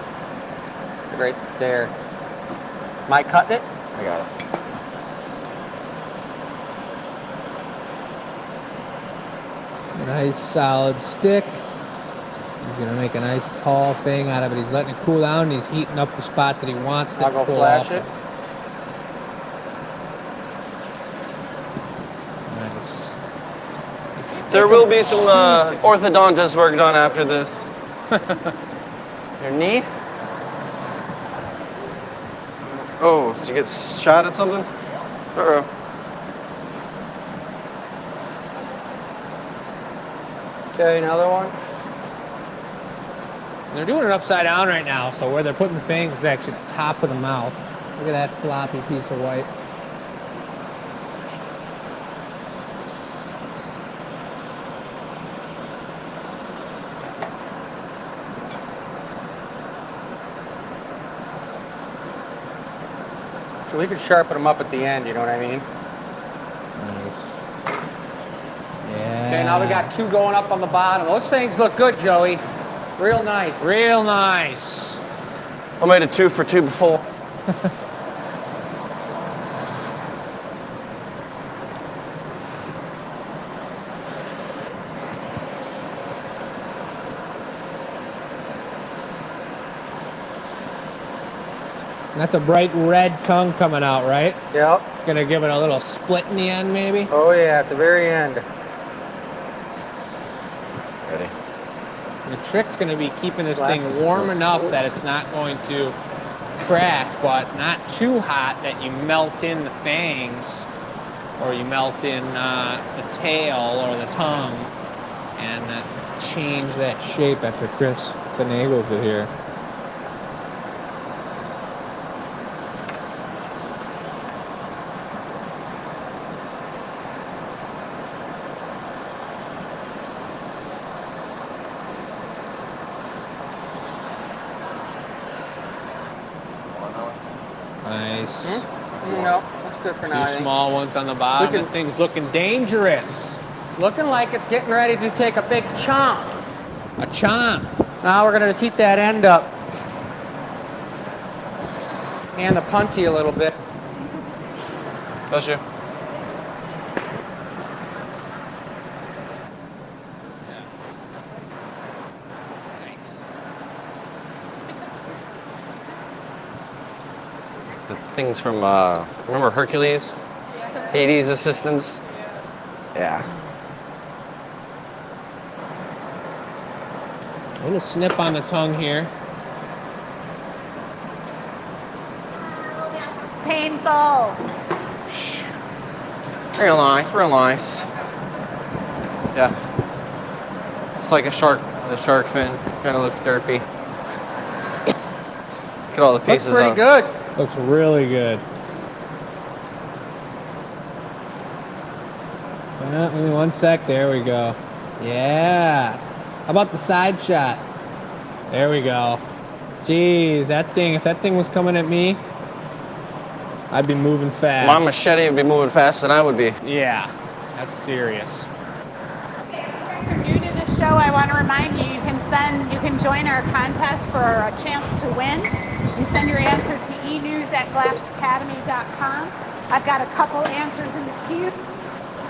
Speaker 4: Right there. Am I cutting it?
Speaker 1: I got it.
Speaker 2: Nice solid stick. He's gonna make a nice tall thing out of it. He's letting it cool down. He's heating up the spot that he wants it
Speaker 4: I'll
Speaker 2: to
Speaker 4: go
Speaker 2: pull
Speaker 4: flash
Speaker 2: off.
Speaker 4: it.
Speaker 2: Nice.
Speaker 1: There will be some orthodontist work done after this. Your knee? Oh, did you get shot at something? Uh-oh.
Speaker 4: Okay, another one.
Speaker 2: They're doing it upside down right now, so where they're putting the fangs is actually the top of the mouth. Look at that floppy piece of white.
Speaker 4: So we could sharpen them up at the end. You know what I mean?
Speaker 2: Nice. Yeah.
Speaker 4: Okay, now we got two going up on the bottom. Those fangs look good, Joey. Real nice.
Speaker 2: Real nice.
Speaker 1: I made a 2 for 2 before.
Speaker 2: And that's a bright red tongue coming out, right?
Speaker 4: Yep.
Speaker 2: Gonna give it a little split in the end, maybe?
Speaker 4: Oh yeah, at the very end.
Speaker 1: Ready?
Speaker 2: The trick's gonna be keeping this thing warm enough that it's not going to crack, but not too hot that you melt in the fangs or you melt in the tail or the tongue and change that shape after Chris finagles it here. Nice.
Speaker 4: No, that's good for now. I
Speaker 2: Two
Speaker 4: think.
Speaker 2: small ones on the bottom.
Speaker 4: We can-
Speaker 2: That thing's looking dangerous.
Speaker 4: Looking like it's getting ready to take a big chomp.
Speaker 2: A chomp.
Speaker 4: Now we're gonna heat that end up. And the punty a little bit.
Speaker 1: Bless you. The things from, remember Hercules? Hades' assistants? Yeah.
Speaker 2: A little snip on the tongue here.
Speaker 3: Painful.
Speaker 1: Real nice, real nice. Yeah. It's like a shark fin. Kind of looks derpy. Look at all the
Speaker 4: Looks
Speaker 1: pieces
Speaker 4: pretty
Speaker 1: on.
Speaker 4: good.
Speaker 2: Looks really good. Give me 1 sec. There we go. Yeah. How about the side shot? There we go. Jeez, that thing, if that thing was coming at me, I'd be moving fast.
Speaker 1: My machete would be moving faster than I would be.
Speaker 2: Yeah, that's serious.
Speaker 3: If you're new to the show, I want to remind you, you can join our contest for a chance to win. You send your answer to enews@glassacademy.com. I've got a couple answers in the queue.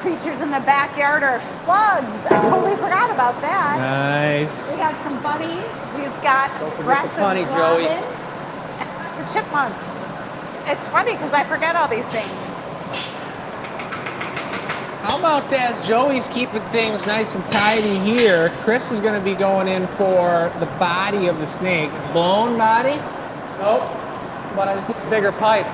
Speaker 3: Creatures in the backyard are slugs. I totally forgot about that.
Speaker 2: Nice.
Speaker 3: We got some bunnies. We've got aggressive
Speaker 2: funny, Joey.
Speaker 3: robin, and lots of chipmunks. It's funny because I forget all these things.
Speaker 2: How about as Joey's keeping things nice and tidy here, Chris is going to be going in for the body of the snake. Blown body?
Speaker 4: Nope. But I just need a bigger pipe.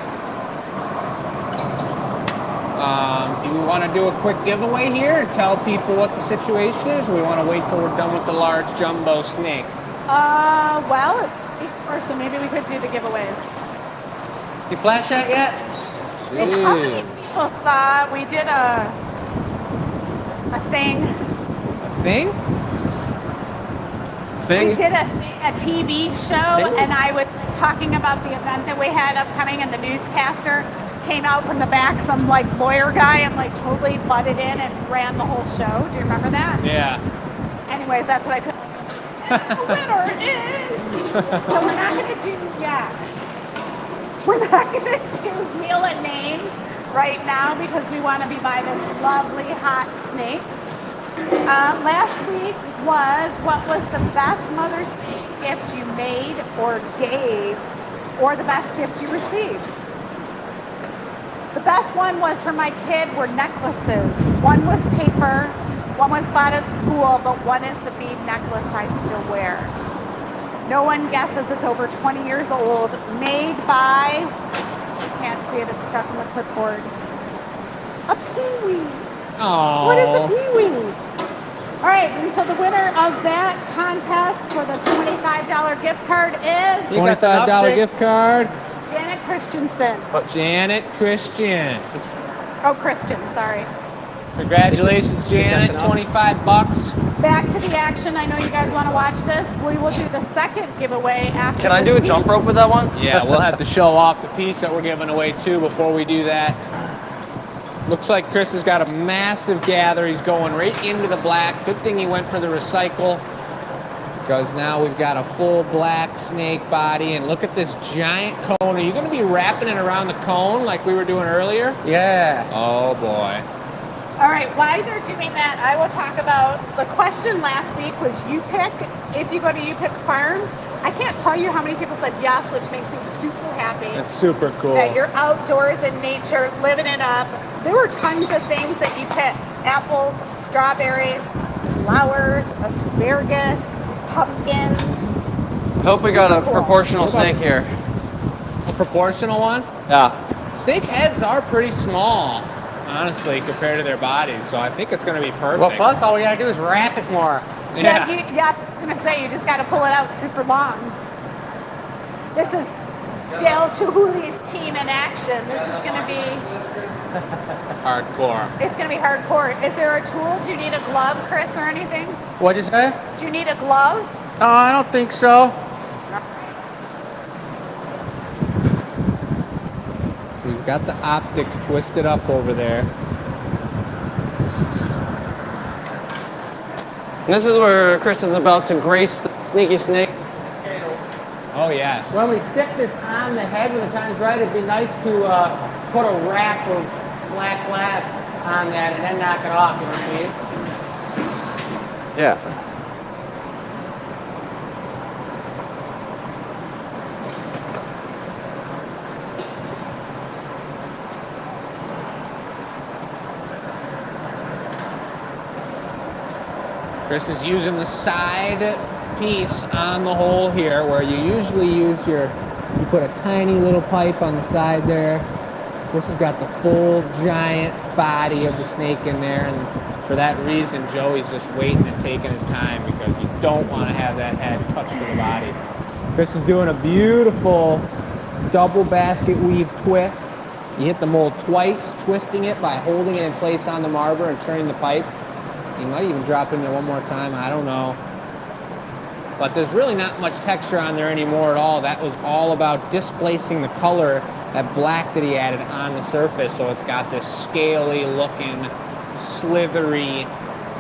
Speaker 2: Do we want to do a quick giveaway here and tell people what the situation is, or we want to wait till we're done with the large jumbo snake?
Speaker 3: Well, or so maybe we could do the giveaways.
Speaker 4: You flash that yet?
Speaker 3: How many people thought we did a thing?
Speaker 2: Thing?
Speaker 3: We did a TV show, and I was talking about the event that we had upcoming, and the newscaster came out from the back, some like lawyer guy, and like totally butted in and ran the whole show. Do you remember that?
Speaker 2: Yeah.
Speaker 3: Anyways, that's what I feel. The winner is. So we're not going to do We're not going to do wheel and names right now because we want to be by this lovely hot snake. Last week was what was the best Mother's Day gift you made or gave, or the best gift you received. The best one was for my kid were necklaces. One was paper, one was bought at school, but one is the bead necklace I still wear. No one guesses it's over 20 years old, made by, you can't see it, it's stuck in the clipboard, a peewee.
Speaker 2: Oh.
Speaker 3: What is a peewee? All right, and so the winner of that contest for the $25 gift card is
Speaker 2: $25 gift card.
Speaker 3: Janet Christensen.
Speaker 2: Janet Christian.
Speaker 3: Oh, Christian, sorry.
Speaker 2: Congratulations, Janet. 25 bucks.
Speaker 3: Back to the action. I know you guys want to watch this. We will do the second giveaway after
Speaker 1: Can I do a jump rope with that one?
Speaker 2: Yeah, we'll have to show off the piece that we're giving away too before we do that. Looks like Chris has got a massive gather. He's going right into the black. Good thing he went for the recycle, because now we've got a full black snake body. And look at this giant cone. Are you going to be wrapping it around the cone like we were doing earlier?
Speaker 4: Yeah.
Speaker 2: Oh boy.
Speaker 3: All right, while they're doing that, I will talk about the question last week was you pick, if you go to You Pick Farms. I can't tell you how many people said yes, which makes me super happy.
Speaker 2: That's super cool.
Speaker 3: That you're outdoors in nature, living it up. There were tons of things that you picked. Apples, strawberries, flowers, asparagus, pumpkins.
Speaker 1: Hope we got a proportional snake here.
Speaker 2: A proportional one?
Speaker 1: Yeah.
Speaker 2: Snake heads are pretty small, honestly, compared to their bodies, so I think it's going to be perfect.
Speaker 4: Well, plus all we gotta do is wrap it more.
Speaker 2: Yeah.
Speaker 3: I was gonna say you just got to pull it out super long. This is Dale Chihuli's team in action. This is gonna be
Speaker 2: Hardcore.
Speaker 3: It's gonna be hardcore. Is there a tool? Do you need a glove, Chris, or anything?
Speaker 4: What'd you say?
Speaker 3: Do you need a glove?
Speaker 4: Oh, I don't think so.
Speaker 2: So we've got the optics twisted up over there.
Speaker 1: This is where Chris is about to grace the sneaky snake.
Speaker 2: Oh, yes.
Speaker 4: When we stick this on the head when the time's right, it'd be nice to put a wrap of black glass on that and then knock it off, you know what I mean?
Speaker 1: Yeah.
Speaker 2: Chris is using the side piece on the hole here, where you usually use you put a tiny little pipe on the side there. Chris has got the full giant body of the snake in there, and for that reason, Joey's just waiting and taking his time, because you don't want to have that head touch to the body. Chris is doing a beautiful double basket weave twist. You hit the mold twice, twisting it by holding it in place on the marber and turning the pipe. You might even drop in there one more time, I don't know. But there's really not much texture on there anymore at all. That was all about displacing the color, that black that he added on the surface, so it's got this scaly looking, slithery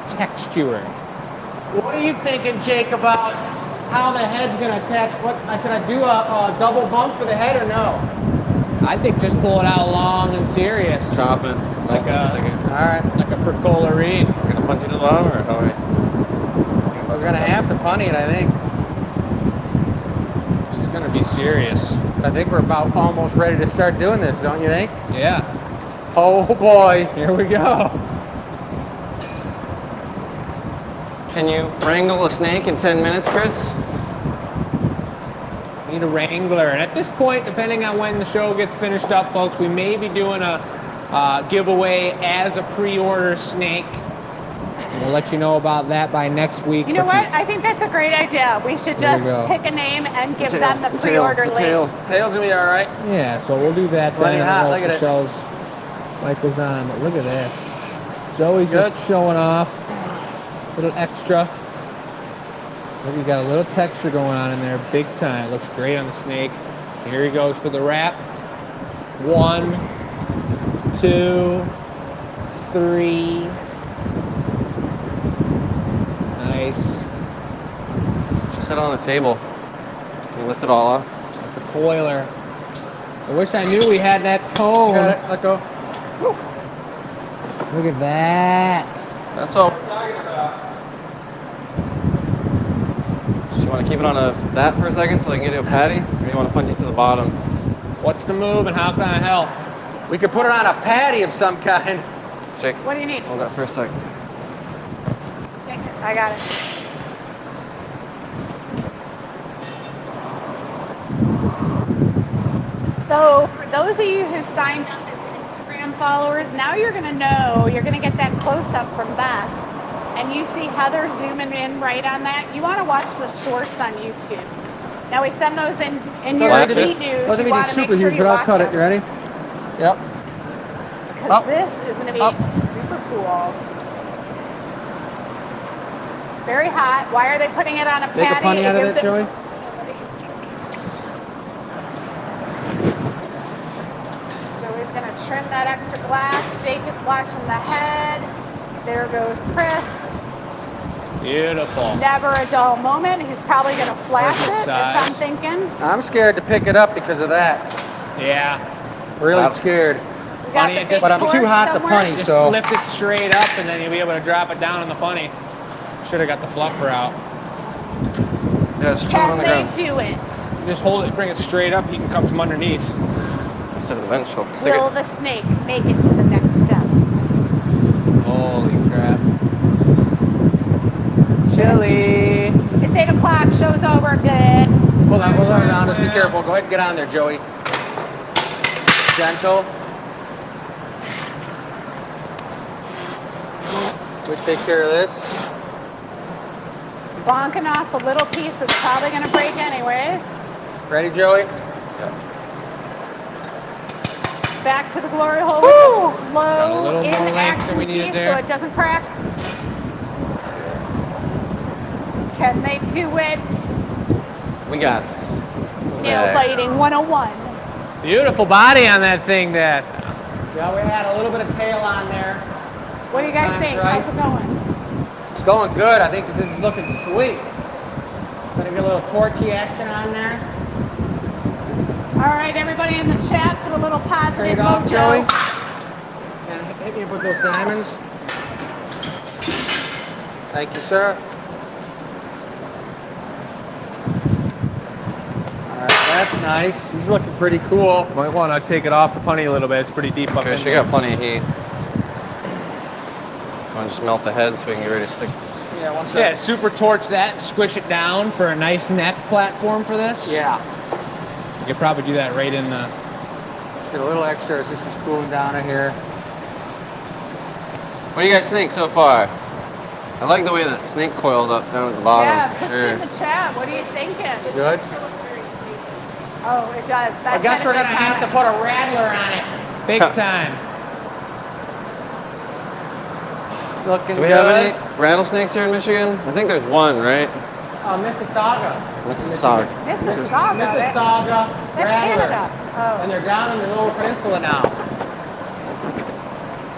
Speaker 2: texture.
Speaker 4: What are you thinking, Jake, about how the head's gonna attach? What should I do? A double bump for the head or no?
Speaker 2: I think just pull it out long and serious.
Speaker 1: Chop it.
Speaker 2: Like
Speaker 4: All right.
Speaker 2: like a Percola reed.
Speaker 1: We're gonna punch it to the bottom, or how are we?
Speaker 4: We're gonna have to punny it, I think.
Speaker 2: This is gonna be serious.
Speaker 4: I think we're about almost ready to start doing this, don't you think?
Speaker 2: Yeah.
Speaker 4: Oh boy.
Speaker 2: Here we go.
Speaker 1: Can you wrangle a snake in 10 minutes, Chris?
Speaker 2: Need a wrangler. And at this point, depending on when the show gets finished up, folks, we may be doing a giveaway as a pre-order snake. And we'll let you know about that by next week.
Speaker 3: You know what? I think that's a great idea. We should
Speaker 2: There you
Speaker 3: just
Speaker 2: go.
Speaker 3: pick a name and give them the pre-order link.
Speaker 4: Tail's gonna be all right.
Speaker 2: Yeah, so we'll do that
Speaker 4: Plenty
Speaker 2: then.
Speaker 4: hot,
Speaker 2: We'll
Speaker 4: look at
Speaker 2: the
Speaker 4: it.
Speaker 2: show's light goes on. But look at this. Joey's
Speaker 4: Good.
Speaker 2: just showing off. A little extra. Look, you got a little texture going on in there, big time. Looks great on the snake. Here he goes for the wrap. 1, 2, 3. Nice.
Speaker 1: Just set it on the table. Can you lift it all up?
Speaker 2: That's a coiler. I wish I knew we had that cone.
Speaker 4: Got it. Let go.
Speaker 2: Look at that.
Speaker 1: That's all we're talking about. So you want to keep it on that for a second so I can get you a patty? Or you want to punch it to the bottom?
Speaker 2: What's the move and how can I help?
Speaker 4: We could put it on a patty of some kind.
Speaker 1: Jake,
Speaker 3: What do you need?
Speaker 1: hold that for a second.
Speaker 3: I got it. So for those of you who signed up as Instagram followers, now you're going to know, you're going to get that close-up from Beth. And you see Heather zooming in right on that. You want to watch the shorts on YouTube. Now we send those in your
Speaker 1: Watch
Speaker 3: feed
Speaker 1: it.
Speaker 3: news.
Speaker 4: Those
Speaker 3: You
Speaker 4: are
Speaker 3: want
Speaker 4: just
Speaker 3: to make
Speaker 4: super
Speaker 3: sure
Speaker 4: huge,
Speaker 3: you
Speaker 4: but I'll
Speaker 3: watch
Speaker 4: cut it.
Speaker 3: them.
Speaker 4: You ready? Yep.
Speaker 3: Because
Speaker 4: Up.
Speaker 3: this is going to be
Speaker 4: Up.
Speaker 3: super cool. Very hot. Why are they putting it on a
Speaker 4: Take a
Speaker 3: patty?
Speaker 4: punny out of
Speaker 3: gives
Speaker 4: it, Joey.
Speaker 3: Joey's going to trim that extra glass. Jake is watching the head. There goes Chris.
Speaker 2: Beautiful.
Speaker 3: Never a dull moment. He's probably going to flash
Speaker 2: Perfect
Speaker 3: it,
Speaker 2: size.
Speaker 3: if I'm thinking.
Speaker 4: I'm scared to pick it up because of that.
Speaker 2: Yeah.
Speaker 4: Really scared.
Speaker 3: We got
Speaker 2: Funny,
Speaker 3: the
Speaker 2: it
Speaker 3: big
Speaker 2: just-
Speaker 4: But I'm too
Speaker 3: torch
Speaker 4: hot to
Speaker 3: somewhere.
Speaker 4: punny,
Speaker 2: Just
Speaker 4: so.
Speaker 2: lift it straight up and then you'll be able to drop it down on the funny. Should have got the fluffer out.
Speaker 1: Yeah, just chop it on
Speaker 3: Can
Speaker 1: the
Speaker 3: they
Speaker 1: ground.
Speaker 3: do it?
Speaker 2: Just hold it, bring it straight up. You can come from underneath.
Speaker 1: Instead of the bench, so stick
Speaker 3: Will
Speaker 1: it.
Speaker 3: the snake make it to the next step?
Speaker 2: Holy crap. Chili.
Speaker 3: It's 8 o'clock. Show's over. Good.
Speaker 4: Hold on, just be careful. Go ahead and get on there, Joey. Gentle. We take care of this.
Speaker 3: Bonking off a little piece that's probably going to break anyways.
Speaker 4: Ready, Joey?
Speaker 3: Back to the glory hole with a
Speaker 2: Got a
Speaker 3: slow
Speaker 2: little
Speaker 3: in
Speaker 2: more length
Speaker 3: action
Speaker 2: than we needed
Speaker 3: piece
Speaker 2: there.
Speaker 3: so it doesn't crack. Can they do it?
Speaker 1: We got this.
Speaker 3: Nail biting 101.
Speaker 2: Beautiful body on that thing, Dad.
Speaker 4: Yeah, we had a little bit of tail on there.
Speaker 3: What do you guys
Speaker 4: Time's
Speaker 3: think?
Speaker 4: right.
Speaker 3: How's it going?
Speaker 4: It's going good. I think this is looking sweet. Gonna get a little torchy action on there.
Speaker 3: All right, everybody in the chat, put a little positive
Speaker 4: Trade off,
Speaker 3: mojo.
Speaker 4: Joey. And hit me with those diamonds. Thank you, sir. All right, that's nice. He's looking pretty cool.
Speaker 2: Might want to take it off the punny a little bit. It's pretty deep up in
Speaker 1: Chris, you
Speaker 2: there.
Speaker 1: got plenty of heat. Want to just melt the head so we can get ready to stick.
Speaker 4: Yeah, one
Speaker 2: Yeah,
Speaker 4: sec.
Speaker 2: super torch that, squish it down for a nice neck platform for this.
Speaker 4: Yeah.
Speaker 2: You could probably do that right in the...
Speaker 4: Get a little extra as this is cooling down in here.
Speaker 1: What do you guys think so far? I like the way that snake coiled up down at the bottom,
Speaker 3: Yeah,
Speaker 1: for
Speaker 3: put it
Speaker 1: sure.
Speaker 3: in the chat. What are you thinking?
Speaker 4: Good?
Speaker 3: Oh, it does.
Speaker 4: I guess we're gonna have to put a rattler on it.
Speaker 2: Big time.
Speaker 4: Looking
Speaker 1: Do we
Speaker 4: good.
Speaker 1: have any rattlesnakes here in Michigan? I think there's one, right?
Speaker 4: Mississauga.
Speaker 1: Mississauga.
Speaker 3: Mississauga.
Speaker 4: Mississauga
Speaker 3: That's
Speaker 4: rattler.
Speaker 3: Canada. Oh.
Speaker 4: And they're down in the Lower Peninsula now.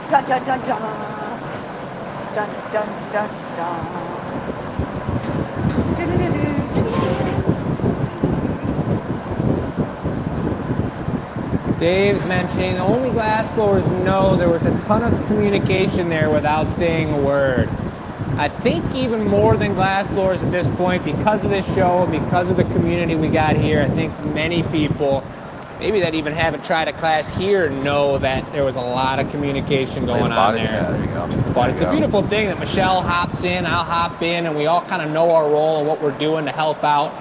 Speaker 3: Dun dun dun dun. Dun dun dun dun.
Speaker 2: Dave's mentioning only glass blowers know there was a ton of communication there without saying a word. I think even more than glass blowers at this point, because of this show, because of the community we got here, I think many people, maybe that even haven't tried a class here, know that there was a lot of communication going on there.
Speaker 1: Yeah, there you go.
Speaker 2: But it's a beautiful thing that Michelle hops in, I'll hop in, and we all kind of know our role and what we're doing to help out.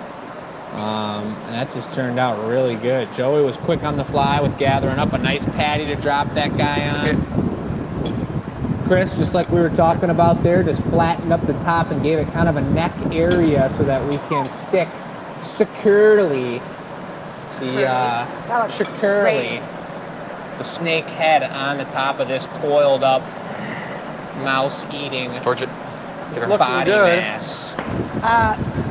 Speaker 2: And that just turned out really good. Joey was quick on the fly with gathering up a nice patty to drop that guy on. Chris, just like we were talking about there, just flattened up the top and gave it kind of a neck area so that we can stick securely the snake head on the top of this coiled up mouse-eating
Speaker 1: Torch it.
Speaker 2: body mass.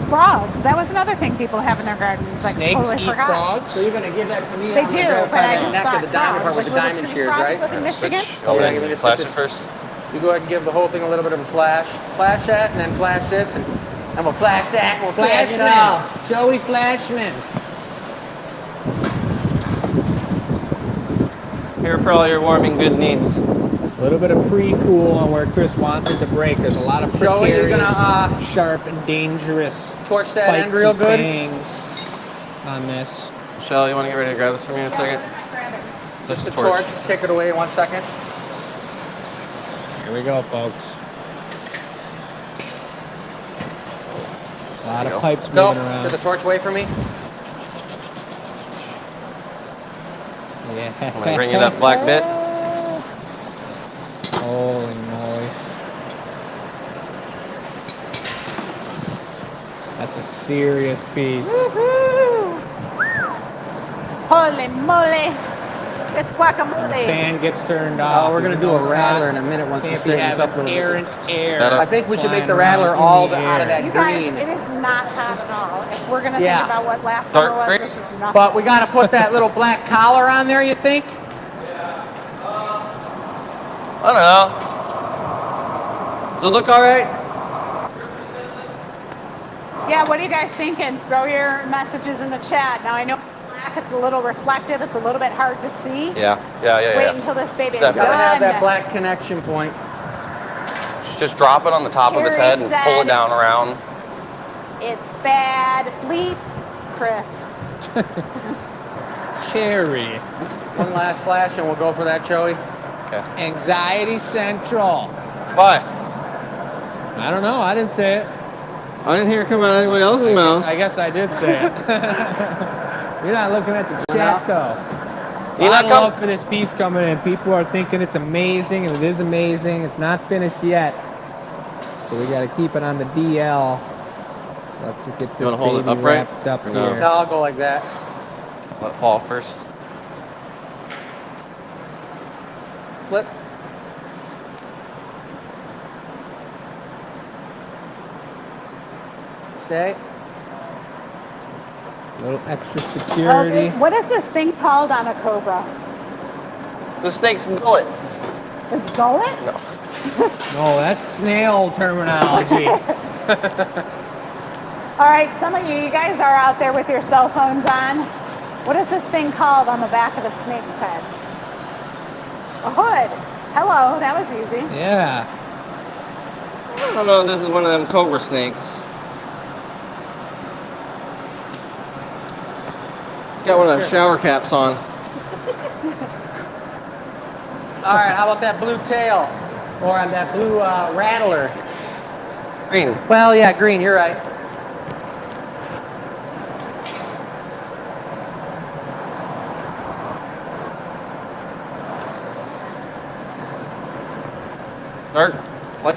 Speaker 3: Frogs. That was another thing people have in their gardens. Like,
Speaker 2: Snakes
Speaker 3: totally
Speaker 2: eat
Speaker 3: forgot.
Speaker 2: frogs?
Speaker 4: So you're gonna give that to me?
Speaker 3: They
Speaker 4: I'm
Speaker 3: do,
Speaker 4: gonna go
Speaker 3: but I
Speaker 4: the
Speaker 3: just
Speaker 4: neck
Speaker 3: thought
Speaker 4: of the diamond part
Speaker 3: frogs,
Speaker 4: with the
Speaker 3: like
Speaker 4: diamond
Speaker 3: little
Speaker 4: shears,
Speaker 3: frogs
Speaker 4: right?
Speaker 3: live in Michigan.
Speaker 1: Oh,
Speaker 4: Yeah,
Speaker 1: yeah,
Speaker 4: let me just
Speaker 1: flash
Speaker 4: put
Speaker 1: it
Speaker 4: this-
Speaker 1: first.
Speaker 4: You go ahead and give the whole thing a little bit of a flash. Flash that, and then flash this, and we'll flash that, and we'll flash it all.
Speaker 2: Flashman. Joey Flashman.
Speaker 1: Here for all your warming good needs.
Speaker 2: A little bit of pre-cool on where Chris wants it to break. There's a lot of
Speaker 4: Joey,
Speaker 2: precarious,
Speaker 4: you're gonna,
Speaker 2: sharp and dangerous
Speaker 4: torch that
Speaker 2: spikes
Speaker 4: end real
Speaker 2: and
Speaker 4: good?
Speaker 2: fangs on this.
Speaker 1: Michelle, you want to get ready to grab this for me in a second?
Speaker 4: Just
Speaker 1: a
Speaker 4: the torch. Just take it away in 1 second.
Speaker 2: Here we go, folks. A lot
Speaker 1: There you
Speaker 2: of
Speaker 1: go.
Speaker 2: pipes
Speaker 4: Go.
Speaker 2: moving around.
Speaker 4: Get the torch away from me.
Speaker 2: Yeah.
Speaker 1: I'm gonna bring you that black bit.
Speaker 2: Holy moly. That's a serious piece.
Speaker 3: Woohoo! Holy moly! It's
Speaker 2: And the
Speaker 3: guacamole.
Speaker 2: fan gets turned off.
Speaker 4: We're gonna
Speaker 2: even
Speaker 4: do
Speaker 2: though
Speaker 4: a
Speaker 2: it's
Speaker 4: rattler
Speaker 2: not-
Speaker 4: in a minute once we
Speaker 2: Can't
Speaker 4: straighten
Speaker 2: have
Speaker 4: this up a little bit.
Speaker 2: errant air.
Speaker 1: That
Speaker 4: I think we should make the
Speaker 2: flying
Speaker 4: rattler
Speaker 2: around
Speaker 4: all
Speaker 2: in the
Speaker 4: out of
Speaker 2: air.
Speaker 4: that
Speaker 3: You guys,
Speaker 4: green.
Speaker 3: it is not hot at all. If we're gonna
Speaker 4: Yeah.
Speaker 3: think about what last
Speaker 1: Dark
Speaker 3: summer was,
Speaker 1: green.
Speaker 3: this is nothing.
Speaker 4: But we gotta put that little black collar on there, you think?
Speaker 1: I don't know. Does it look all right?
Speaker 3: Yeah, what are you guys thinking? Throw your messages in the chat. Now I know black, it's a little reflective, it's a little bit hard to see.
Speaker 1: Yeah.
Speaker 3: Wait until this baby is
Speaker 1: Definitely.
Speaker 3: done.
Speaker 4: Gotta have that black connection point.
Speaker 1: Just drop it on the top of his
Speaker 3: Carrie
Speaker 1: head and pull
Speaker 3: said-
Speaker 1: it down around.
Speaker 3: It's bad. Bleep, Chris.
Speaker 2: Carrie.
Speaker 4: One last flash, and we'll go for that, Joey.
Speaker 1: Okay.
Speaker 2: Anxiety Central.
Speaker 1: Why?
Speaker 2: I don't know. I didn't say it.
Speaker 1: I didn't hear it come out of anybody else's mouth.
Speaker 2: I guess I did say it. You're not looking at the chat, though.
Speaker 1: You
Speaker 2: A lot
Speaker 1: not
Speaker 2: of
Speaker 1: come-
Speaker 2: love for this piece coming in. People are thinking it's amazing, and it is amazing. It's not finished yet, so we got to keep it on the DL. Let's get this
Speaker 1: wanna hold it
Speaker 2: baby
Speaker 1: upright,
Speaker 2: wrapped up
Speaker 1: or no?
Speaker 2: here.
Speaker 4: No, I'll go like that.
Speaker 1: Let it fall first.
Speaker 4: Flip. Stay.
Speaker 2: A little extra security.
Speaker 3: What is this thing called on a cobra?
Speaker 1: The snake's gullet.
Speaker 3: It's gullet?
Speaker 2: No, that's snail terminology.
Speaker 3: All right, some of you guys are out there with your cell phones on. What is this thing called on the back of a snake's head? A hood. Hello, that was easy.
Speaker 2: Yeah.
Speaker 1: I don't know. This is one of them cobra snakes. It's got one of them shower caps on.
Speaker 4: All right, how about that blue tail? Or that blue rattler?
Speaker 1: Green.
Speaker 4: Well, yeah, green, you're right.
Speaker 1: Dark. Light.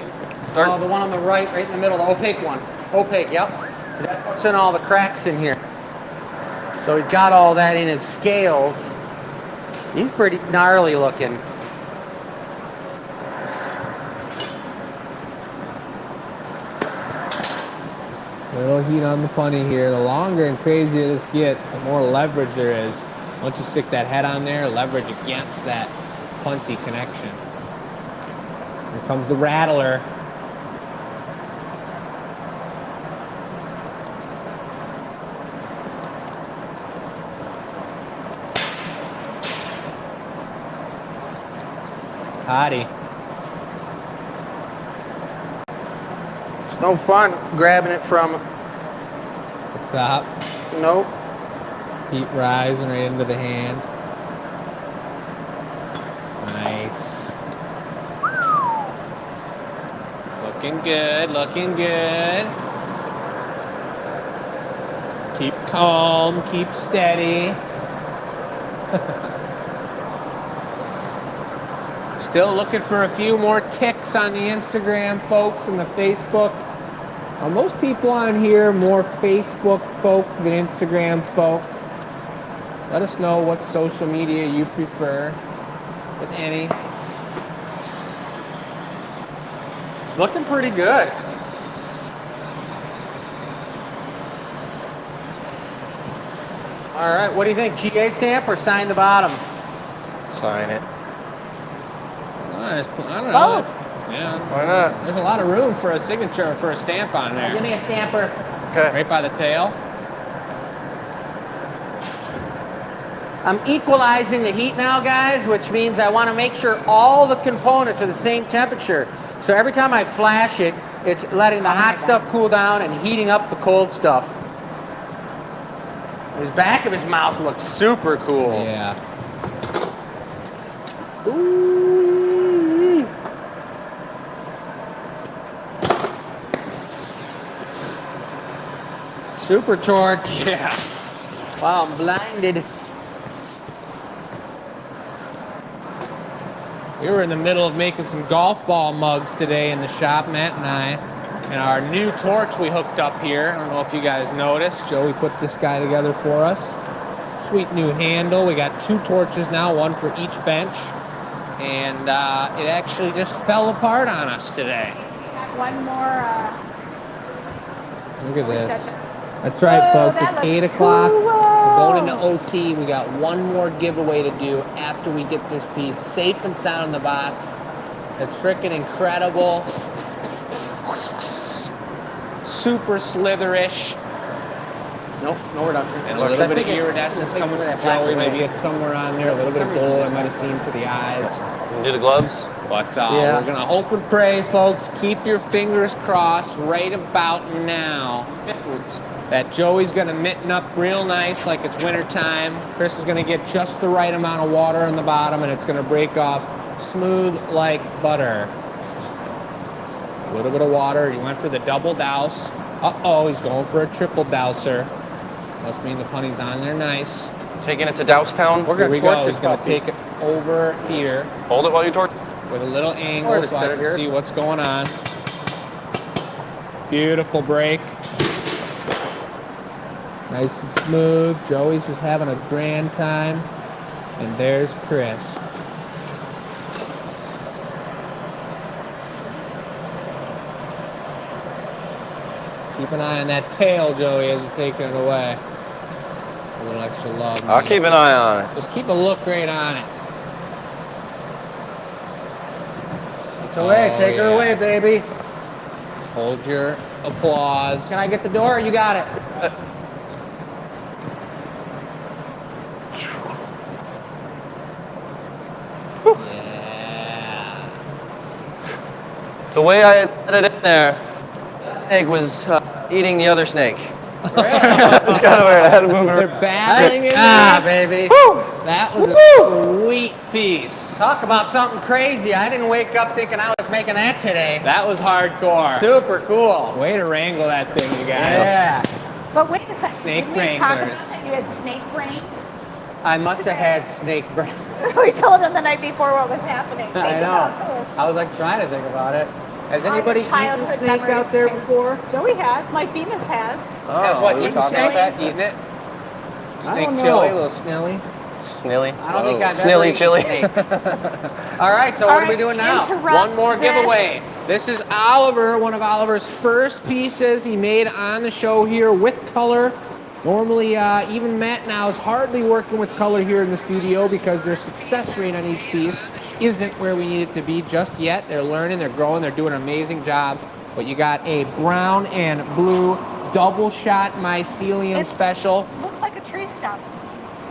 Speaker 1: Dark.
Speaker 4: Oh, the one on the right in the middle, the opaque one. Opaque, yep. That puts in all the cracks in here. So he's got all that in his scales. He's pretty gnarly looking.
Speaker 2: Little heat on the punny here. The longer and crazier this gets, the more leverage there is. Once you stick that head on there, leverage against that punty connection. Here comes the rattler. Hottie.
Speaker 4: It's no fun grabbing it from
Speaker 2: The top.
Speaker 4: Nope.
Speaker 2: Heat rising right into the hand. Nice. Looking good, looking good. Keep calm, keep steady. Still looking for a few more ticks on the Instagram, folks, and the Facebook. Most people on here more Facebook folk than Instagram folk. Let us know what social media you prefer, if any.
Speaker 4: It's looking pretty good. All right, what do you think? GA stamp or sign the bottom?
Speaker 1: Sign it.
Speaker 2: I don't know.
Speaker 3: Both.
Speaker 2: Yeah.
Speaker 1: Why not?
Speaker 2: There's a lot of room for a signature, for a stamp on there.
Speaker 4: Give me a stamper.
Speaker 1: Okay.
Speaker 2: Right by the tail.
Speaker 4: I'm equalizing the heat now, guys, which means I want to make sure all the components are the same temperature. So every time I flash it, it's letting the hot stuff cool down and heating up the cold stuff. His back of his mouth looks super cool.
Speaker 2: Yeah.
Speaker 4: Ooh. Super torch.
Speaker 2: Yeah.
Speaker 4: Wow, I'm blinded.
Speaker 2: We were in the middle of making some golf ball mugs today in the shop, Matt and I. And our new torch we hooked up here, I don't know if you guys noticed, Joey put this guy together for us. Sweet new handle. We got 2 torches now, 1 for each bench. And it actually just fell apart on us today.
Speaker 3: Have one more.
Speaker 2: Look at
Speaker 3: we
Speaker 2: this.
Speaker 3: shut
Speaker 2: That's right,
Speaker 3: Whoa,
Speaker 2: folks.
Speaker 3: that
Speaker 2: It's
Speaker 3: looks
Speaker 2: 8 o'clock.
Speaker 3: cool.
Speaker 2: We're going into OT. We got one more giveaway to do after we get this piece safe and sound in the box. It's freaking incredible. Super slitherish.
Speaker 4: Nope, no reduction.
Speaker 2: And a little bit of iridescence coming from Joey. Maybe it's somewhere on there. A little bit of gold I might have seen for the eyes.
Speaker 1: Do the gloves.
Speaker 2: But
Speaker 4: Yeah.
Speaker 2: we're going to hope and pray, folks. Keep your fingers crossed right about now that Joey's going to mitten up real nice like it's wintertime. Chris is going to get just the right amount of water in the bottom, and it's going to break off smooth like butter. A little bit of water. He went for the double douse. Uh-oh, he's going for a triple douser. Must mean the punny's on there nice.
Speaker 1: Taking it to Dousetown.
Speaker 4: We're
Speaker 2: Here
Speaker 4: going
Speaker 2: we
Speaker 4: to torch
Speaker 2: go.
Speaker 4: this
Speaker 2: He's going to
Speaker 4: puppy.
Speaker 2: take it over here
Speaker 1: Hold it while you torch.
Speaker 2: with a little
Speaker 4: Or
Speaker 2: angle
Speaker 4: just
Speaker 2: so I
Speaker 4: set it
Speaker 2: can
Speaker 4: here.
Speaker 2: see what's going on. Beautiful break. Nice and smooth. Joey's just having a grand time. And there's Chris. Keep an eye on that tail, Joey, as you're taking it away. A little extra love.
Speaker 1: I'll keep an eye on it.
Speaker 2: Just keep a look right on it.
Speaker 4: It's away.
Speaker 2: Oh,
Speaker 4: Take her
Speaker 2: yeah.
Speaker 4: away, baby.
Speaker 2: Hold your applause.
Speaker 4: Can I get the door? You got it.
Speaker 2: Yeah.
Speaker 1: The way I had set it in there, that snake was eating the other snake. It's kind of weird. I had to move
Speaker 2: They're
Speaker 1: it.
Speaker 2: battling in
Speaker 4: Ah,
Speaker 2: there.
Speaker 4: baby.
Speaker 2: That was a sweet piece.
Speaker 4: Talk about something crazy. I didn't wake up thinking I was making that today.
Speaker 2: That was hardcore.
Speaker 4: Super cool.
Speaker 2: Way to wrangle that thing, you guys.
Speaker 4: Yeah.
Speaker 3: But wait a second.
Speaker 2: Snake
Speaker 3: Didn't we talk about
Speaker 2: wranglers.
Speaker 3: that you had snake brain?
Speaker 4: I must have had snake brain.
Speaker 3: We told him the night before what was happening.
Speaker 4: I
Speaker 3: Think about
Speaker 4: know.
Speaker 3: this.
Speaker 4: I was like trying to think about it. Has
Speaker 3: All your
Speaker 4: anybody eaten
Speaker 3: childhood
Speaker 4: snake
Speaker 3: memories
Speaker 4: out there
Speaker 3: came-
Speaker 4: before?
Speaker 3: Joey has. Mike Bemis has.
Speaker 4: Has what,
Speaker 2: we were
Speaker 4: eaten
Speaker 2: talking
Speaker 4: snake?
Speaker 2: about that, eating it? Snake
Speaker 4: don't
Speaker 2: chili, a
Speaker 4: know.
Speaker 2: little snilly.
Speaker 1: Snilly.
Speaker 4: I don't think I've ever
Speaker 1: Snilly
Speaker 4: eaten
Speaker 1: chili.
Speaker 4: snake. All right, so
Speaker 3: All
Speaker 4: what are we
Speaker 3: right,
Speaker 4: doing now?
Speaker 3: interrupt
Speaker 2: One more
Speaker 3: this.
Speaker 2: giveaway. This is Oliver, one of Oliver's first pieces he made on the show here with color. Normally, even Matt now is hardly working with color here in the studio because their success rate on each piece isn't where we need it to be just yet. They're learning, they're growing, they're doing an amazing job. But you got a brown and blue double shot mycelium
Speaker 3: It
Speaker 2: special.
Speaker 3: Looks like a tree stump.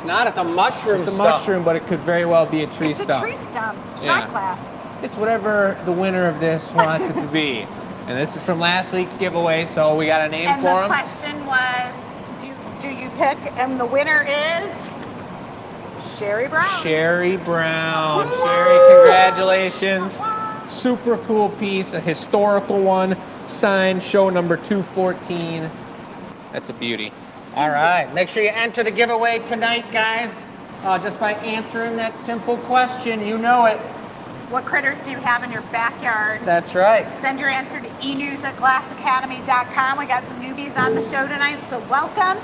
Speaker 4: Not, it's a mushroom
Speaker 2: It's a
Speaker 4: stump.
Speaker 2: mushroom, but it could very well be a tree
Speaker 3: It's
Speaker 2: stump.
Speaker 3: a tree stump. Shot
Speaker 2: Yeah.
Speaker 3: glass.
Speaker 2: It's whatever the winner of this wants it to be. And this is from last week's giveaway, so we got a name
Speaker 3: And
Speaker 2: for
Speaker 3: the
Speaker 2: him.
Speaker 3: question was, do you pick? And the winner is Sherry Brown.
Speaker 2: Sherry Brown. Sherry, congratulations. Super cool piece, a historical one, signed show number 214. That's a beauty.
Speaker 4: All right, make sure you enter the giveaway tonight, guys. Just by answering that simple question, you know it.
Speaker 3: What critters do you have in your backyard?
Speaker 4: That's right.
Speaker 3: Send your answer to enews@glassacademy.com. We got some newbies on the show tonight, so welcome.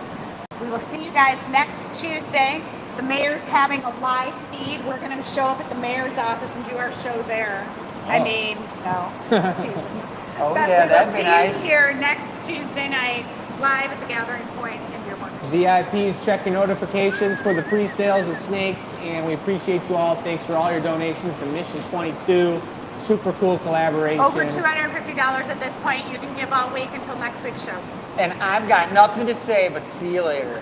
Speaker 3: We will see you guys next Tuesday. The mayor's having a live feed. We're going to show up at the mayor's office and do our show there. I mean, no.
Speaker 4: Oh
Speaker 3: But
Speaker 4: yeah,
Speaker 3: we
Speaker 4: that'd
Speaker 3: will
Speaker 4: be
Speaker 3: see
Speaker 4: nice.
Speaker 3: you here next Tuesday night, live at the Gathering Point in Dearborn.
Speaker 2: ZIPs, check your notifications for the pre-sales of snakes, and we appreciate you all. Thanks for all your donations to Mission 22. Super cool collaboration.
Speaker 3: Over $250 at this point. You can give all week until next week's show.
Speaker 4: And I've got nothing to say, but see you later.